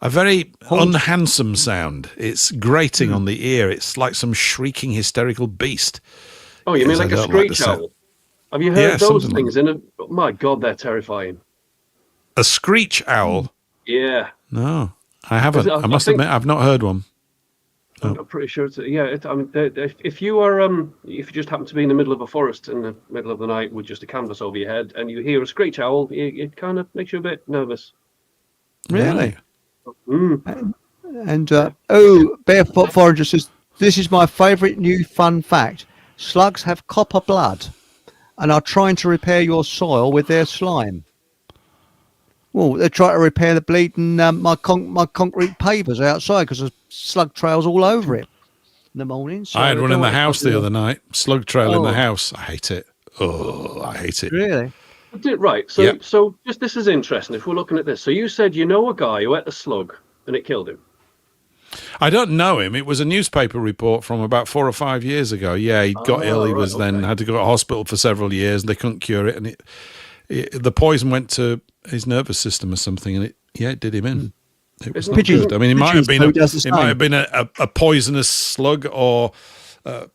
a very unhandsome sound. It's grating on the ear. It's like some shrieking hysterical beast. Oh, you mean Yes, I like a don't like the screech sound. owl? Have you heard Yeah, those something things? Oh my God, they're terrifying. A screech owl? Yeah. No, I haven't. I I must think- admit, I've not heard one. I'm pretty sure it's I mean, if you just happen to be in the middle of a forest in the middle of the night with just a canvas over your head and you hear a screech owl, it kind of makes you a bit nervous. Really? Mm. And Barefoot Forager says, this is my favourite new fun fact. Slugs have copper blood and are trying to repair your soil with their slime. Well, they're trying to repair the bleeding my concrete pavers outside because there's slug trails all over it in the morning. So I had one in the house the other other night. Slug trail in Oh. the house. I hate it. Oh, I hate it. Really? Right. So Yep. so just this is interesting. If we're looking at this, so you said you know a guy who ate a slug and it killed him. I don't know him. It was a newspaper report from about 4 or 5 years ago. Yeah, he got ill. He right, was then okay. had to go to hospital for several years. They couldn't cure it, and the poison went to his nervous system or something, and it did him in. It was not Pigeons- good. I mean, it might have been pigeons do just the it might same. have been a poisonous slug or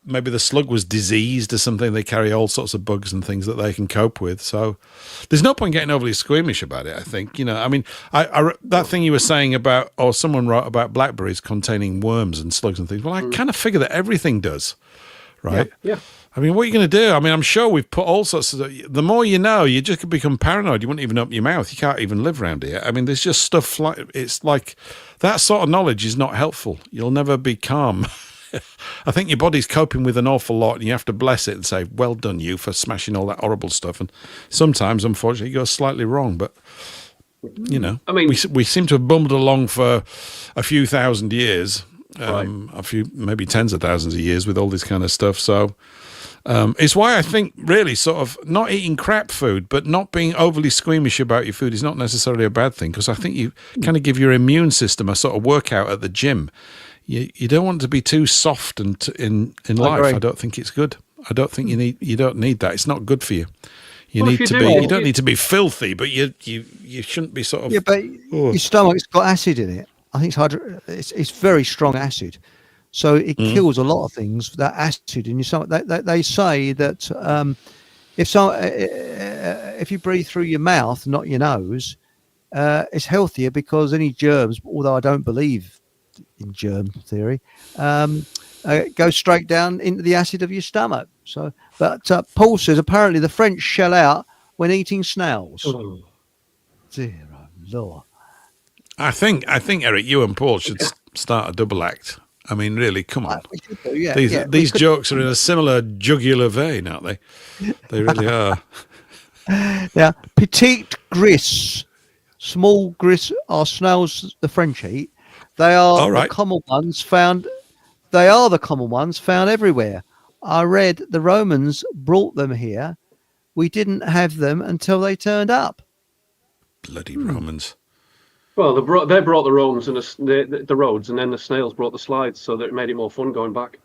maybe the slug was diseased or something. They carry all sorts of bugs and things that they can cope with. So there's no point getting overly squeamish about it, I think. I mean, that thing you were saying about, or someone wrote about blackberries containing worms and slugs and things. Well, I kind of figure that everything does, right? Yeah. I mean, what are you going to do? I mean, I'm sure we've put all sorts of... The more you know, you just become paranoid. You wouldn't even open your mouth. You can't even live around here. I mean, there's just stuff like... It's like... That sort of knowledge is not helpful. You'll never be calm. I think your body's coping with an awful lot, and you have to bless it and say, well done, you, for smashing all that horrible stuff. And sometimes, unfortunately, it goes slightly wrong. But, I mean, we seem to have bumbled along for a few thousand years, a few, maybe tens of thousands of years with all this kind of stuff. So... it's why I think really sort of not eating crap food, but not being overly squeamish about your food is not necessarily a bad thing, because I think you kind of give your immune system a sort of workout at the gym. You don't want to be too soft and in life. I don't think it's good. I don't think you don't need that. It's not good for you. You don't need to be filthy, but you shouldn't be sort of. Yeah, but your stomach's got acid in it. I think it's very strong acid. So it kills a lot of things. That acid in your stomach. They say that if you breathe through your mouth, not your nose, it's healthier, because any germs, although I don't believe in germ theory, go straight down into the acid of your stomach. So, but Paul says apparently the French shell out when eating snails. Oh. Dear Lord. I think Eric, you and Paul should start a double act. I mean, really, come on. These jokes are in a similar jugular vein, aren't they? They really are. Now, petite gris, small gris are snails the French eat. They are the common ones found. They are the common ones found everywhere. I read the Romans brought them here. We didn't have them until they turned up. Bloody Romans. Well, they brought the Romans and the roads, and then the snails brought the slides, so that it made it more fun going back.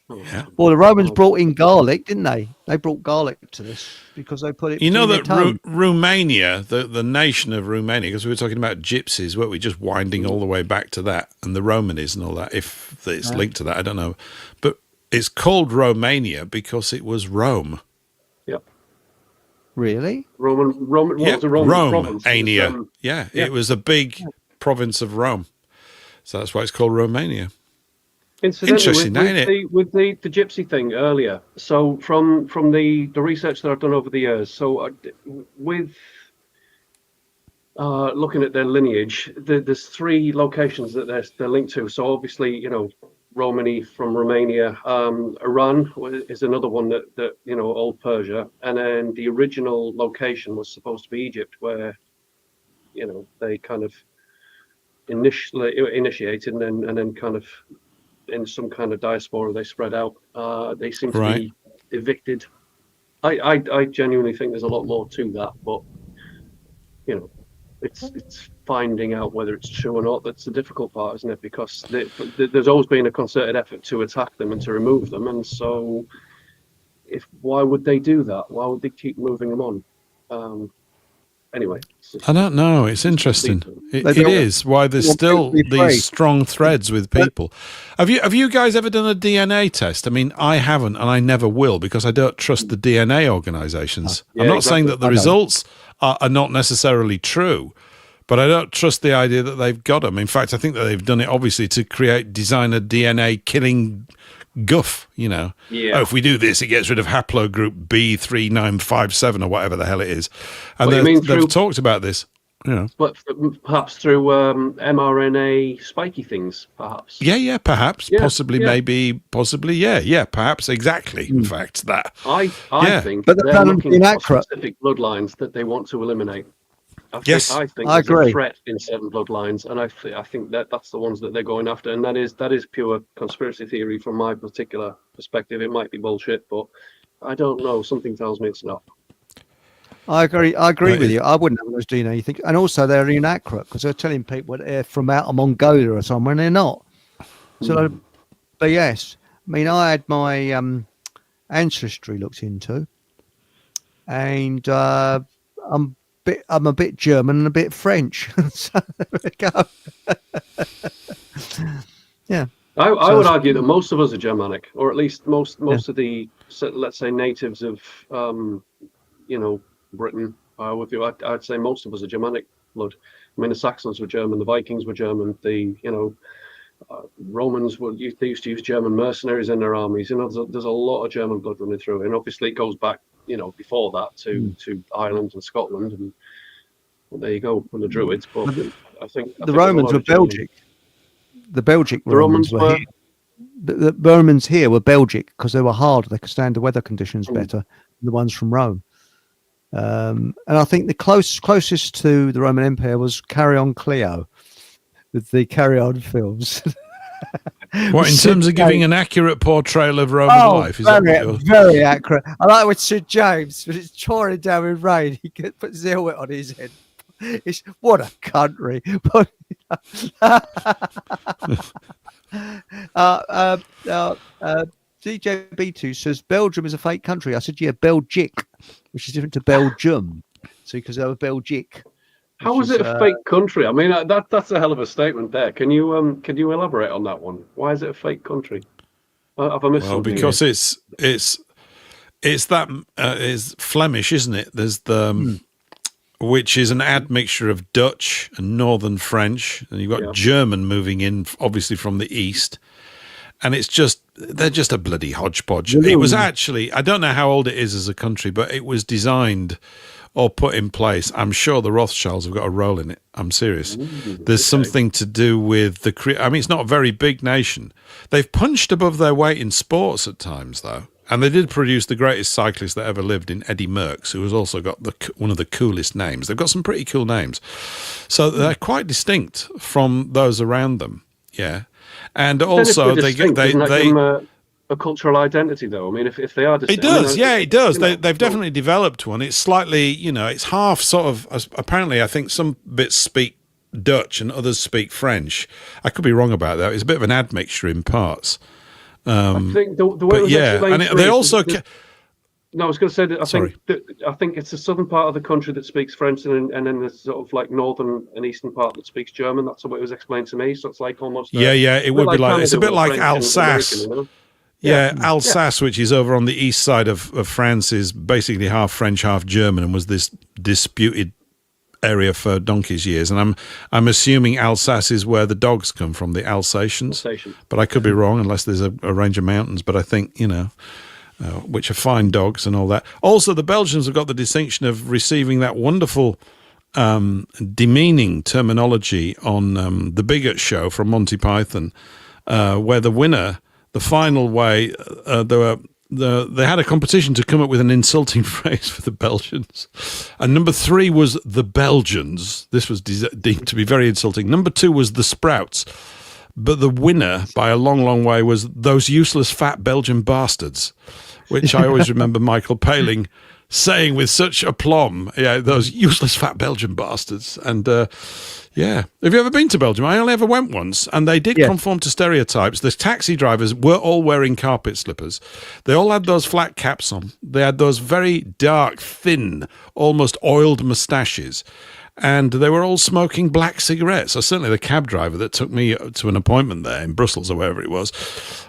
Yeah. Well, the Romans brought in garlic, didn't they? They brought garlic to this because they put it. You know that Romania, the nation of Romania, because we were talking about gypsies, weren't we? Just winding all the way back to that, and the Romanies and all that. If it's linked to that, I don't know, but it's called Romania because it was Rome. Yep. Really? Roman. What was the Roman province? Romania. Yeah, it was a big province of Rome, so that's why it's called Romania. Incidentally, with the gypsy thing earlier. So from the research that I've done over the years, so with looking at their lineage, there's three locations that they're linked to. So obviously, Romani from Romania, Iran is another one that old Persia, and then the original location was supposed to be Egypt, where they kind of initially initiated and then kind of in some kind of diaspora they spread out. They seem to be evicted. I genuinely think there's a lot more to that, but it's finding out whether it's true or not that's the difficult part, isn't it? Because there's always been a concerted effort to attack them and to remove them, and so why would they do that? Why would they keep moving them on? Anyway, I don't know. It's interesting. It is why there's still these strong threads with people. Have you guys ever done a DNA test? I mean, I haven't, and I never will, because I don't trust the DNA organizations. I'm not saying that the results are not necessarily true, but I don't trust the idea that they've got them. In fact, I think that they've done it obviously to create designer DNA killing guff, Oh, if we do this, it gets rid of haplogroup B3957 or whatever the hell it is. And they've talked about this, But perhaps through mRNA spiky things, perhaps. Yeah, perhaps, possibly, maybe, possibly, perhaps, exactly. In fact, that. I think but they're looking for specific bloodlines that they want to eliminate. I think I agree. A threat in certain bloodlines, and I think that's the ones that they're going after, and that is pure conspiracy theory from my particular perspective. It might be bullshit, but I don't know. Something tells me it's not. I agree with you. I wouldn't have those DNA things, and also they're inaccurate because they're telling people they're from out of Mongolia or somewhere, and they're not. So, but yes, I mean, I had my ancestry looked into, and I'm a bit German and a bit French. So there we go. Yeah. I So would it's- argue that most of us are Germanic, or at least most Yeah. of the, let's say, natives of Britain. I'd say most of us are Germanic blood. I mean, the Saxons were German, the Vikings were German, the Romans they used to use German mercenaries in their armies. There's a lot of German blood running through, and obviously it goes back, before that to Ireland and Scotland, and well, there you go, and the Druids. But But I think the there's a Romans lot were of German. Belgic. The Belgic The Romans Romans were were. here. The Romans here were Belgic because they were hard. They could stand the weather conditions better than the ones from Rome. And I think the closest to the Roman Empire was Carry On Cleo, with the Carry On films. What, in terms of giving an accurate portrayal of Roman life? Is that what you're... very accurate. I like with Sid James, but it's pouring down with rain. He could put his helmet on his head. It's what a country. DJ B2 says Belgium is a fake country. I said, yeah, Belgic, which is different to Belgium. So because they were Belgic. How is it a fake country? I mean, that's a hell of a statement there. Can you elaborate on that one? Why is it a fake country? Have I missed something? Because it's Flemish, isn't it? There's the which is an admixture of Dutch and Northern French, and you've got German moving in, obviously from the east, and they're just a bloody hodgepodge. It was actually, I don't know how old it is as a country, but it was designed or put in place. I'm sure the Rothschilds have got a role in it. I'm serious. There's something to do with I mean, it's not a very big nation. They've punched above their weight in sports at times, though. And they did produce the greatest cyclist that ever lived in Eddie Merckx, who has also got one of the coolest names. They've got some pretty cool names. So they're quite distinct from those around them. Yeah. And also they give them a cultural identity, though. I mean, if they are distinct, it does, it does. They've definitely developed one. It's slightly, it's half sort of. Apparently, I think some bits speak Dutch and others speak French. I could be wrong about that. It's a bit of an admixture in parts. I think the way it was explained to me, they also. No, I was going to say that I think it's the southern part of the country that speaks French, and then the sort of like northern and eastern part that speaks German. That's the way it was explained to me. So it's like almost it would be like it's a bit like Alsace. Alsace, which is over on the east side of France, is basically half French, half German, and was this disputed area for donkey's years. And I'm assuming Alsace is where the dogs come from, the Alsatians. But I could be wrong, unless there's a range of mountains. But I think, which are fine dogs and all that. Also, the Belgians have got the distinction of receiving that wonderful demeaning terminology on the Bigot Show from Monty Python, where the winner, the final way, they had a competition to come up with an insulting phrase for the Belgians. And number 3 was the Belgians. This was deemed to be very insulting. Number 2 was the Sprouts. But the winner, by a long, long way, was those useless fat Belgian bastards, which I always remember Michael Palin saying with such aplomb. Yeah, those useless fat Belgian bastards. And have you ever been to Belgium? I only ever went once, and they did conform to stereotypes. The taxi drivers were all wearing carpet slippers. They all had those flat caps on. They had those very dark, thin, almost oiled moustaches. And they were all smoking black cigarettes. So certainly the cab driver that took me to an appointment there in Brussels or wherever it was,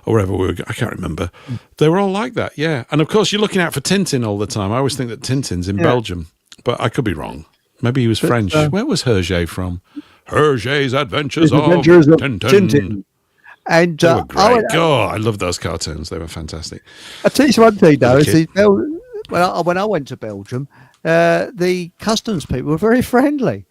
or wherever we were, I can't remember. They were all like that, yeah. And of course, you're looking out for Tintin all the time. I always think that Tintin's in Belgium, but I could be wrong. Maybe he was French. Where was Hergé from? Hergé's Adventures of Tintin. And they were great. I love those cartoons. They were fantastic. I'll tell you one thing, though. When I went to Belgium, the customs people were very friendly.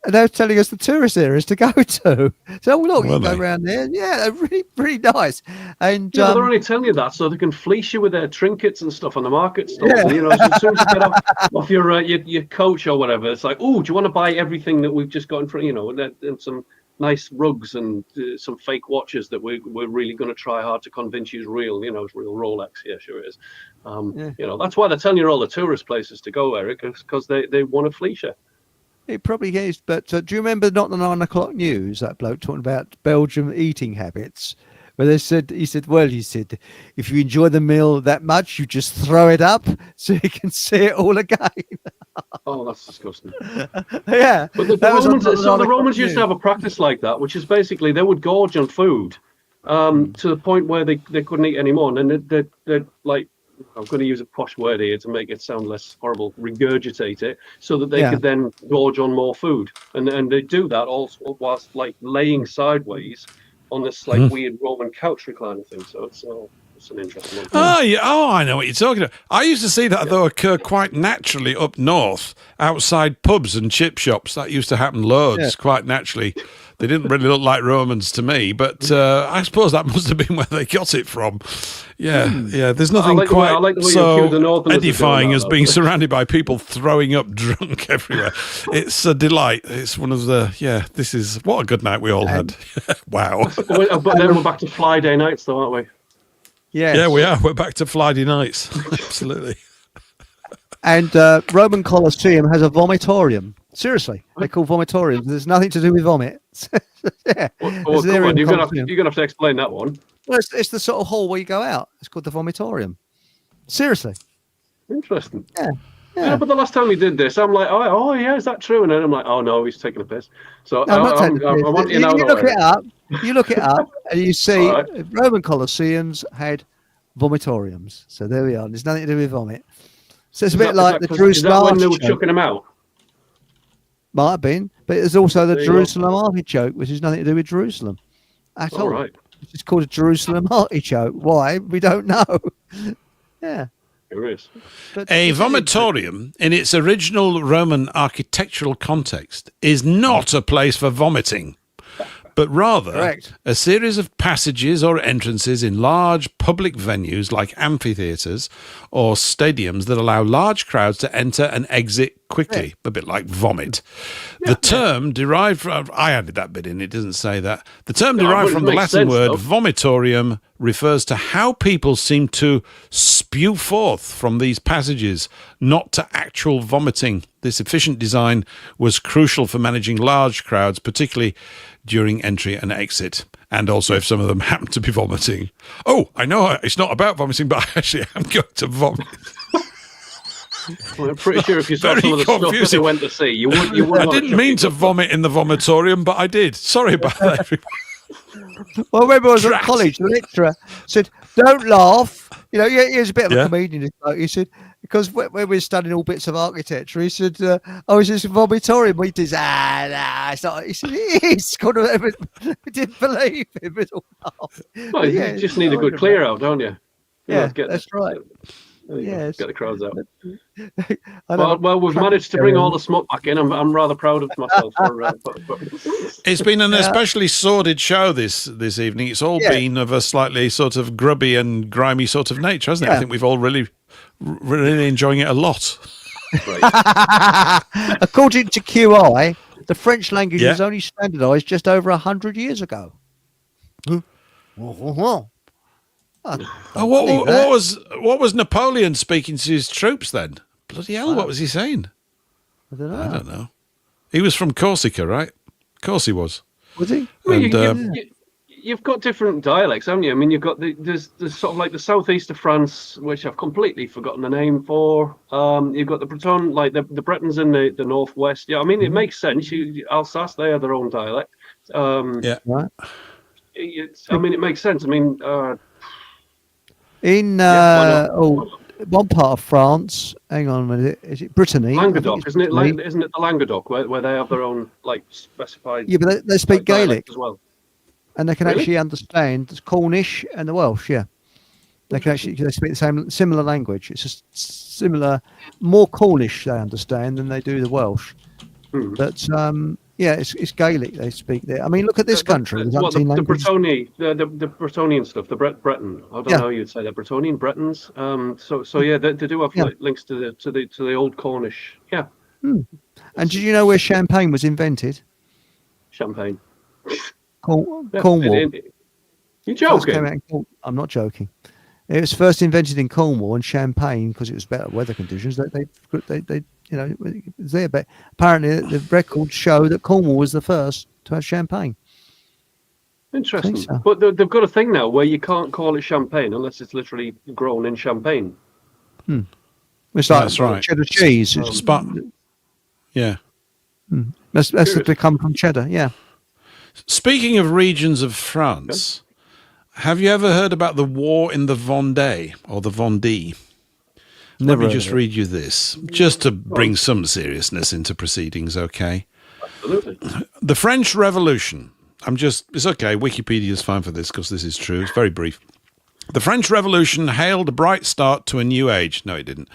And they were telling us the tourist areas to go to. So, look, you go around there. Yeah, they're really, really nice. And they're only telling you that so they can fleece you with their trinkets and stuff on the market stuff. Yeah. And, as soon as you get off your coach or whatever, it's like, oh, do you want to buy everything that we've just got in front? And some nice rugs and some fake watches that we're really going to try hard to convince you is real. It's real Rolex. Yeah, sure it is. That's why they're telling you all the tourist places to go, Eric, because they want to fleece you. It probably is, but do you remember not the 9 o'clock news, that bloke talking about Belgium eating habits? Where he said, if you enjoy the meal that much, you just throw it up so you can see it all again. Oh, that's disgusting. Yeah. But the Romans used to have a practice like that, which is basically they would gorge on food to the point where they couldn't eat anymore. And then they'd like, I'm going to use a posh word here to make it sound less horrible, regurgitate it so that they could then gorge on more food. And they do that also whilst like laying sideways on this like weird Roman couch recliner thing. So it's an interesting one. Oh, yeah. Oh, I know what you're talking about. I used to see that, though, occur quite naturally up north, outside pubs and chip shops. That used to happen loads, quite naturally. They didn't really look like Romans to me, but I suppose that must have been where they got it from. Yeah. There's nothing quite so edifying as being surrounded by people throwing up drunk everywhere. It's a delight. It's one of the, this is, what a good night we all had. Wow. But then we're back to fly day nights, though, aren't we? Yes. Yeah, we are. We're back to Friday nights. Absolutely. And Roman Colosseum has a vomitorium. Seriously, they're called vomitoriums. There's nothing to do with vomit. Well, come on, you're gonna have to explain that one. Well, it's the sort of hall where you go out. It's called the vomitorium. Seriously. Interesting. Yeah. But the last time we did this, I'm like, oh yeah, is that true? And then I'm like, oh no, he's taking a piss. So no, I want you know. You look it up, and you see Roman Colosseums had vomitoriums. So there we are. There's nothing to do with vomit. So it's a bit like the Jerusalem. Is that when they were chucking them out? Might have been, but there's also the Jerusalem artichoke, which has nothing to do with Jerusalem at all. Right. It's just called a Jerusalem artichoke. Why? We don't know. Yeah. There is. A vomitorium, in its original Roman architectural context, is not a place for vomiting, but rather a series of passages or entrances in large public venues like amphitheatres or stadiums that allow large crowds to enter and exit quickly, a bit like vomit. The term derived from, I added that bit in, it doesn't say that. The term derived from the Latin word vomitorium refers to how people seem to spew forth from these passages, not to actual vomiting. This efficient design was crucial for managing large crowds, particularly during entry and exit, and also if some of them happen to be vomiting. Oh, I know it's not about vomiting, but I actually am going to vomit. Well, I'm pretty sure if you saw some of the stuff that they went to see, you would. I didn't mean to vomit in the vomitorium, but I did. Sorry about that, everyone. Well, remember I was at college, the lecturer said, don't laugh. You know, he was a bit of a comedian. He said, because when we were studying all bits of architecture, he said, it's just a vomitorium. We did, it's not. He said, he's kind of, we didn't believe him at all. Well, you just need a good clear out, don't you? That's right. Get the crowds out. Well, we've managed to bring all the smut back in. I'm rather proud of myself. It's been an especially sordid show this evening. It's all been of a slightly sort of grubby and grimy sort of nature, hasn't it? I think we've all really enjoying it a lot. According to QI, the French language was only standardised just over 100 years ago. What was Napoleon speaking to his troops then? Bloody hell, what was he saying? I don't know. He was from Corsica, right? Of course he was. Was he? Well, you've got different dialects, haven't you? I mean, you've got there's sort of like the southeast of France, which I've completely forgotten the name for. You've got the Breton, like the Bretons in the northwest. Yeah, I mean, it makes sense. Alsace, they have their own dialect. Right. I mean, it makes sense. I mean. In one part of France, hang on a minute, is it Brittany? Languedoc, isn't it? Isn't it the Languedoc where they have their own like specified? Yeah, but they speak Gaelic as well, and they can actually understand the Cornish and the Welsh. Yeah, they speak the similar language. It's just similar, more Cornish they understand than they do the Welsh. But it's Gaelic they speak there. I mean, look at this country. The Bretonian stuff, the Breton. I don't know how you'd say that. Bretonian, Bretons. They do have links to the old Cornish. Yeah. And did you know where champagne was invented? Champagne. Cornwall. You're joking? I'm not joking. It was first invented in Cornwall, and champagne, because it was better weather conditions. They it was there, but apparently the records show that Cornwall was the first to have champagne. Interesting. So. But they've got a thing now where you can't call it champagne unless it's literally grown in Champagne. It's like that's right. Cheddar cheese. Yeah. That's to come from cheddar, yeah. Speaking of regions of France, Have you ever heard about the war in the Vendée or the Vendée? Let Never me heard just of it. read you this, just to bring some seriousness into proceedings, okay? Absolutely. The French Revolution. It's okay, Wikipedia's fine for this because this is true. It's very brief. The French Revolution hailed a bright start to a new age. No, it didn't.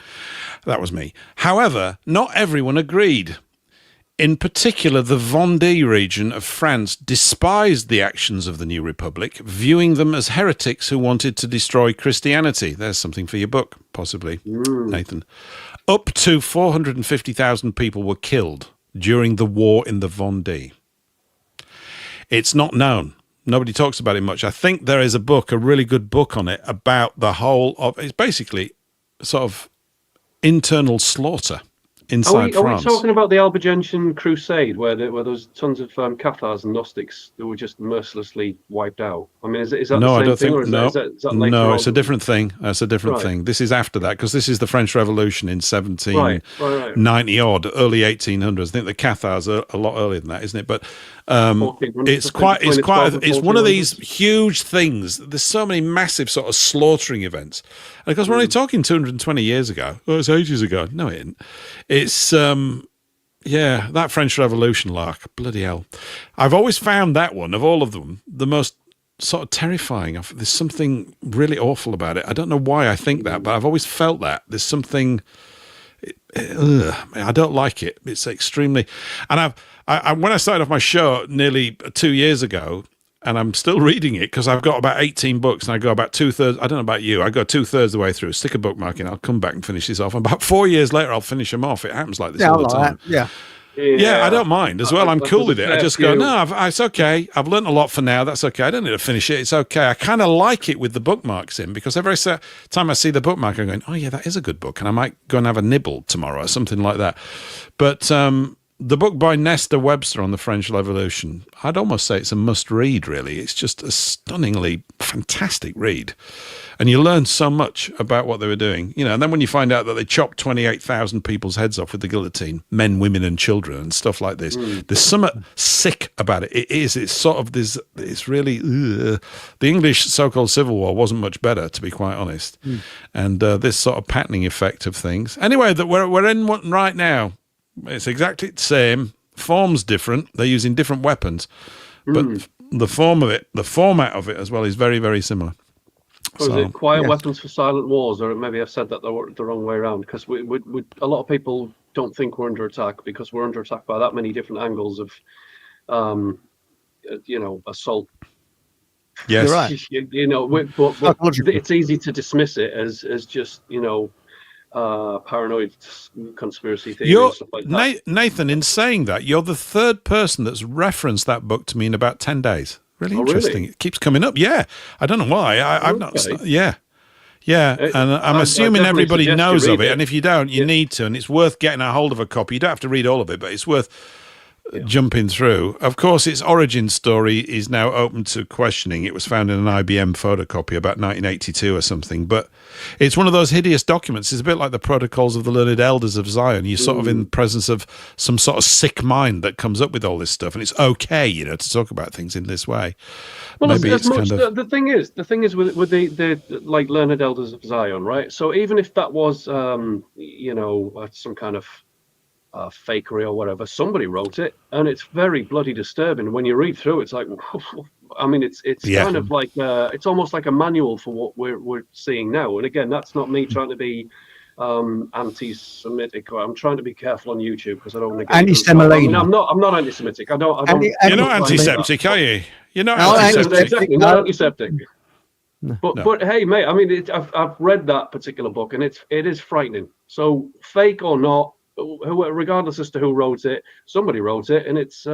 That was me. However, not everyone agreed. In particular, the Vendée region of France despised the actions of the new republic, viewing them as heretics who wanted to destroy Christianity. There's something for your book, possibly, Nathan. Up to 450,000 people were killed during the war in the Vendée. It's not known. Nobody talks about it much. I think there is a really good book on it about the whole of, it's basically sort of internal slaughter inside Are we France. talking about the Albigensian Crusade, where there was tons of Cathars and Gnostics that were just mercilessly wiped out? I mean, is that No, the I same don't thing, think. or is No, that later no, on? it's a different thing. That's a different Right. thing. This is after that because this is the French Revolution in Right. 1790 odd, early 1800s. I think the Cathars are a lot earlier than that, isn't it? But 1400s, it's I think, between the 12 and it's one of 1400s. these huge things. There's so many massive sort of slaughtering events. And because we're only talking 220 years ago. Oh, it's ages ago. No, it isn't. It's yeah, that French Revolution lark. Bloody hell. I've always found that one, of all of them, the most sort of terrifying. There's something really awful about it. I don't know why I think that, but I've always felt that. There's something... I don't like it. It's extremely... And when I started off my show nearly 2 years ago, and I'm still reading it because I've got about 18 books and I go about 2/3. I don't know about you. I go 2/3 the way through. Stick a bookmark in. I'll come back and finish this off. And about 4 years later, I'll finish them off. It happens like this all the time. Yeah. Yeah, I don't mind as well. I'm cool with it. I just go, few. no, it's okay. I've learned a lot for now. That's okay. I don't need to finish it. It's okay. I kind of like it with the bookmarks in because every time I see the bookmark, I'm going, oh, yeah, that is a good book. And I might go and have a nibble tomorrow or something like that. But the book by Nestor Webster on the French Revolution, I'd almost say it's a must read, really. It's just a stunningly fantastic read. And you learn so much about what they were doing. You know, and then when you find out that they chopped 28,000 people's heads off with the guillotine, men, women, and children, and stuff like this, there's something sick about it. It's sort of this, it's really, the English so-called Civil War wasn't much better, to be quite honest. And this sort of patterning effect of things. Anyway, that we're in one right now. It's exactly the same. Form's different. They're using different weapons. But the format of it as well is very, very similar. Or is it quiet yes. weapons for silent wars? Or maybe I've said that the wrong way around, because a lot of people don't think we're under attack because we're under attack by that many different angles of, assault. Yes. You're right. But it's easy to dismiss it as just, paranoid conspiracy theories and stuff like that. Nathan, in saying that, you're the third person that's referenced that book to me in about 10 days. Really interesting. Really? It keeps coming up. Yeah. I don't know why. I've not. Okay. Yeah. Yeah. And I'm assuming definitely everybody suggest you knows of read it. it. And if you don't, you need to. And it's worth getting a hold of a copy. You don't have to read all of it, but it's worth jumping through. Of course, its origin story is now open to questioning. It was found in an IBM photocopy about 1982 or something. But it's one of those hideous documents. It's a bit like the Protocols of the Learned Elders of Zion. You're sort of in the presence of some sort of sick mind that comes up with all this stuff. And it's okay, to talk about things in this way. Well, Maybe as it's much kind of... the thing is with the like Learned Elders of Zion, right? So even if that was some kind of fakery or whatever, somebody wrote it, and it's very bloody disturbing. When you read through, it's like, I mean, it's kind of like it's almost like a manual for what we're seeing now. And again, that's not me trying to be anti-Semitic. I'm trying to be careful on YouTube because I don't want to get Anti-Semitic. I'm not anti-Semitic. I don't. You're not antiseptic, are you? You're not No, antiseptic. Exactly, not antiseptic. But hey, mate, I mean, I've read that particular book, and it is frightening. So fake or not, regardless as to who wrote it, somebody wrote it, and it's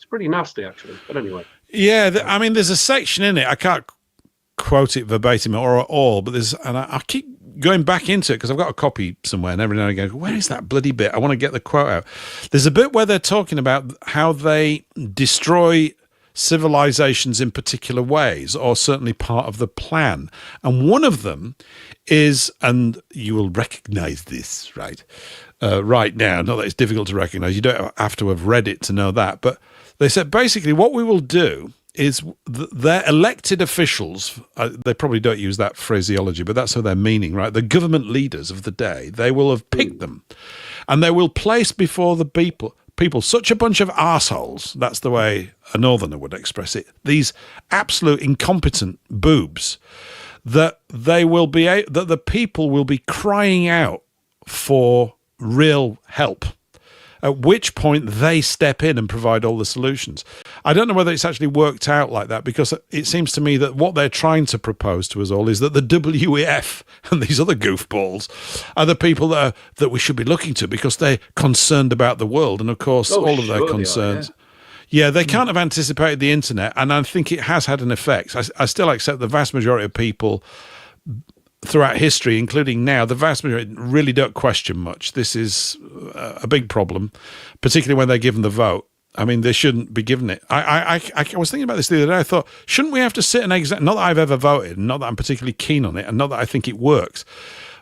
pretty nasty actually. But anyway. Yeah, I mean, there's a section in it. I can't quote it verbatim or at all, but I keep going back into it because I've got a copy somewhere, and every now and again, I go, where is that bloody bit? I want to get the quote out. There's a bit where they're talking about how they destroy civilizations in particular ways, or certainly part of the plan. And one of them is, and you will recognize this, right now, not that it's difficult to recognize, you don't have to have read it to know that, but they said basically what we will do their elected officials, they probably don't use that phraseology, but that's how they're meaning, right? The government leaders of the day, they will have picked them, and they will place before the people such a bunch of arseholes, that's the way a northerner would express it, these absolute incompetent boobs, that that the people will be crying out for real help. At which point they step in and provide all the solutions. I don't know whether it's actually worked out like that, because it seems to me that what they're trying to propose to us all is that the WEF and these other goofballs are the people that we should be looking to, because they're concerned about the world. And of course, all of their concerns. Yeah, they can't have anticipated the internet, and I think it has had an effect. I still accept the vast majority of people throughout history, including now, the vast majority really don't question much. This is a big problem, particularly when they're given the vote. I mean, they shouldn't be given it. I was thinking about this the other day. I thought, shouldn't we have to sit and exam? Not that I've ever voted, and not that I'm particularly keen on it, and not that I think it works.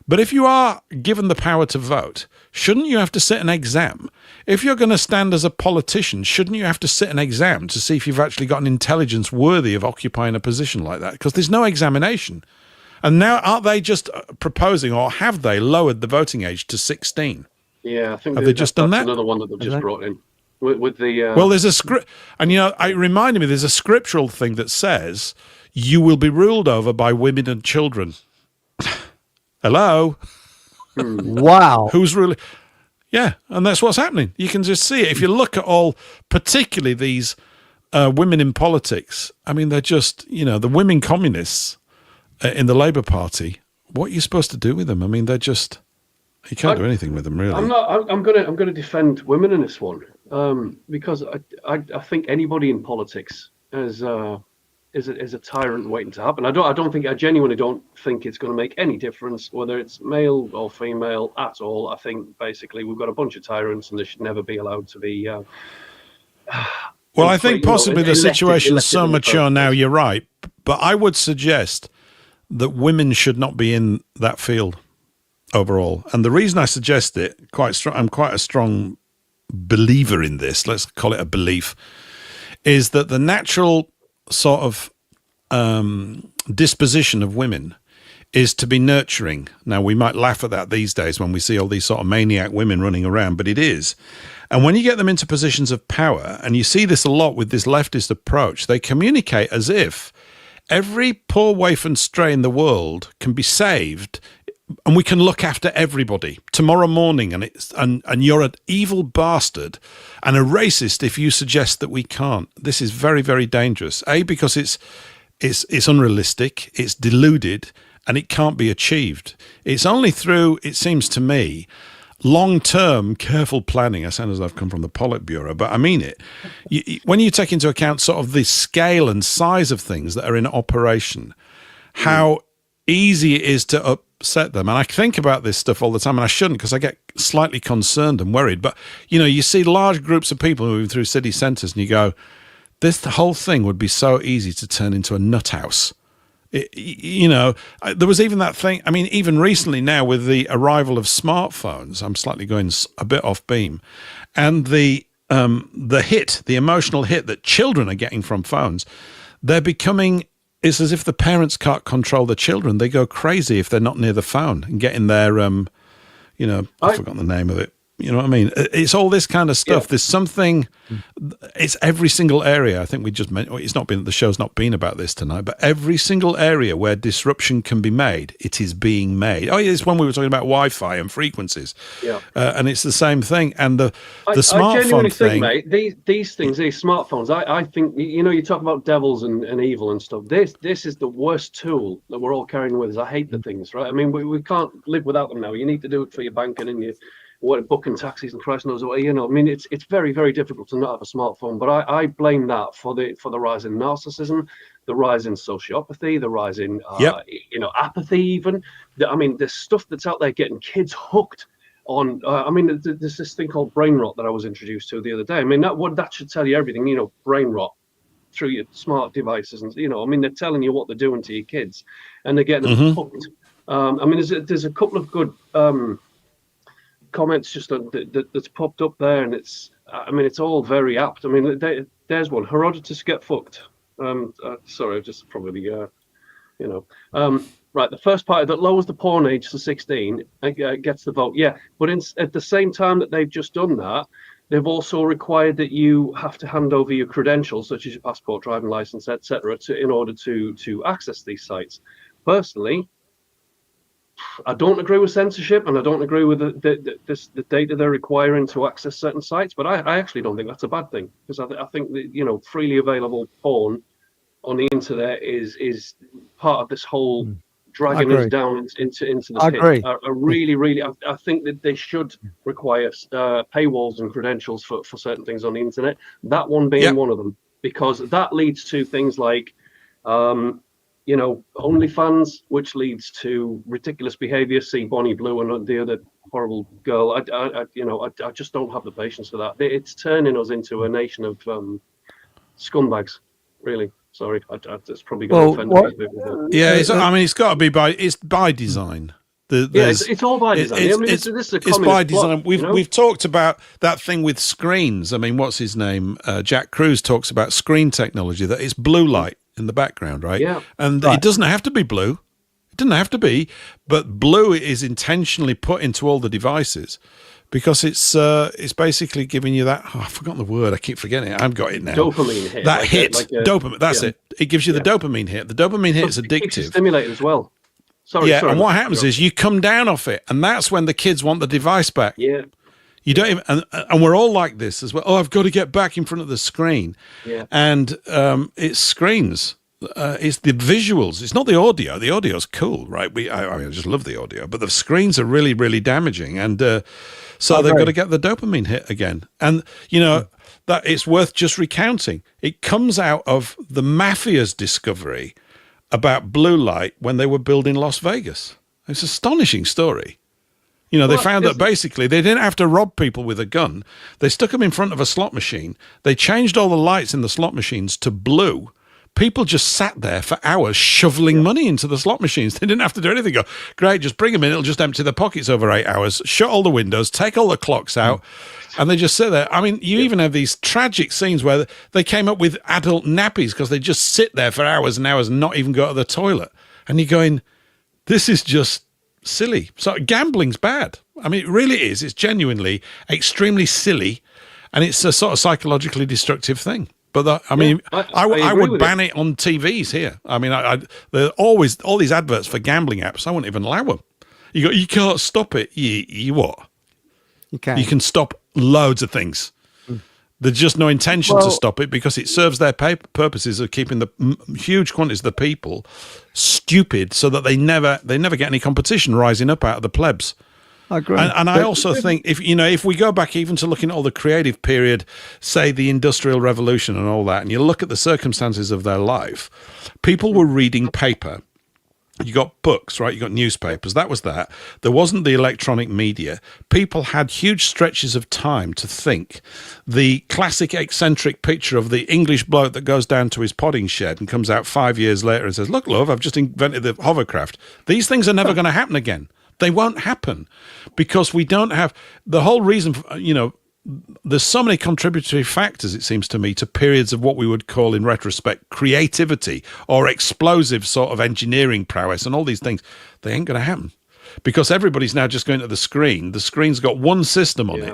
But if you are given the power to vote, shouldn't you have to sit an exam? If you're going to stand as a politician, shouldn't you have to sit an exam to see if you've actually got an intelligence worthy of occupying a position like that? Because there's no examination. And now, aren't they just proposing, or have they lowered the voting age to 16? Yeah, I think have they just done that? Another one that they've just brought in with the. Well, there's a script, and it reminded me. There's a scriptural thing that says you will be ruled over by women and children. Hello. Wow. Who's really? Yeah, and that's what's happening. You can just see it if you look at all, particularly these women in politics. I mean, they're just the women communists. In the Labour Party, what are you supposed to do with them? I mean, you can't do anything with them, really. I'm gonna defend women in this one, because I think anybody in politics is a tyrant waiting to happen. I genuinely don't think it's going to make any difference whether it's male or female at all. I think basically we've got a bunch of tyrants, and they should never be allowed to be. Well, I think possibly the situation is so mature now. You're right, but I would suggest that women should not be in that field overall. And the reason I suggest it, I'm quite a strong believer in this, let's call it a belief, is that the natural sort of disposition of women is to be nurturing. Now, we might laugh at that these days when we see all these sort of maniac women running around, but it is. And when you get them into positions of power, and you see this a lot with this leftist approach, they communicate as if every poor waif and stray in the world can be saved, and we can look after everybody tomorrow morning. And you're an evil bastard and a racist if you suggest that we can't. This is very, very dangerous. Because it's unrealistic, it's deluded, and it can't be achieved. It's only through, it seems to me, long-term, careful planning. I sound as though I've come from the Politburo, but I mean it. When you take into account sort of the scale and size of things that are in operation, how easy it is to upset them. And I think about this stuff all the time, and I shouldn't, because I get slightly concerned and worried. But, you see large groups of people moving through city centres, and you go, the whole thing would be so easy to turn into a nut house. There was even that thing. I mean, even recently now with the arrival of smartphones, I'm slightly going a bit off beam, and the emotional hit that children are getting from phones, it's as if the parents can't control the children. They go crazy if they're not near the phone and getting their, I've forgotten the name of it. You know what I mean? It's all this kind of stuff. Yeah. There's something, it's every single area. I think the show's not been about this tonight, but every single area where disruption can be made, it is being made. Oh, yeah, it's when we were talking about Wi-Fi and frequencies. Yeah. And it's the same thing. And the smartphone I genuinely thing. think, mate, these things, these smartphones, I think, you talk about devils and evil and stuff. This is the worst tool that we're all carrying with us. I hate the things, right? I mean, we can't live without them now. You need to do it for your banking and your booking taxis and Christ knows what. I mean, it's very, very difficult to not have a smartphone. But I blame that for the rise in narcissism, the rise in sociopathy, the rise in apathy. Even there's stuff that's out there getting kids hooked on. There's this thing called brain rot that I was introduced to the other day. I mean, that should tell you everything. Brain rot through your smart devices, and they're telling you what they're doing to your kids, and they're getting them hooked. There's a couple of good comments just that's popped up there, and it's all very apt. There's one. Herodotus get fucked. Sorry, I've just probably right. The first party that lowers the porn age to 16 gets the vote. Yeah, but at the same time that they've just done that, they've also required that you have to hand over your credentials, such as your passport, driving license, etc., in order to access these sites. Personally, I don't agree with censorship, and I don't agree with the data they're requiring to access certain sites. But I actually don't think that's a bad thing, because I think that freely available porn on the internet is part of this whole dragging us down into the pit. I really, I think that they should require paywalls and credentials for certain things on the internet. That one being one of them, because that leads to things like OnlyFans, which leads to ridiculous behavior. See Bonnie Blue and the other horrible girl. I just don't have the patience for that. It's turning us into a nation of scumbags, really. Sorry, it's probably going to offend people. Yeah, it's got to be by design. It's all by design. It's by design. We've talked about that thing with screens. I mean, what's his name? Jack Cruz talks about screen technology, that it's blue light in the background, right? Yeah. And it doesn't have to be blue. It doesn't have to be, but blue is intentionally put into all the devices, because it's basically giving you that. I've forgotten the word. I keep forgetting it. I've got it now. Dopamine hit. That hit. Dopamine. That's it. It gives you the dopamine hit. The dopamine hit is addictive. Stimulated as well. Sorry. And what happens is you come down off it, and that's when the kids want the device back. Yeah. You don't even, and we're all like this as well. Oh, I've got to get back in front of the screen. Yeah. And it's screens. It's the visuals. It's not the audio. The audio's cool, right? I just love the audio, but the screens are really, really damaging. And so they've got to get the dopamine hit again. And, that it's worth just recounting. It comes out of the mafia's discovery about blue light when they were building Las Vegas. It's an astonishing story. They found that basically they didn't have to rob people with a gun. They stuck them in front of a slot machine. They changed all the lights in the slot machines to blue. People just sat there for hours shoveling money into the slot machines. They didn't have to do anything. Go, great, just bring them in. It'll just empty the pockets over 8 hours, shut all the windows, take all the clocks out, and they just sit there. I mean, you even have these tragic scenes where they came up with adult nappies because they just sit there for hours and hours and not even go to the toilet. And you're going, this is just silly. So gambling's bad. I mean, it really is. It's genuinely extremely silly, and it's a sort of psychologically destructive thing. But I would ban it on TVs here. I mean, there are always all these adverts for gambling apps. I wouldn't even allow them. You can't stop it. You what? You can. You can stop loads of things. There's just no intention to stop it, because it serves their purposes of keeping the huge quantities of the people stupid, so that they never get any competition rising up out of the plebs. I agree. And I also think if we go back even to looking at all the creative period, say the Industrial Revolution and all that, and you look at the circumstances of their life, people were reading paper. You got books, right? You got newspapers. That was that. There wasn't the electronic media. People had huge stretches of time to think. The classic eccentric picture of the English bloke that goes down to his podding shed and comes out 5 years later and says, look, love, I've just invented the hovercraft. These things are never going to happen again. They won't happen, because we don't have the whole reason for, there's so many contributory factors, it seems to me, to periods of what we would call in retrospect creativity or explosive sort of engineering prowess and all these things. They ain't going to happen, because everybody's now just going to the screen. The screen's got one system on it.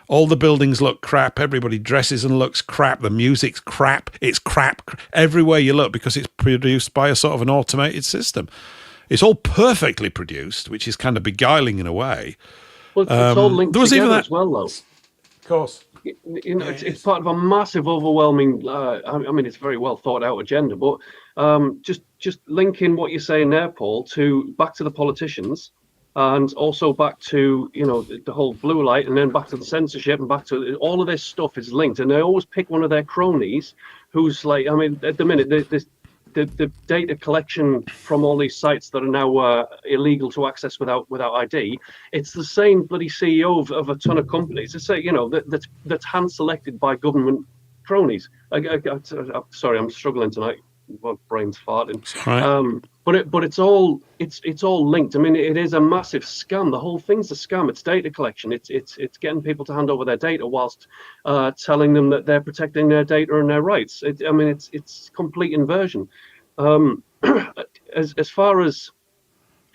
All the buildings look crap. Everybody dresses and looks crap. The music's crap. It's crap everywhere you look, because it's produced by a sort of an automated system. It's all perfectly produced, which is kind of beguiling in a way. Well, it's all linked together as well, though. Of course. It's part of a massive, overwhelming, I mean, it's a very well thought out agenda, but just linking what you're saying there, Paul, back to the politicians, and also back to, the whole blue light, and then back to the censorship, and back to all of this stuff is linked. And they always pick one of their cronies who's like, I mean, at the minute, the data collection from all these sites that are now illegal to access without ID, it's the same bloody CEO of a ton of companies. It's that's hand selected by government cronies. Sorry, I'm struggling tonight. my brain's farting. Right. But it's all linked. I mean, it is a massive scam. The whole thing's a scam. It's data collection. It's getting people to hand over their data whilst telling them that they're protecting their data and their rights. It's complete inversion. As far as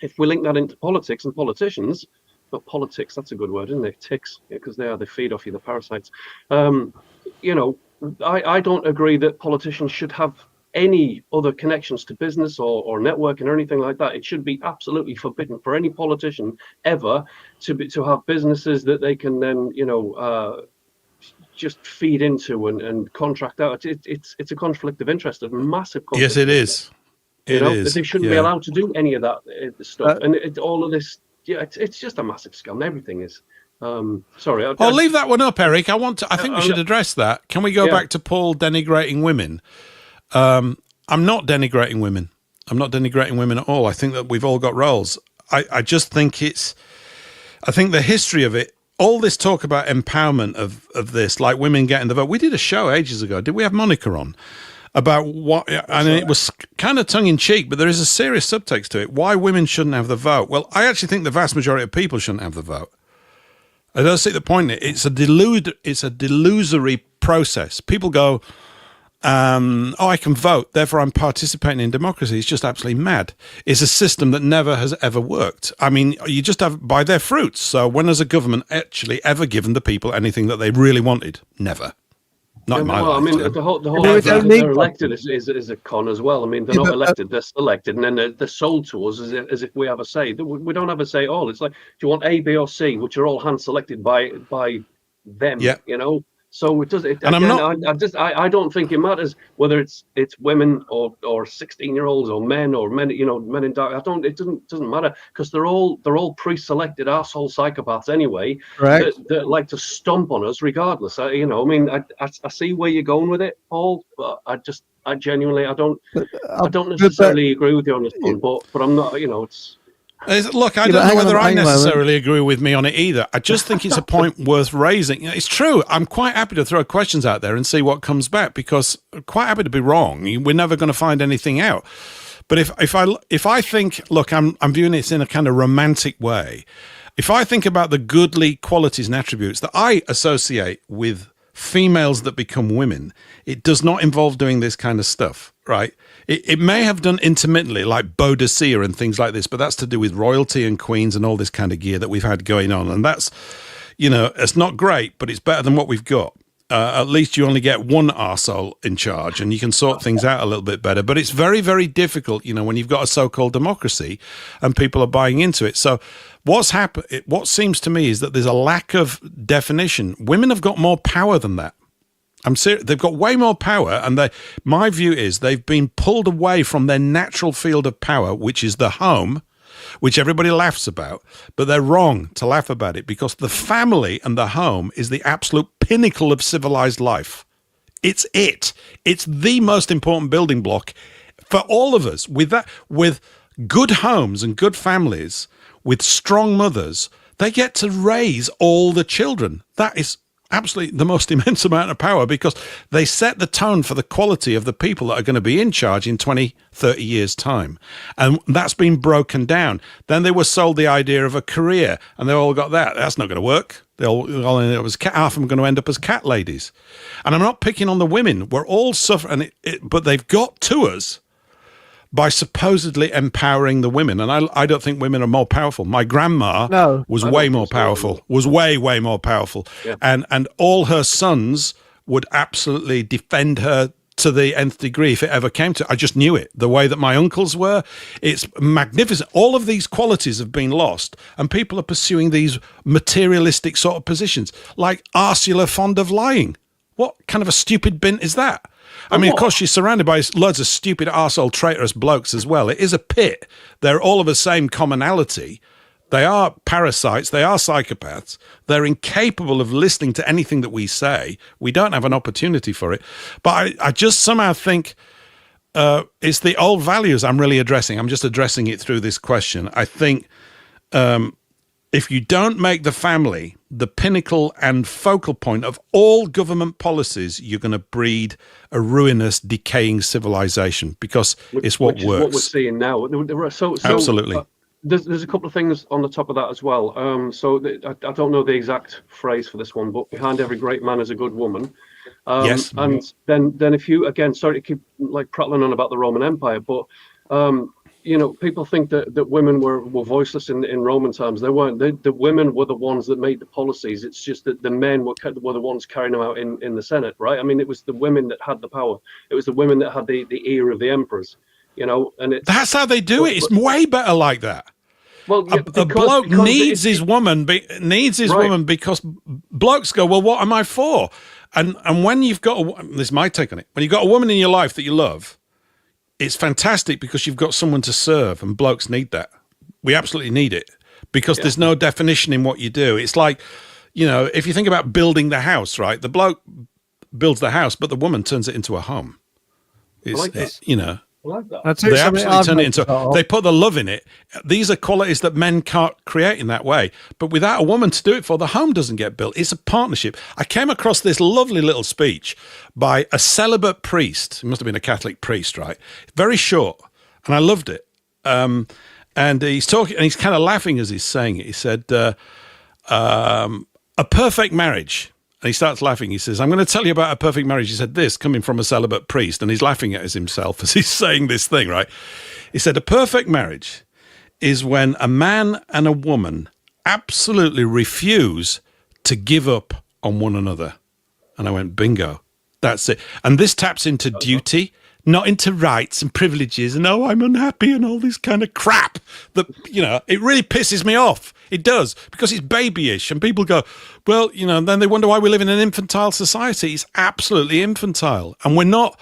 if we link that into politics and politicians, but politics, that's a good word, isn't it? Ticks, because they feed off you, the parasites. You know, I don't agree that politicians should have any other connections to business or networking or anything like that. It should be absolutely forbidden for any politician ever to have businesses that they can then, just feed into and contract out. It's a conflict of interest, a massive conflict. Yes, it is. It is. They shouldn't be allowed to do any of that stuff. And all of this, it's just a massive scam. Everything is. Sorry. I'll leave that one up, Eric. I think we should address that. Can we go back to Paul denigrating women? I'm not denigrating women. I'm not denigrating women at all. I think that we've all got roles. I just think I think the history of it, all this talk about empowerment of this, like women getting the vote. We did a show ages ago. Did we have Monica on? About what, and it was kind of tongue in cheek, but there is a serious subtext to it. Why women shouldn't have the vote? Well, I actually think the vast majority of people shouldn't have the vote. I don't see the point in it. It's a delusory process. People go, I can vote, therefore I'm participating in democracy. It's just absolutely mad. It's a system that never has ever worked. I mean, you just have by their fruits. So when has a government actually ever given the people anything that they really wanted? Never. Not in my life. I mean, the whole idea that they're elected is a con as well. I mean, they're not elected; they're selected, and then they're sold to us as if we have a say. We don't have a say at all. It's like, do you want A, B, or C, which are all hand selected by them? Yeah. You know. So it does. And again, I don't think it matters whether it's women or 16-year-olds or men men in dark. It doesn't matter, because they're all pre-selected arsehole psychopaths anyway. Right. That like to stomp on us regardless. I see where you're going with it, Paul, but I genuinely don't necessarily agree with you on this one. But I'm not. It's. Look, I don't know whether I necessarily agree with me on it either. I just think it's a point worth raising. It's true. I'm quite happy to throw questions out there and see what comes back, because I'm quite happy to be wrong. We're never going to find anything out. But if I think, look, I'm viewing this in a kind of romantic way. If I think about the goodly qualities and attributes that I associate with females that become women, it does not involve doing this kind of stuff, right? It may have done intermittently, like Boadicea and things like this, but that's to do with royalty and queens and all this kind of gear that we've had going on. And that's, it's not great, but it's better than what we've got. At least you only get one arsehole in charge and you can sort things out a little bit better. But it's very, very difficult, when you've got a so-called democracy and people are buying into it. So what seems to me is that there's a lack of definition. Women have got more power than that. I'm serious. They've got way more power, and my view is they've been pulled away from their natural field of power, which is the home, which everybody laughs about, but they're wrong to laugh about it, because the family and the home is the absolute pinnacle of civilized life. It's the most important building block for all of us. With good homes and good families, with strong mothers, they get to raise all the children. That is absolutely the most immense amount of power, because they set the tone for the quality of the people that are going to be in charge in 20, 30 years' time. And that's been broken down. Then they were sold the idea of a career, and they all got that. That's not going to work. Half of them are going to end up as cat ladies. And I'm not picking on the women. We're all suffering, but they've got to us by supposedly empowering the women. And I don't think women are more powerful. My grandma was way more powerful, way more powerful. Yeah. And all her sons would absolutely defend her to the nth degree if it ever came to it. I just knew it. The way that my uncles were, it's magnificent. All of these qualities have been lost, and people are pursuing these materialistic sort of positions, like Ursula fond of lying. What kind of a stupid bint is that? I mean, of course, she's surrounded by loads of stupid arsehole traitorous blokes as well. It is a pit. They're all of the same commonality. They are parasites. They are psychopaths. They're incapable of listening to anything that we say. We don't have an opportunity for it. But I just somehow think it's the old values I'm really addressing. I'm just addressing it through this question. I think if you don't make the family the pinnacle and focal point of all government policies, you're going to breed a ruinous, decaying civilization because it's what which works. Is what we're seeing now. Absolutely. There's a couple of things on the top of that as well. I don't know the exact phrase for this one, but behind every great man is a good woman. Yes. And then if you, again, sorry to keep like prattling on about the Roman Empire, but people think that women were voiceless in Roman times. They weren't. The women were the ones that made the policies. It's just that the men were the ones carrying them out in the Senate, right? I mean, it was the women that had the power. It was the women that had the ear of the emperors, and that's how they do it. It's way better like that. Well, yeah, a bloke needs his woman, woman because blokes go, well, what am I for? And when you've got this is my take on it. When you've got a woman in your life that you love, it's fantastic because you've got someone to serve, and blokes need that. We absolutely need it because there's no definition in what you do. It's like, if you think about building the house, right? The bloke builds the house, but the woman turns it into a home. I like that. I like that. They absolutely turn it into. They put the love in it. These are qualities that men can't create in that way. But without a woman to do it for, the home doesn't get built. It's a partnership. I came across this lovely little speech by a celibate priest. He must have been a Catholic priest, right? Very short, and I loved it. And he's talking, and he's kind of laughing as he's saying it. He said, "A perfect marriage." And he starts laughing. He says, I'm going to tell you about a perfect marriage. He said this, coming from a celibate priest, and he's laughing at himself as he's saying this thing, right? He said, a perfect marriage is when a man and a woman absolutely refuse to give up on one another. And I went, bingo, that's it. And this taps into duty, not into rights and privileges and, oh, I'm unhappy and all this kind of crap that, it really pisses me off. It does, because it's babyish, and people go, well, then they wonder why we live in an infantile society. It's absolutely infantile, and we're not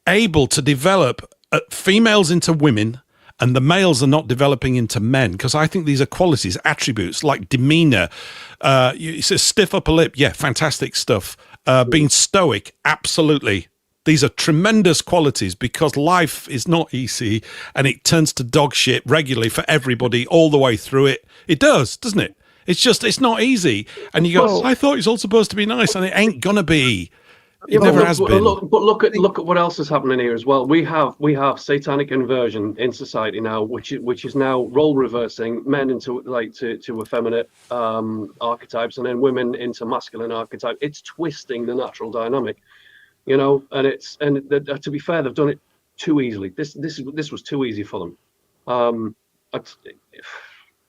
able to develop females into women, and the males are not developing into men, because I think these are qualities, attributes like demeanor. You say stiff upper lip, yeah, fantastic stuff. Being stoic, absolutely. These are tremendous qualities because life is not easy and it turns to dog shit regularly for everybody all the way through it. It does, doesn't it? It's not easy. And you go, I thought it's all supposed to be nice, and it ain't going to be. It never has been. But look at what else is happening here as well. We have satanic inversion in society now, which is now role reversing men into to effeminate archetypes, and then women into masculine archetypes. It's twisting the natural dynamic. And to be fair, they've done it too easily. This was too easy for them.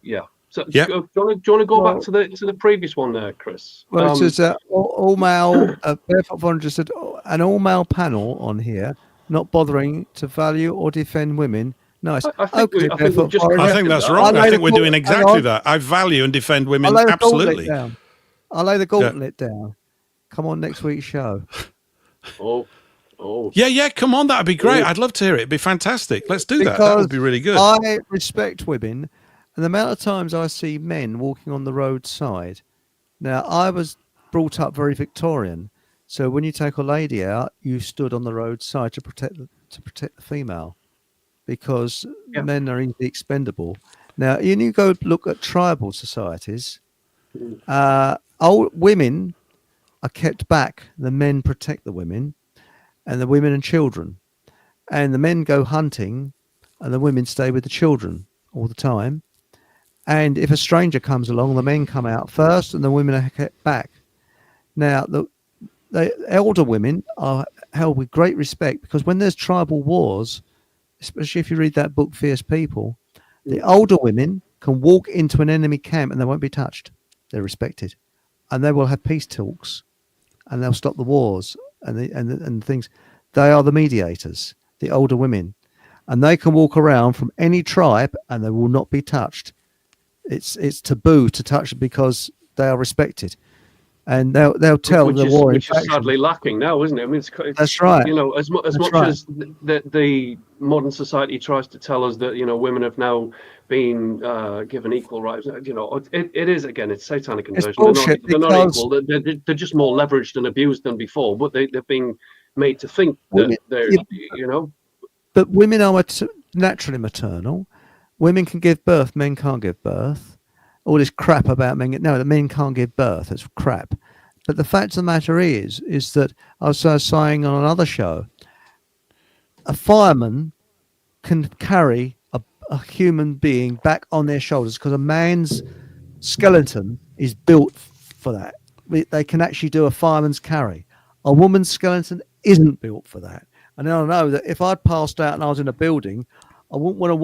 Yeah. So do you want to go back to the previous one there, Chris? Well, it says all male. Barefoot Volunteer said an all male panel on here, not bothering to value or defend women. Nice. I think that's wrong. I think we're doing exactly that. I value and defend women. Absolutely. I'll lay the gauntlet down. Come on next week's show. Oh. Yeah, come on, that'd be great. I'd love to hear it. It'd be fantastic. Let's do that. That would be really good. I respect women, and the amount of times I see men walking on the roadside. Now, I was brought up very Victorian, so when you take a lady out, you stood on the roadside to protect the female, because men are easily expendable. Now, when you go look at tribal societies, old women are kept back. The men protect the women, and the women and children, and the men go hunting, and the women stay with the children all the time. And if a stranger comes along, the men come out first, and the women are kept back. Now, the elder women are held with great respect, because when there's tribal wars, especially if you read that book, Fierce People, the older women can walk into an enemy camp and they won't be touched. They're respected, and they will have peace talks. And they'll stop the wars and things. They are the mediators, the older women, and they can walk around from any tribe and they will not be touched. It's taboo to touch because they are respected, and they'll tell the war. Which is sadly lacking now, isn't it? I mean, that's right. As much as the modern society tries to tell us that women have now been given equal rights, it is, again, it's satanic inversion. They're not equal. They're just more leveraged and abused than before, but they're being made to think that they're But women are naturally maternal. Women can give birth, men can't give birth. all this crap about men. No, the men can't give birth. It's crap. But the fact of the matter is that I was saying on another show, a fireman can carry a human being back on their shoulders because a man's skeleton is built for that. They can actually do a fireman's carry. A woman's skeleton isn't built for that. And I know that if I'd passed out and I was in a building, I wouldn't want a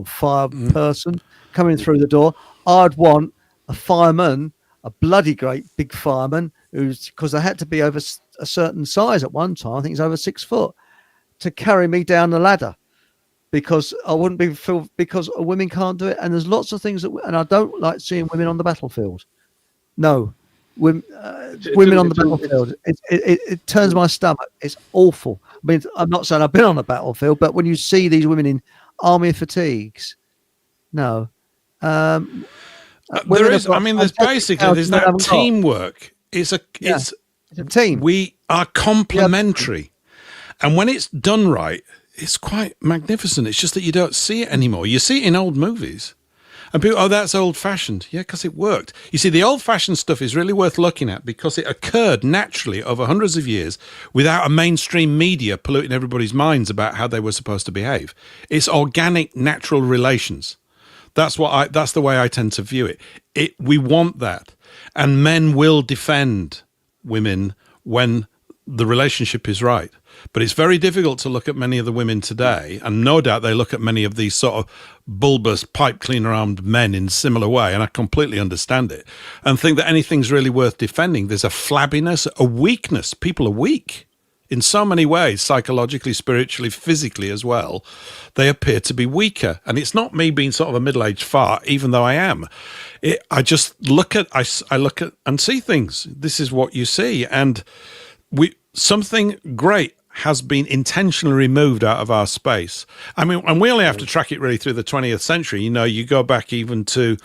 fire person coming through the door. I'd want a fireman, a bloody great big fireman, because they had to be over a certain size at one time. I think it's over 6 foot, to carry me down the ladder, because I wouldn't be because women can't do it. And there's lots of things and I don't like seeing women on the battlefield. No, women on the battlefield. It turns my stomach. It's awful. I mean, I'm not saying I've been on a battlefield, but when you see these women in army fatigues, no. There's that teamwork. It's a team. We are complementary. And when it's done right, it's quite magnificent. It's just that you don't see it anymore. You see it in old movies. And people, that's old-fashioned. Yeah, because it worked. You see, the old-fashioned stuff is really worth looking at because it occurred naturally over hundreds of years without a mainstream media polluting everybody's minds about how they were supposed to behave. It's organic, natural relations. That's the way I tend to view it. We want that. And men will defend women when the relationship is right. But it's very difficult to look at many of the women today, and no doubt they look at many of these sort of bulbous, pipe cleaner armed men in a similar way, and I completely understand it, and think that anything's really worth defending. There's a flabbiness, a weakness. People are weak in so many ways, psychologically, spiritually, physically as well. They appear to be weaker. And it's not me being sort of a middle-aged fart, even though I am. I just look at and see things. This is what you see. And something great has been intentionally removed out of our space. I mean, and we only have to track it really through the 20th century. You know, you go back even to,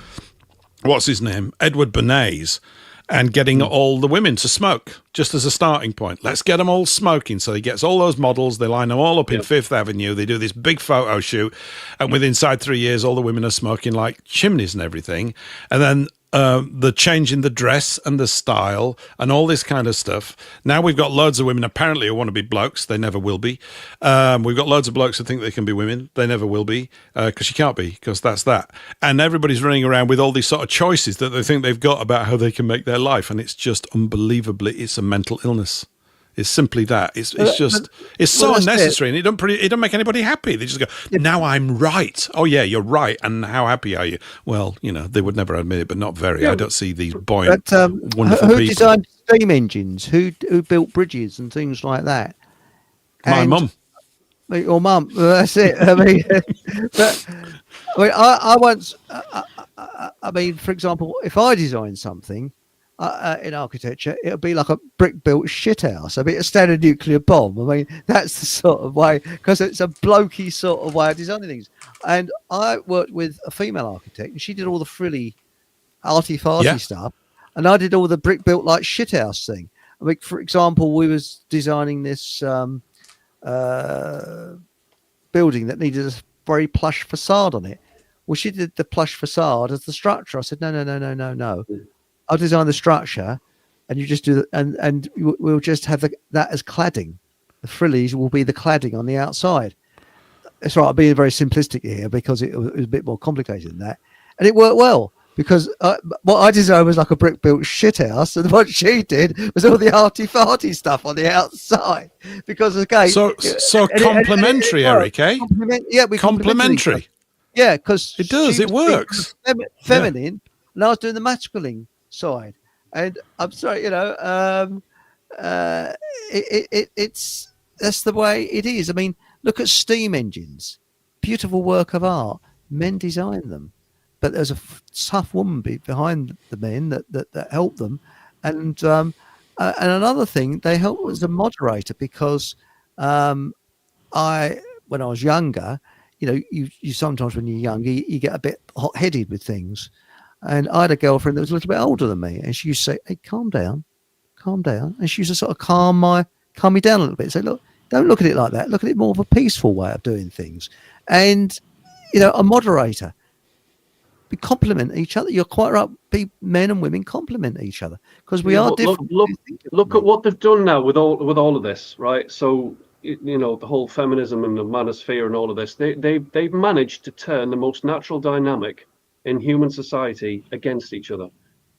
what's his name, Edward Bernays, and getting all the women to smoke, just as a starting point. Let's get them all smoking. So he gets all those models, they line them all up in Fifth Avenue, they do this big photo shoot, and within 3 years, all the women are smoking like chimneys and everything. And then the change in the dress and the style and all this kind of stuff. Now we've got loads of women apparently who want to be blokes. They never will be. We've got loads of blokes who think they can be women. They never will be, because you can't be, because that's that. And everybody's running around with all these sort of choices that they think they've got about how they can make their life. And it's just unbelievably, it's a mental illness. It's simply that. It's so unnecessary, and it don't make anybody happy. They just go, now I'm right. Oh yeah, you're right. And how happy are you? Well, you know, they would never admit it, but not very. I don't see these buoyant, wonderful people. Who designed steam engines? Who built bridges and things like that? My mum. Your mum. That's it. I mean, I mean, for example, if I design something in architecture, it'll be like a brick-built shithouse. I mean, a standard nuclear bomb. I mean, that's the sort of way, because it's a blokey sort of way of designing things. And I worked with a female architect, and she did all the frilly, arty-farty stuff, and I did all the brick-built like shithouse thing. I mean, for example, we was designing this building that needed a very plush facade on it. Well, she did the plush facade as the structure. I said, no. I'll design the structure, and you just do and we'll just have that as cladding. The frillies will be the cladding on the outside. That's right. I'm being very simplistic here because it was a bit more complicated than that, and it worked well because what I designed was like a brick-built shithouse, and what she did was all the arty-farty stuff on the outside. Because again, so complementary, Eric, eh? We complementary. Yeah, because it does. It works. Feminine, and I was doing the masculine side, and I'm sorry, you know, it's that's the way it is. I mean, look at steam engines, beautiful work of art. Men design them, but there's a tough woman behind the men that help them, and another thing, they help as a moderator because when I was younger, you know, you sometimes when you're young, you get a bit hot-headed with things. And I had a girlfriend that was a little bit older than me, and she used to say, "Hey, calm down," and she used to sort of calm me down a little bit. Say, "Look, don't look at it like that. Look at it more of a peaceful way of doing things." And you know, a moderator. complement each other. You're quite right. Men and women complement each other because we Yeah, are but different. look at what they've done now with all of this, right? So the whole feminism and the manosphere and all of this, they've managed to turn the most natural dynamic in human society against each other.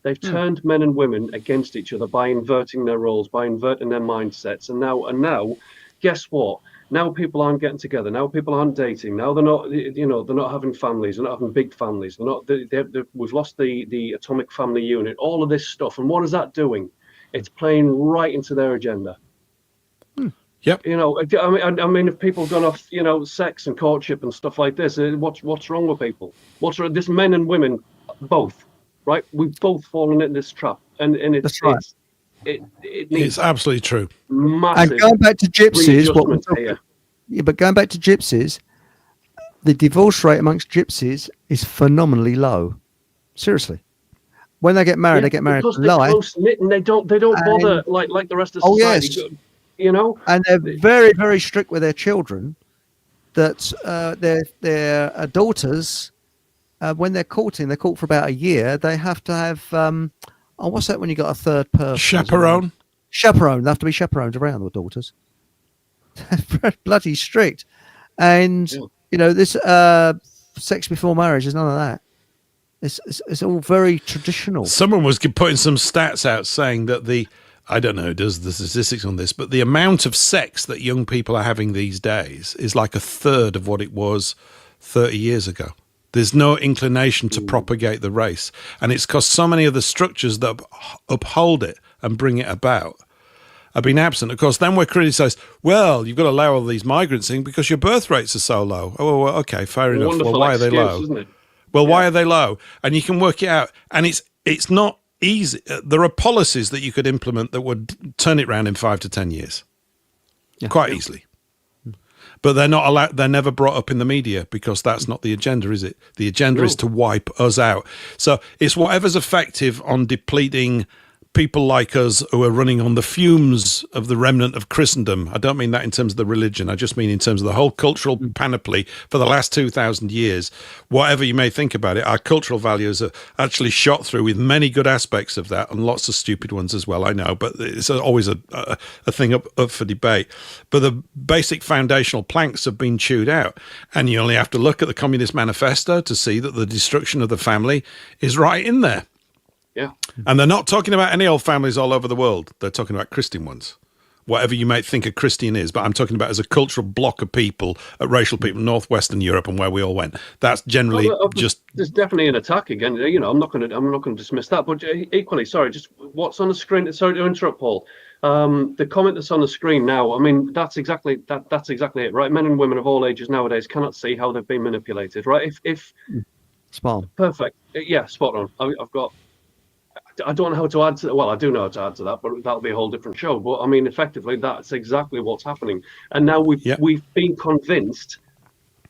They've turned men and women against each other by inverting their roles, by inverting their mindsets, and now, guess what? Now people aren't getting together. Now people aren't dating. Now they're not, they're not having families. They're not having big families. They're not. We've lost the atomic family unit. All of this stuff, and what is that doing? It's playing right into their agenda. Yep. I mean, if people have gone off, sex and courtship and stuff like this, what's wrong with people? What's wrong? This men and women, both, right? We've both fallen in this trap, and That's right. it needs It's absolutely true. massive. And going back to Gypsies, readjustment here. but going back to Gypsies, the divorce rate amongst Gypsies is phenomenally low. Seriously, when they get married, they get married because for they're life. close knit and they don't bother like the rest of society. Yes. And they're very, very strict with their children. That their daughters, when they're courting, they court for about a year. They have to have what's that when you got a third person? Chaperone. Chaperone. They have to be chaperoned around the daughters. Bloody strict, and this sex before marriage is none of that. It's all very traditional. Someone was putting some stats out saying that I don't know who does the statistics on this, but the amount of sex that young people are having these days is like a third of what it was 30 years ago. There's no inclination to propagate the race, and it's because so many of the structures that uphold it and bring it about have been absent. Of course, then we're criticised, well, you've got to allow all these migrants in because your birth rates are so low. Oh, well, okay, fair enough. Well, why are they low? Isn't it? Well, why are they low? And you can work it out. And it's not easy. There are policies that you could implement that would turn it around in 5 to 10 years. Quite easily. But they're not allowed. They're never brought up in the media because that's not the agenda, is it? The agenda is to wipe us out. So it's whatever's effective on depleting people like us who are running on the fumes of the remnant of Christendom. I don't mean that in terms of the religion. I just mean in terms of the whole cultural panoply for the last 2,000 years. Whatever you may think about it, our cultural values are actually shot through with many good aspects of that and lots of stupid ones as well, I know. But it's always a thing up for debate. But the basic foundational planks have been chewed out. And you only have to look at the Communist Manifesto to see that the destruction of the family is right in there. Yeah. And they're not talking about any old families all over the world. They're talking about Christian ones. Whatever you might think a Christian is, but I'm talking about as a cultural block of people, racial people, Northwestern Europe and where we all went. That's generally just. There's definitely an attack again. I'm not going to dismiss that. But equally, sorry, just what's on the screen. Sorry to interrupt, Paul. The comment that's on the screen now. I mean, that's exactly it, right? Men and women of all ages nowadays cannot see how they've been manipulated, right? If spot on. Perfect. Yeah, spot on. I've got. I don't know how to add to that. Well, I do know how to add to that, but that'll be a whole different show. But I mean, effectively, that's exactly what's happening. And now we've been convinced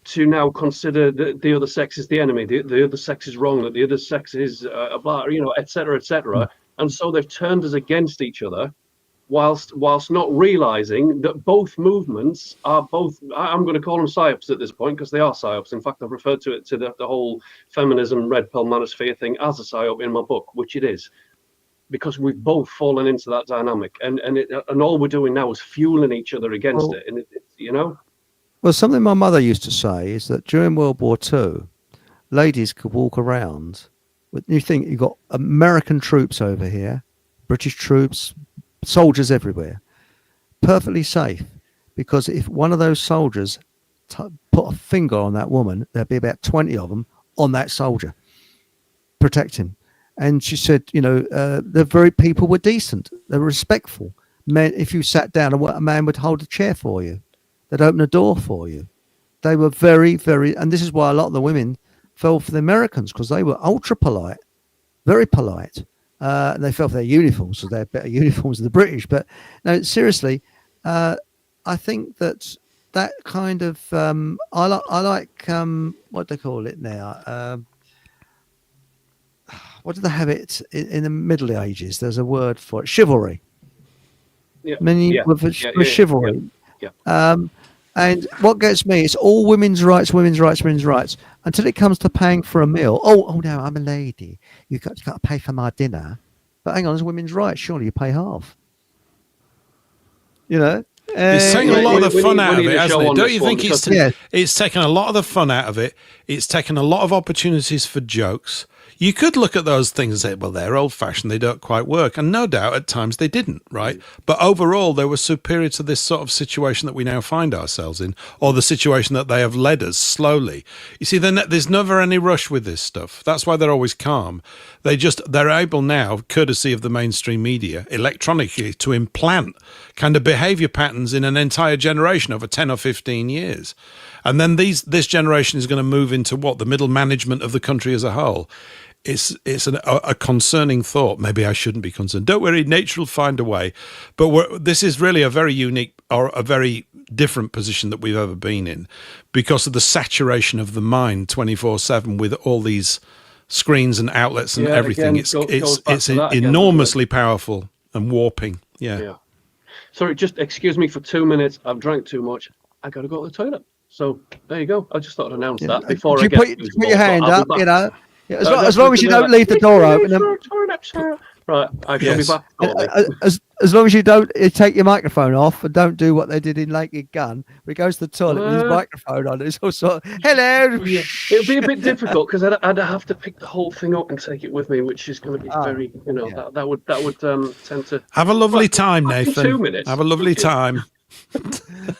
to now consider the other sex is the enemy, the other sex is wrong, that the other sex is blah, et cetera, et cetera. And so they've turned us against each other, whilst not realizing that both movements are both. I'm going to call them psyops at this point because they are psyops. In fact, I've referred to it to the whole feminism red pill manosphere thing as a psyop in my book, which it is, because we've both fallen into that dynamic, and all we're doing now is fueling each other against it. And Well, something my mother used to say is that during World War II, ladies could walk around. You think you've got American troops over here, British troops, soldiers everywhere, perfectly safe, because if one of those soldiers put a finger on that woman, there'd be about 20 of them on that soldier protecting. And she said, people were decent, they were respectful. Men, if you sat down, a man would hold a chair for you, they'd open a door for you. They were very, very, and this is why a lot of the women fell for the Americans, because they were ultra polite, very polite. They fell for their uniforms, so they're better uniforms than the British. But no, seriously, I think that kind of I like what do they call it now? What did they have it in the Middle Ages? There's a word for it: chivalry. Yeah, Chivalry. yeah. And what gets me is all women's rights, women's rights, women's rights. Until it comes to paying for a meal. Oh no, I'm a lady. You got to pay for my dinner. But hang on, it's women's rights. Surely you pay half. You know. It's taken a lot of the fun out of it, hasn't it? Don't you think it's taken a lot of the fun out of it? It's taken a lot of opportunities for jokes. You could look at those things and say, well, they're old-fashioned, they don't quite work. And no doubt at times they didn't, right? But overall, they were superior to this sort of situation that we now find ourselves in, or the situation that they have led us slowly. You see, there's never any rush with this stuff. That's why they're always calm. They're able now, courtesy of the mainstream media, electronically, to implant kind of behavior patterns in an entire generation over 10 or 15 years. And then this generation is going to move into the middle management of the country as a whole. It's a concerning thought. Maybe I shouldn't be concerned. Don't worry, nature will find a way. But this is really a very unique or a very different position that we've ever been in because of the saturation of the mind 24/7 with all these screens and outlets and everything. It's enormously powerful and warping. Yeah. Sorry, just excuse me for 2 minutes. I've drank too much. I got to go to the toilet. So there you go. I just thought I'd announce that before I get put your hand up, you know. As long as you don't leave the door open. Right, I shall be back. As long as you don't take your microphone off and don't do what they did in Naked Gun, where he goes to the toilet with his microphone on. It's all sort of, hello. Yeah, it'll be a bit difficult because I'd have to pick the whole thing up and take it with me, which is going to be very, that would tend to. Have a lovely time, Nathan. 2 minutes. Have a lovely time.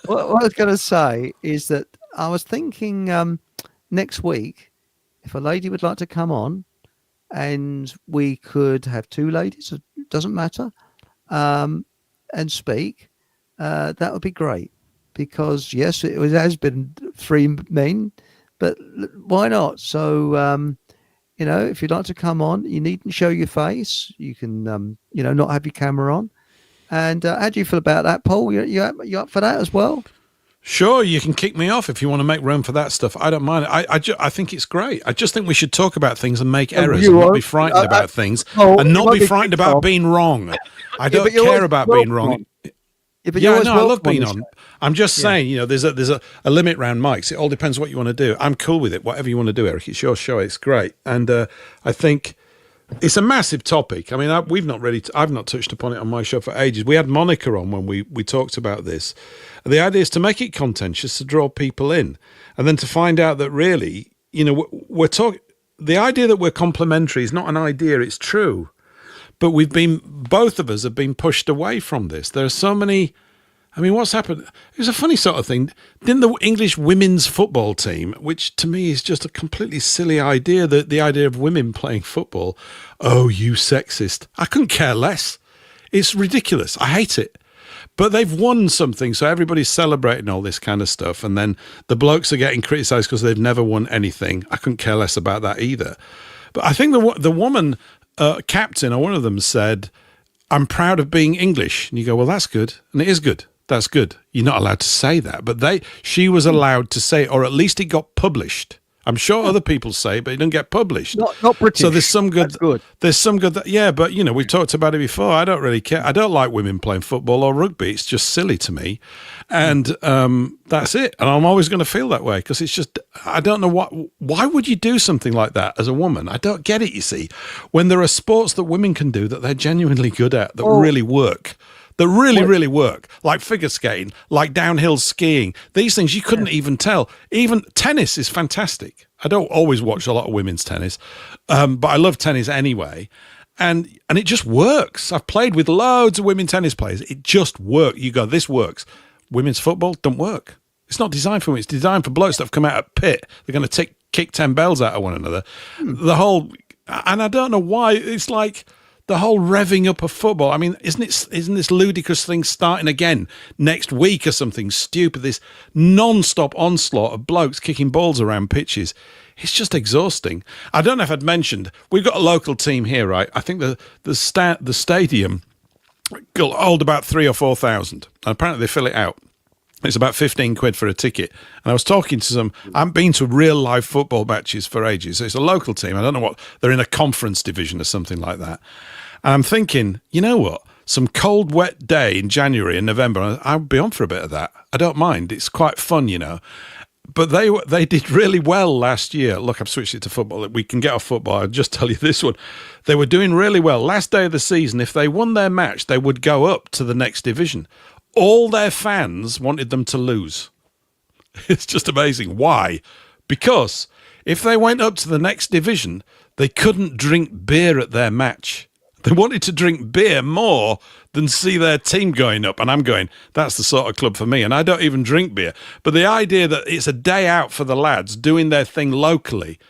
What I was going to say is that I was thinking next week, if a lady would like to come on and we could have two ladies, it doesn't matter, and speak, that would be great. Because, yes, it has been three men, but why not? So, if you'd like to come on, you needn't show your face. You can, not have your camera on. And how do you feel about that, Paul? You up for that as well? Sure, you can kick me off if you want to make room for that stuff. I don't mind. I think it's great. I just think we should talk about things and make errors and not be frightened about things and not be frightened about being wrong. I don't care about being wrong. I love being on. I'm just saying, there's a limit around mics. It all depends what you want to do. I'm cool with it. Whatever you want to do, Eric. It's your show. It's great. And I think it's a massive topic. I mean, I've not touched upon it on my show for ages. We had Monica on when we talked about this. The idea is to make it contentious, to draw people in, and then to find out that really, we're talking. The idea that we're complementary is not an idea; it's true. But both of us have been pushed away from this. There are so many. I mean, what's happened? It was a funny sort of thing. Didn't the English women's football team, which to me is just a completely silly idea, the idea of women playing football. Oh, you sexist! I couldn't care less. It's ridiculous. I hate it. But they've won something, so everybody's celebrating all this kind of stuff. And then the blokes are getting criticised because they've never won anything. I couldn't care less about that either. But I think the woman captain, or one of them, said, "I'm proud of being English." And you go, well, that's good. And it is good. That's good. You're not allowed to say that. But she was allowed to say, or at least it got published. I'm sure other people say, but it didn't get published. Not British. So there's some good. That's good. There's some good. But we've talked about it before. I don't really care. I don't like women playing football or rugby. It's just silly to me, and that's it. And I'm always going to feel that way because it's just. I don't know why would you do something like that as a woman? I don't get it. You see, when there are sports that women can do that they're genuinely good at that really work. That really work, like figure skating, like downhill skiing. These things you couldn't even tell. Even tennis is fantastic. I don't always watch a lot of women's tennis, but I love tennis anyway. And it just works. I've played with loads of women tennis players. It just works. You go, this works. Women's football don't work. It's not designed for women. It's designed for blokes that have come out of pit. They're going to kick 10 bells out of one another. And I don't know why. It's like the whole revving up of football. I mean, isn't this ludicrous thing starting again next week or something stupid? This non-stop onslaught of blokes kicking balls around pitches. It's just exhausting. I don't know if I'd mentioned, we've got a local team here, right? I think the stadium will hold about 3,000 or 4,000. And apparently they fill it out. It's about 15 quid for a ticket. And I was talking to some, I haven't been to real live football matches for ages. So it's a local team. I don't know they're in a conference division or something like that. And I'm thinking, you know what? some cold, wet day in January and November, I would be on for a bit of that. I don't mind. It's quite fun, you know. But they did really well last year. Look, I've switched it to football. We can get off football. I'll just tell you this one. They were doing really well. Last day of the season, if they won their match, they would go up to the next division. All their fans wanted them to lose. It's just amazing. Why? Because if they went up to the next division, they couldn't drink beer at their match. They wanted to drink beer more than see their team going up. And I'm going, that's the sort of club for me. And I don't even drink beer. But the idea that it's a day out for the lads doing their thing locally,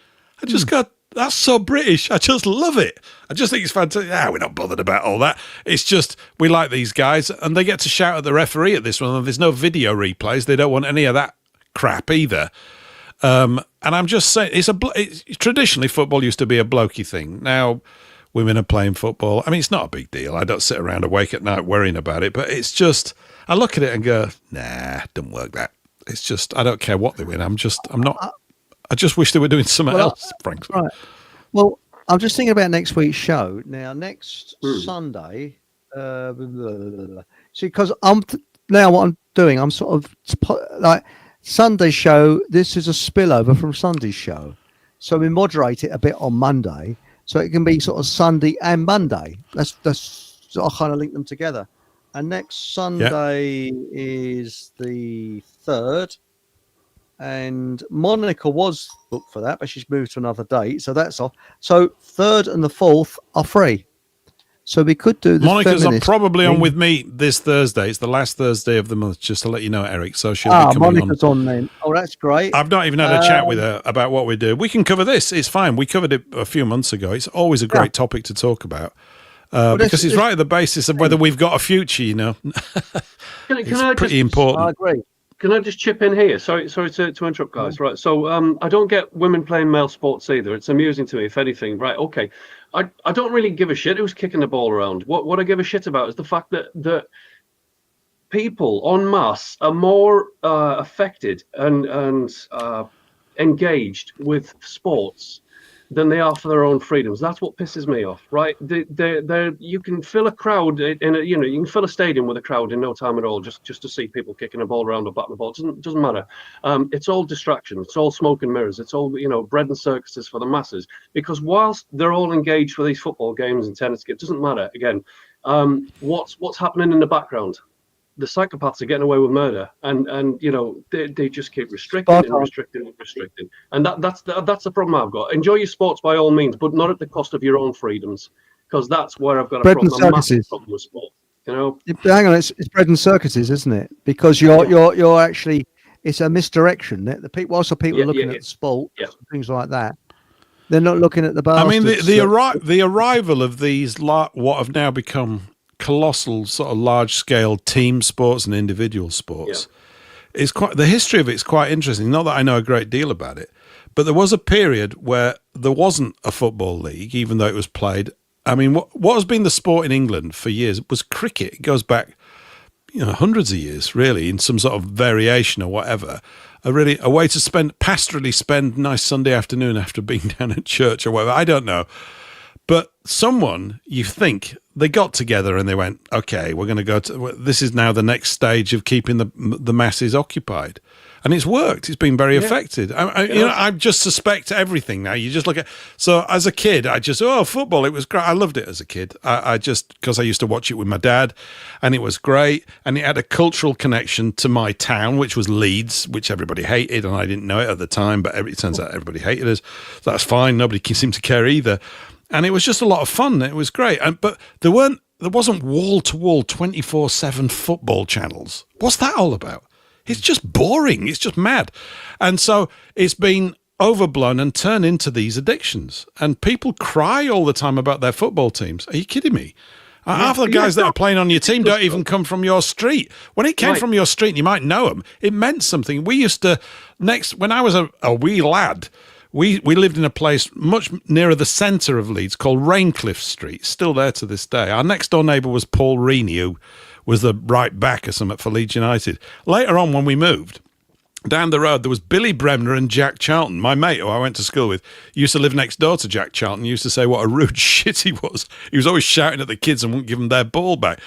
I just got, that's so British. I just love it. I just think it's fantastic. We're not bothered about all that. It's just, we like these guys. And they get to shout at the referee at this one. And there's no video replays. They don't want any of that crap either. And I'm just saying, traditionally football used to be a blokey thing. Now women are playing football. I mean, it's not a big deal. I don't sit around awake at night worrying about it, but it's just, I look at it and go, nah, doesn't work that. It's just, I don't care what they win. I just wish they were doing something else, frankly. Right. Well, I'm just thinking about next week's show. Now, next Sunday, see, because now what I'm doing, I'm sort of like Sunday show. This is a spillover from Sunday's show, so we moderate it a bit on Monday, so it can be sort of Sunday and Monday. That's so I kind of link them together. And next Sunday is the 3rd, and Monica was booked for that, but she's moved to another date, so that's off. So 3rd and the 4th are free. So we could do the Monica's probably on with me this Thursday. It's the last Thursday of the month, just to let you know, Eric. So she'll be coming Monica's on then. Oh, that's great. I've not even had a chat with her about what we do. We can cover this. It's fine. We covered it a few months ago. It's always a great topic to talk about because it's right at the basis of whether we've got a future, you know. It's pretty important. I agree. Can I just chip in here? Sorry to interrupt, guys. Right. So I don't get women playing male sports either. It's amusing to me, if anything. Right. Okay. I don't really give a shit who's kicking the ball around. What I give a shit about is the fact that people en masse are more affected and engaged with sports than they are for their own freedoms. That's what pisses me off, right? You can fill a crowd you can fill a stadium with a crowd in no time at all, just to see people kicking a ball around or batting the ball. It doesn't matter. It's all distraction. It's all smoke and mirrors. It's all bread and circuses for the masses. Because whilst they're all engaged for these football games and tennis games, it doesn't matter. Again, what's happening in the background? The psychopaths are getting away with murder, and they just keep restricting and restricting, and that's the problem I've got. Enjoy your sports by all means, but not at the cost of your own freedoms, because that's where I've got a massive problem with sport. Hang on, it's bread and circuses, isn't it? Because you're actually, it's a misdirection. The people, whilst people are looking at the sport, things like that, they're not looking at the bastards. I mean, the arrival of these what have now become colossal sort of large-scale team sports and individual sports is the history of it's quite interesting. Not that I know a great deal about it, but there was a period where there wasn't a football league, even though it was played. I mean, what has been the sport in England for years was cricket. It goes back, hundreds of years, really, in some sort of variation or whatever. A way to pastorally spend a nice Sunday afternoon after being down at church or whatever. I don't know. But someone, you think, they got together and they went, okay, we're going to go to, this is now the next stage of keeping the masses occupied. And it's worked. It's been very effective. I just suspect everything now. You just look at, so as a kid, football, it was great. I loved it as a kid. Because I used to watch it with my dad, and it was great. And it had a cultural connection to my town, which was Leeds, which everybody hated. And I didn't know it at the time, but it turns out everybody hated us. So that's fine. Nobody seemed to care either. And it was just a lot of fun. It was great. But there wasn't wall-to-wall 24/7 football channels. What's that all about? It's just boring. It's just mad. And so it's been overblown and turned into these addictions. And people cry all the time about their football teams. Are you kidding me? Half the guys that are playing on your team don't even come from your street. When it came from your street, and you might know them, it meant something. We used to, when I was a wee lad, we lived in a place much nearer the centre of Leeds called Raincliffe Street, still there to this day. Our next door neighbour was Paul Reaney, who was the right back or something for Leeds United. Later on, when we moved, down the road, there was Billy Bremner and Jack Charlton. My mate, who I went to school with, used to live next door to Jack Charlton. He used to say what a rude shit he was. He was always shouting at the kids and wouldn't give them their ball back.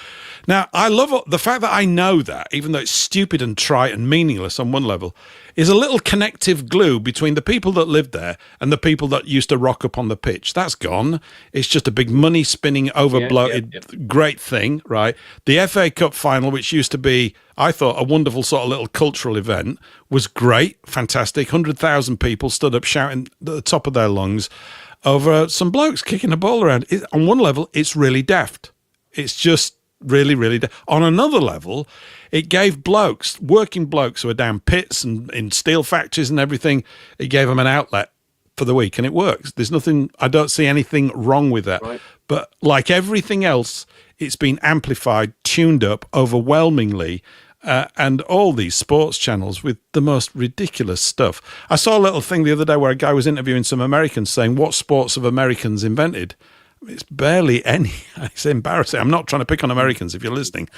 Now, I love the fact that I know that, even though it's stupid and trite and meaningless on one level, is a little connective glue between the people that lived there and the people that used to rock up on the pitch. That's gone. It's just a big money-spinning, overbloated, great thing, right? The FA Cup final, which used to be, I thought, a wonderful sort of little cultural event, was great, fantastic. 100,000 people stood up shouting at the top of their lungs over some blokes kicking a ball around. On one level, it's really daft. It's just really, really daft. On another level, it gave blokes, working blokes who are down pits and in steel factories and everything, it gave them an outlet for the week, and it works. There's nothing, I don't see anything wrong with that. Right. But like everything else, it's been amplified, tuned up overwhelmingly, and all these sports channels with the most ridiculous stuff. I saw a little thing the other day where a guy was interviewing some Americans saying, what sports have Americans invented? It's barely any. It's embarrassing. I'm not trying to pick on Americans if you're listening.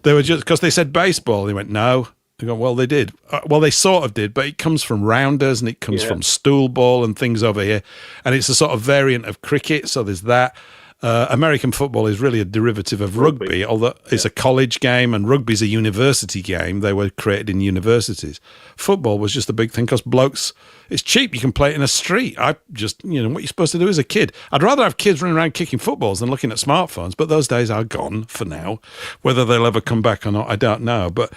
They were just, because they said baseball. They went, no. They go, well, they did. Well, they sort of did, but it comes from rounders and it comes from stool ball and things over here. And it's a sort of variant of cricket. So there's that. American football is really a derivative of rugby, although it's a college game and rugby's a university game. They were created in universities. Football was just a big thing because blokes, it's cheap. You can play it in a street. I just, what you're supposed to do as a kid. I'd rather have kids running around kicking footballs than looking at smartphones, but those days are gone for now. Whether they'll ever come back or not, I don't know. But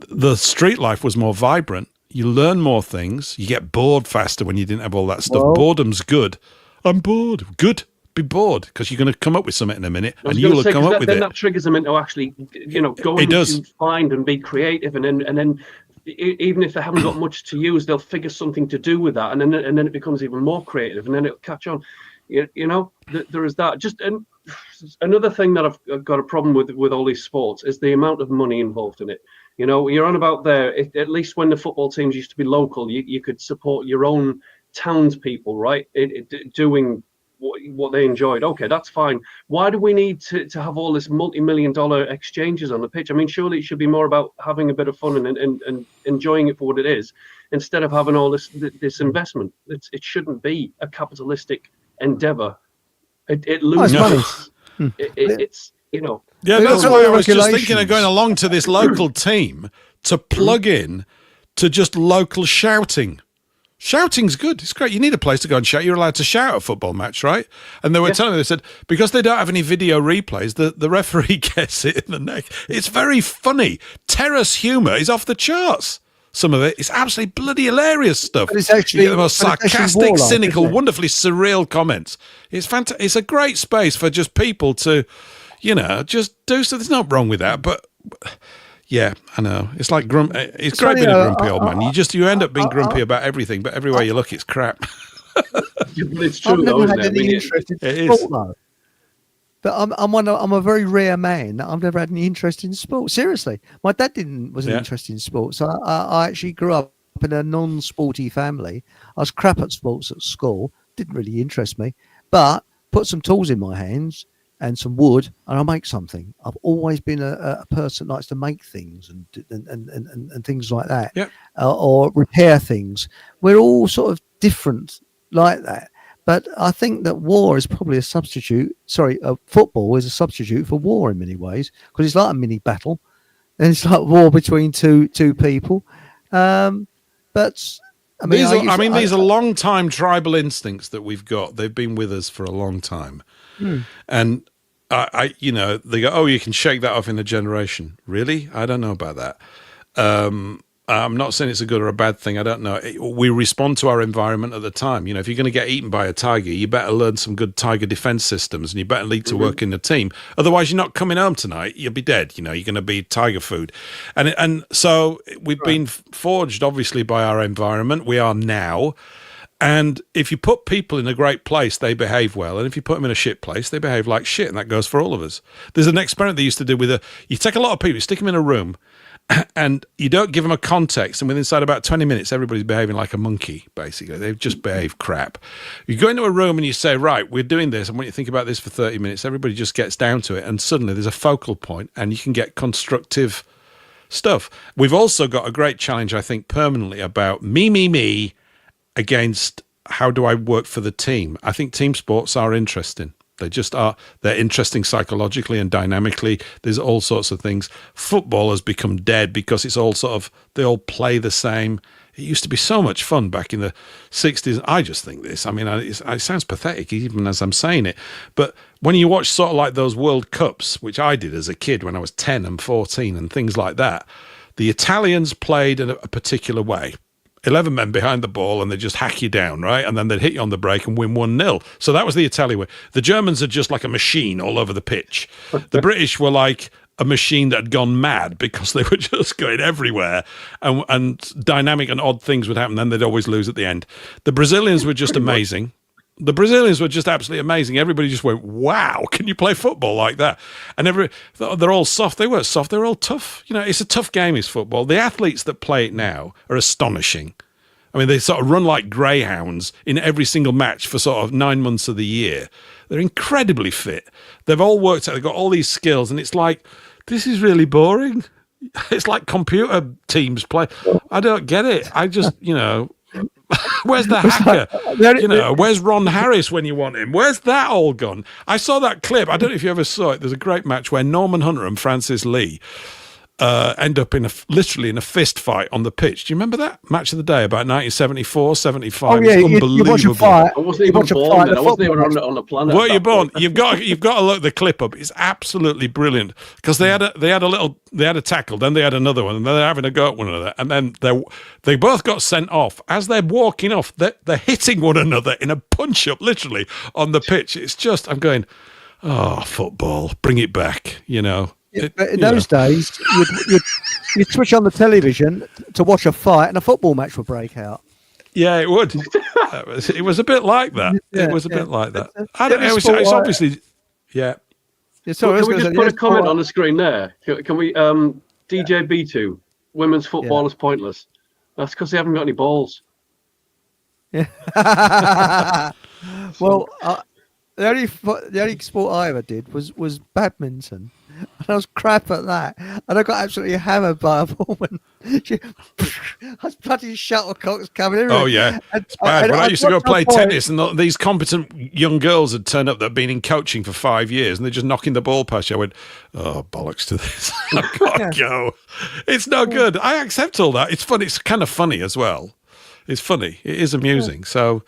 the street life was more vibrant. You learn more things. You get bored faster when you didn't have all that stuff. Well, boredom's good. I'm bored. Good. Be bored because you're going to come up with something in a minute and you'll come up with it. Then that triggers them into actually, going to find and be creative, and then even if they haven't got much to use, they'll figure something to do with that, and then it becomes even more creative, and then it'll catch on. There is that. Just another thing that I've got a problem with all these sports is the amount of money involved in it. You're on about there. At least when the football teams used to be local, you could support your own townspeople, right? Doing what they enjoyed. Okay, that's fine. Why do we need to have all this multi-million-dollar exchanges on the pitch? I mean, surely it should be more about having a bit of fun and enjoying it for what it is, instead of having all this investment. It shouldn't be a capitalistic endeavor. It loses money. It's Yeah, that's why I was just thinking of going along to this local team to plug in to just local shouting. Shouting's good. It's great. You need a place to go and shout. You're allowed to shout at a football match, right? And they were telling me, they said, because they don't have any video replays, the referee gets it in the neck. It's very funny. Terrace humour is off the charts. Some of it. It's absolutely bloody hilarious stuff. But it's actually the most sarcastic, cynical, wonderfully surreal comments. It's fantastic. It's a great space for just people to, just do so. There's nothing wrong with that, but... Yeah, I know. It's like it's great being a grumpy old man. You end up being grumpy about everything, but everywhere you look, it's crap. It's true, I've never had any interest in sport, though. But I'm a very rare man. I've never had any interest in sport. Seriously, my dad wasn't interested in sports. So I actually grew up in a non-sporty family. I was crap at sports at school. Didn't really interest me, but put some tools in my hands and some wood, and I'll make something. I've always been a person that likes to make things and things like that, or repair things. We're all sort of different like that. But I think that war is probably a substitute. Football is a substitute for war in many ways, because it's like a mini battle, and it's like war between two people. But I mean, these are long-time tribal instincts that we've got. They've been with us for a long time. And they go, oh, you can shake that off in a generation. Really? I don't know about that. I'm not saying it's a good or a bad thing. I don't know. We respond to our environment at the time. If you're going to get eaten by a tiger, you better learn some good tiger defense systems, and you better need to work in the team. Otherwise, you're not coming home tonight. You'll be dead. You're going to be tiger food. And so we've been forged, obviously, by our environment. We are now. And if you put people in a great place, they behave well. And if you put them in a shit place, they behave like shit. And that goes for all of us. There's an experiment they used to do you take a lot of people, you stick them in a room, and you don't give them a context. And within inside about 20 minutes, everybody's behaving like a monkey, basically. They've just behaved crap. You go into a room and you say, right, we're doing this. I want you to think about this for 30 minutes. Everybody just gets down to it. And suddenly there's a focal point, and you can get constructive stuff. We've also got a great challenge, I think, permanently about me against how do I work for the team. I think team sports are interesting. They just are. They're interesting psychologically and dynamically. There's all sorts of things. Football has become dead because it's all sort of, they all play the same. It used to be so much fun back in the 60s. I just think this. I mean, it sounds pathetic even as I'm saying it. But when you watch sort of like those World Cups, which I did as a kid when I was 10 and 14 and things like that, the Italians played in a particular way. 11 men behind the ball and they just hack you down, right? And then they'd hit you on the break and win 1-0. So that was the Italian way. The Germans are just like a machine all over the pitch. The British were like a machine that had gone mad because they were just going everywhere and dynamic and odd things would happen. Then they'd always lose at the end. The Brazilians were just amazing. The Brazilians were just absolutely amazing. Everybody just went, wow, can you play football like that? And they're all soft. They weren't soft. They were all tough. You know, it's a tough game, is football. The athletes that play it now are astonishing. I mean, they sort of run like greyhounds in every single match for sort of 9 months of the year. They're incredibly fit. They've all worked out. They've got all these skills. And it's like, this is really boring. It's like computer teams play. I don't get it. I just, you know... Where's the hacker? You know, where's Ron Harris when you want him? Where's that all gone? I saw that clip. I don't know if you ever saw it. There's a great match where Norman Hunter and Francis Lee end up literally in a fist fight on the pitch. Do you remember that match of the day about 1974, 75? Oh yeah, you watch a fight. I wasn't even born then. I wasn't even on the planet. Were you born? You've got to look the clip up. It's absolutely brilliant because they had a tackle, then they had another one, and then they're having a go at one another, and then they both got sent off. As they're walking off, they're hitting one another in a punch up, literally on the pitch. It's just, I'm going, oh, football, bring it back, you know. But in those days, you'd switch on the television to watch a fight and a football match would break out. Yeah, it would. It was a bit like that. Yeah, it was a bit like that. I don't know. It's obviously, yeah. Sorry, can we just put a comment on the screen there? Can we, DJ B2, women's football is pointless. That's because they haven't got any balls. Yeah. Well, the only sport I ever did was badminton. And I was crap at that. And I got absolutely hammered by a woman. I was bloody shuttlecocks coming in. Oh, yeah. It's bad. When I used to go play tennis and these competent young girls had turned up that had been in coaching for 5 years and they're just knocking the ball past you. I went, oh, bollocks to this. I've got to go. It's no good. I accept all that. It's funny. It's kind of funny as well. It's funny. It is amusing. So,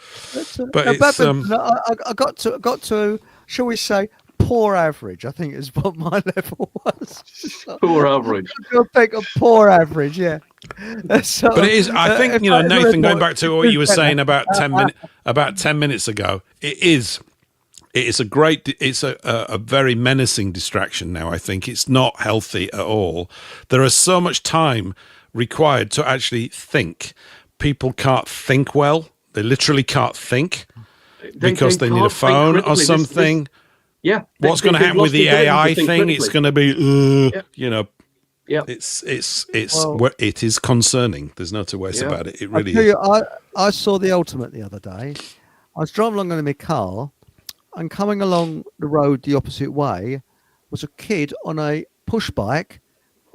but it's... I got to, shall we say, poor average, I think is what my level was. Poor average. I'll pick a poor average, yeah. So, but it is, I think, you know, Nathan, going back to what you were saying about 10 minutes ago, it's a very menacing distraction now, I think. It's not healthy at all. There is so much time required to actually think. People can't think well. They literally can't think because they need a phone or something. Yeah. What's going to happen with the AI thing? It's going to be, you know, it is concerning. There's no two ways about it. It really is. I saw The Ultimate the other day. I was driving along in my car and coming along the road the opposite way was a kid on a push bike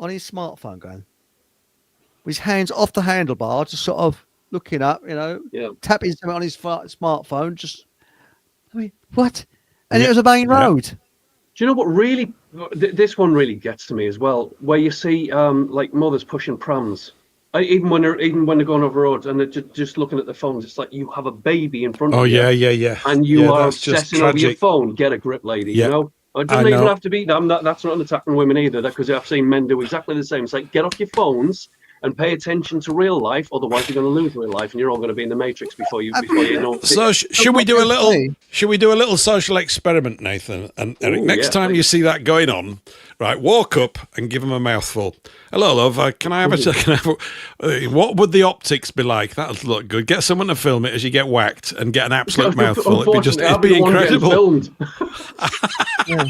on his smartphone going, with his hands off the handlebar, just sort of looking up, you know, tapping something on his smartphone. Just, I mean, what? And it was a main road. Do you know what really, this one really gets to me as well, where you see like mothers pushing prams, even when they're going over roads and they're just looking at their phones. It's like you have a baby in front of you. Oh, yeah. And you are obsessing over your phone. Get a grip, lady, you know? It doesn't even have to be, that's not an attack on women either, because I've seen men do exactly the same. It's like, get off your phones and pay attention to real life, otherwise you're going to lose real life, and you're all going to be in the matrix before you know. So should we do a little social experiment, Nathan and Eric? Next time you see that going on, right? Walk up and give them a mouthful. Hello, love. Can I have what would the optics be like? That'll look good. Get someone to film it as you get whacked and get an absolute mouthful. It'd be incredible.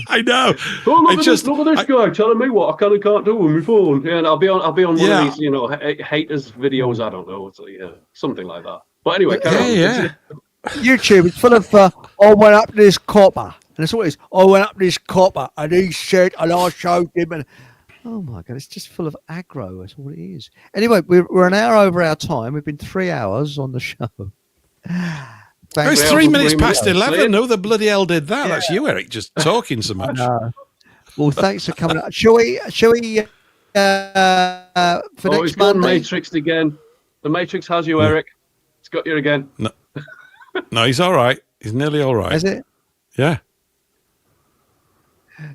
I know. Oh, look at this guy telling me what I can and can't do with my phone. Yeah, and I'll be on one of these, you know, haters videos. I don't know, something like that. But anyway, YouTube is full of I went up to this copper, and that's what it is. I went up to this copper, and he said, and I showed him, and Oh my God, it's just full of aggro. That's all it is. Anyway, we're an hour over our time. We've been 3 hours on the show. It's 3 3 minutes hours, past 3 minutes. 11. Who the bloody hell did that? Yeah. That's you, Eric, just talking so much. Well, thanks for coming up. Shall we for Oh, next it's gone Monday? Matrixed again. The Matrix has you, Eric. It's got you again. No, he's all right. He's nearly all right. Is it? Yeah.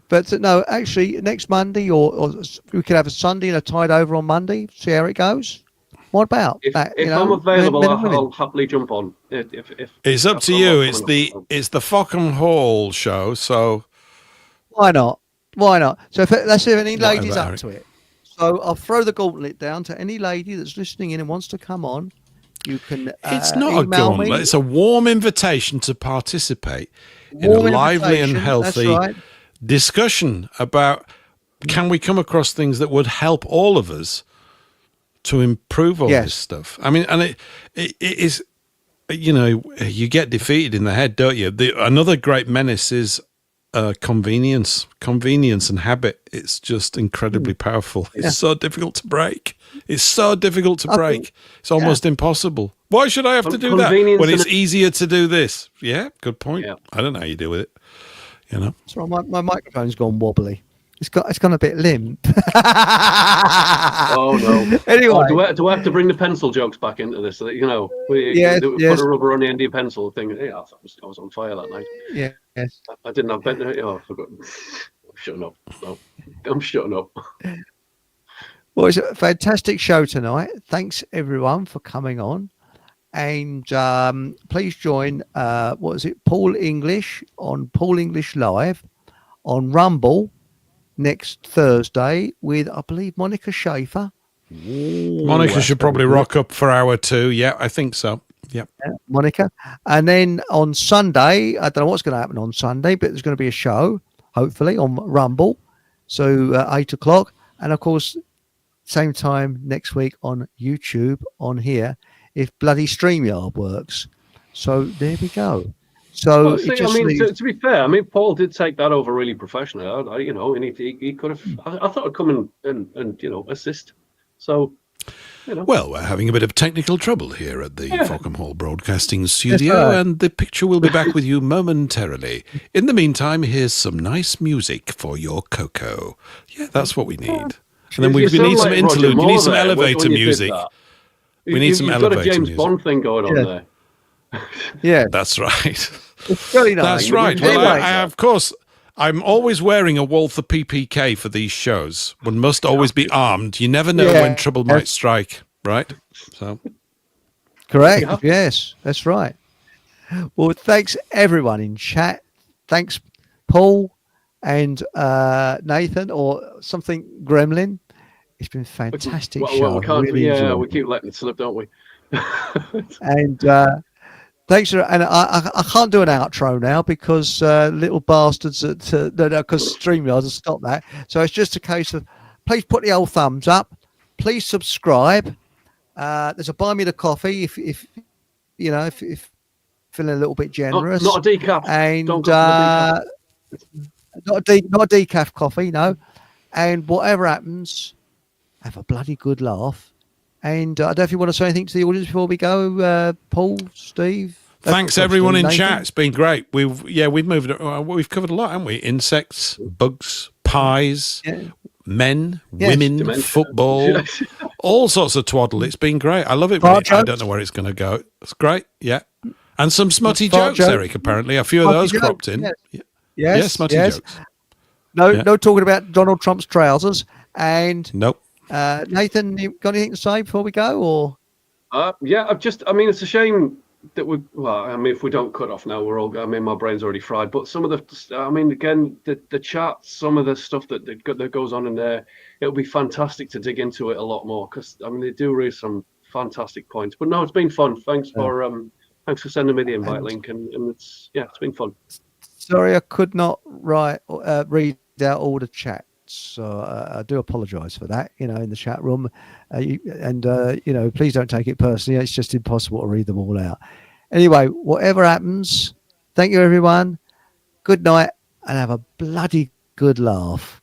But no, actually, next Monday, or we could have a Sunday and a tide over on Monday. See how it goes. What about If, that? if I'm available, I'll happily jump on. If It's up to I'm you. not It's coming up. the Fockham Hall show. So Why not? Why not? So let's see if any Whatever, ladies up Eric. to it. So I'll throw the gauntlet down to any lady that's listening in and wants to come on. You can. it's not a email me. gauntlet. It's a warm invitation to participate in a Warm lively and invitation, that's healthy right. discussion about can we come across things that would help all of us to improve all Yes. this stuff. I mean, and it is, you know, you get defeated in the head, don't you? Another great menace is convenience and habit. It's just incredibly powerful. It's so difficult to break. It's so difficult to break. It's almost impossible. Why should I have to do that Convenience when it's and- easier to do this? Yeah, good point. Yeah. I don't know how you deal with it. You know, So my microphone's gone wobbly. It's gone a bit limp. Oh no! Anyway. Oh, do I have to bring the pencil jokes back into this? So that, you know, Yes, put yes. a rubber on the end of your pencil thing. Yeah, I was on fire that night. Yes. I didn't have pen. Oh, I forgot. I'm shutting up. No, I'm shutting up. Well, it's a fantastic show tonight. Thanks everyone for coming on, and please join. What is it? Paul English on Paul English Live on Rumble next Thursday with, I believe, Monica Schaefer. Monica should probably rock up for hour 2. Yeah, I think so. Yep. Monica. And then on Sunday, I don't know what's going to happen on Sunday, but there's going to be a show, hopefully, on Rumble. So 8 o'clock. And of course, same time next week on YouTube on here, if bloody StreamYard works. So there we go. So Well, it see, just I mean, leaves- to be fair, I mean, Paul did take that over really professionally. You know, and he could have. I thought I'd come and you know assist. So, you know. Well, we're having a bit of technical trouble here at the Fockham Hall Broadcasting Studio, right. and the picture will be back with you momentarily. In the meantime, here's some nice music for your cocoa. Yeah, that's what we need. And then we You sound need some like Roger interlude. We Moore need some there when elevator you did music. that. We need some You've got a elevator James music. Bond thing going on Yeah. there. yeah, That's right. it's really nice. That's right. Anyway, Well, I of course, I'm always wearing a Walther PPK for these shows. One must always be armed. You never know Yeah. when trouble might strike, right? So, correct. Yeah. Yes, that's right. Well, thanks everyone in chat. Thanks, Paul and Nathan or something Gremlin. It's been a fantastic show. Well, we can't. Really enjoyed We it. keep letting it slip, don't we? And thanks for, and I can't do an outro now because little bastards at because StreamYard has stopped that. So it's just a case of please put the old thumbs up, please subscribe. There's a buy me the coffee if you know if feeling a little bit generous. Not a decaf. And Don't go for not a decaf coffee, no. And whatever happens, have a bloody good laugh. And I don't know if you want to say anything to the audience before we go, Paul, Steve. thanks Oh, everyone in Nathan. chat. It's been great. We've moved. We've covered a lot, haven't we? Insects, bugs, pies, Yeah. men, Yes. women, Dementia. football, all sorts of twaddle. It's been great. I love it. Fart I jokes. don't know where it's going to go. It's great. Yeah, and some smutty Fart jokes, jokes. Eric. Apparently, a few of Smutty those jokes, cropped in. yes. Yeah. Yes, smutty yes. jokes. No, Yeah. no talking about Donald Trump's trousers. And Nope. Nathan, you got anything to say before we go? Or Yeah, I mean, it's a shame that I mean, if we don't cut off now, I mean, my brain's already fried. But some of I mean, again, the chat, some of the stuff that goes on in there, it'll be fantastic to dig into it a lot more because, I mean, they do raise some fantastic points. But no, it's been fun. Thanks for sending me the invite link, and it's been fun. sorry, I could not read out all the chats. So I do apologise for that. You know, in the chat room, you know, please don't take it personally. It's just impossible to read them all out. Anyway, whatever happens, thank you everyone. Good night, and have a bloody good laugh.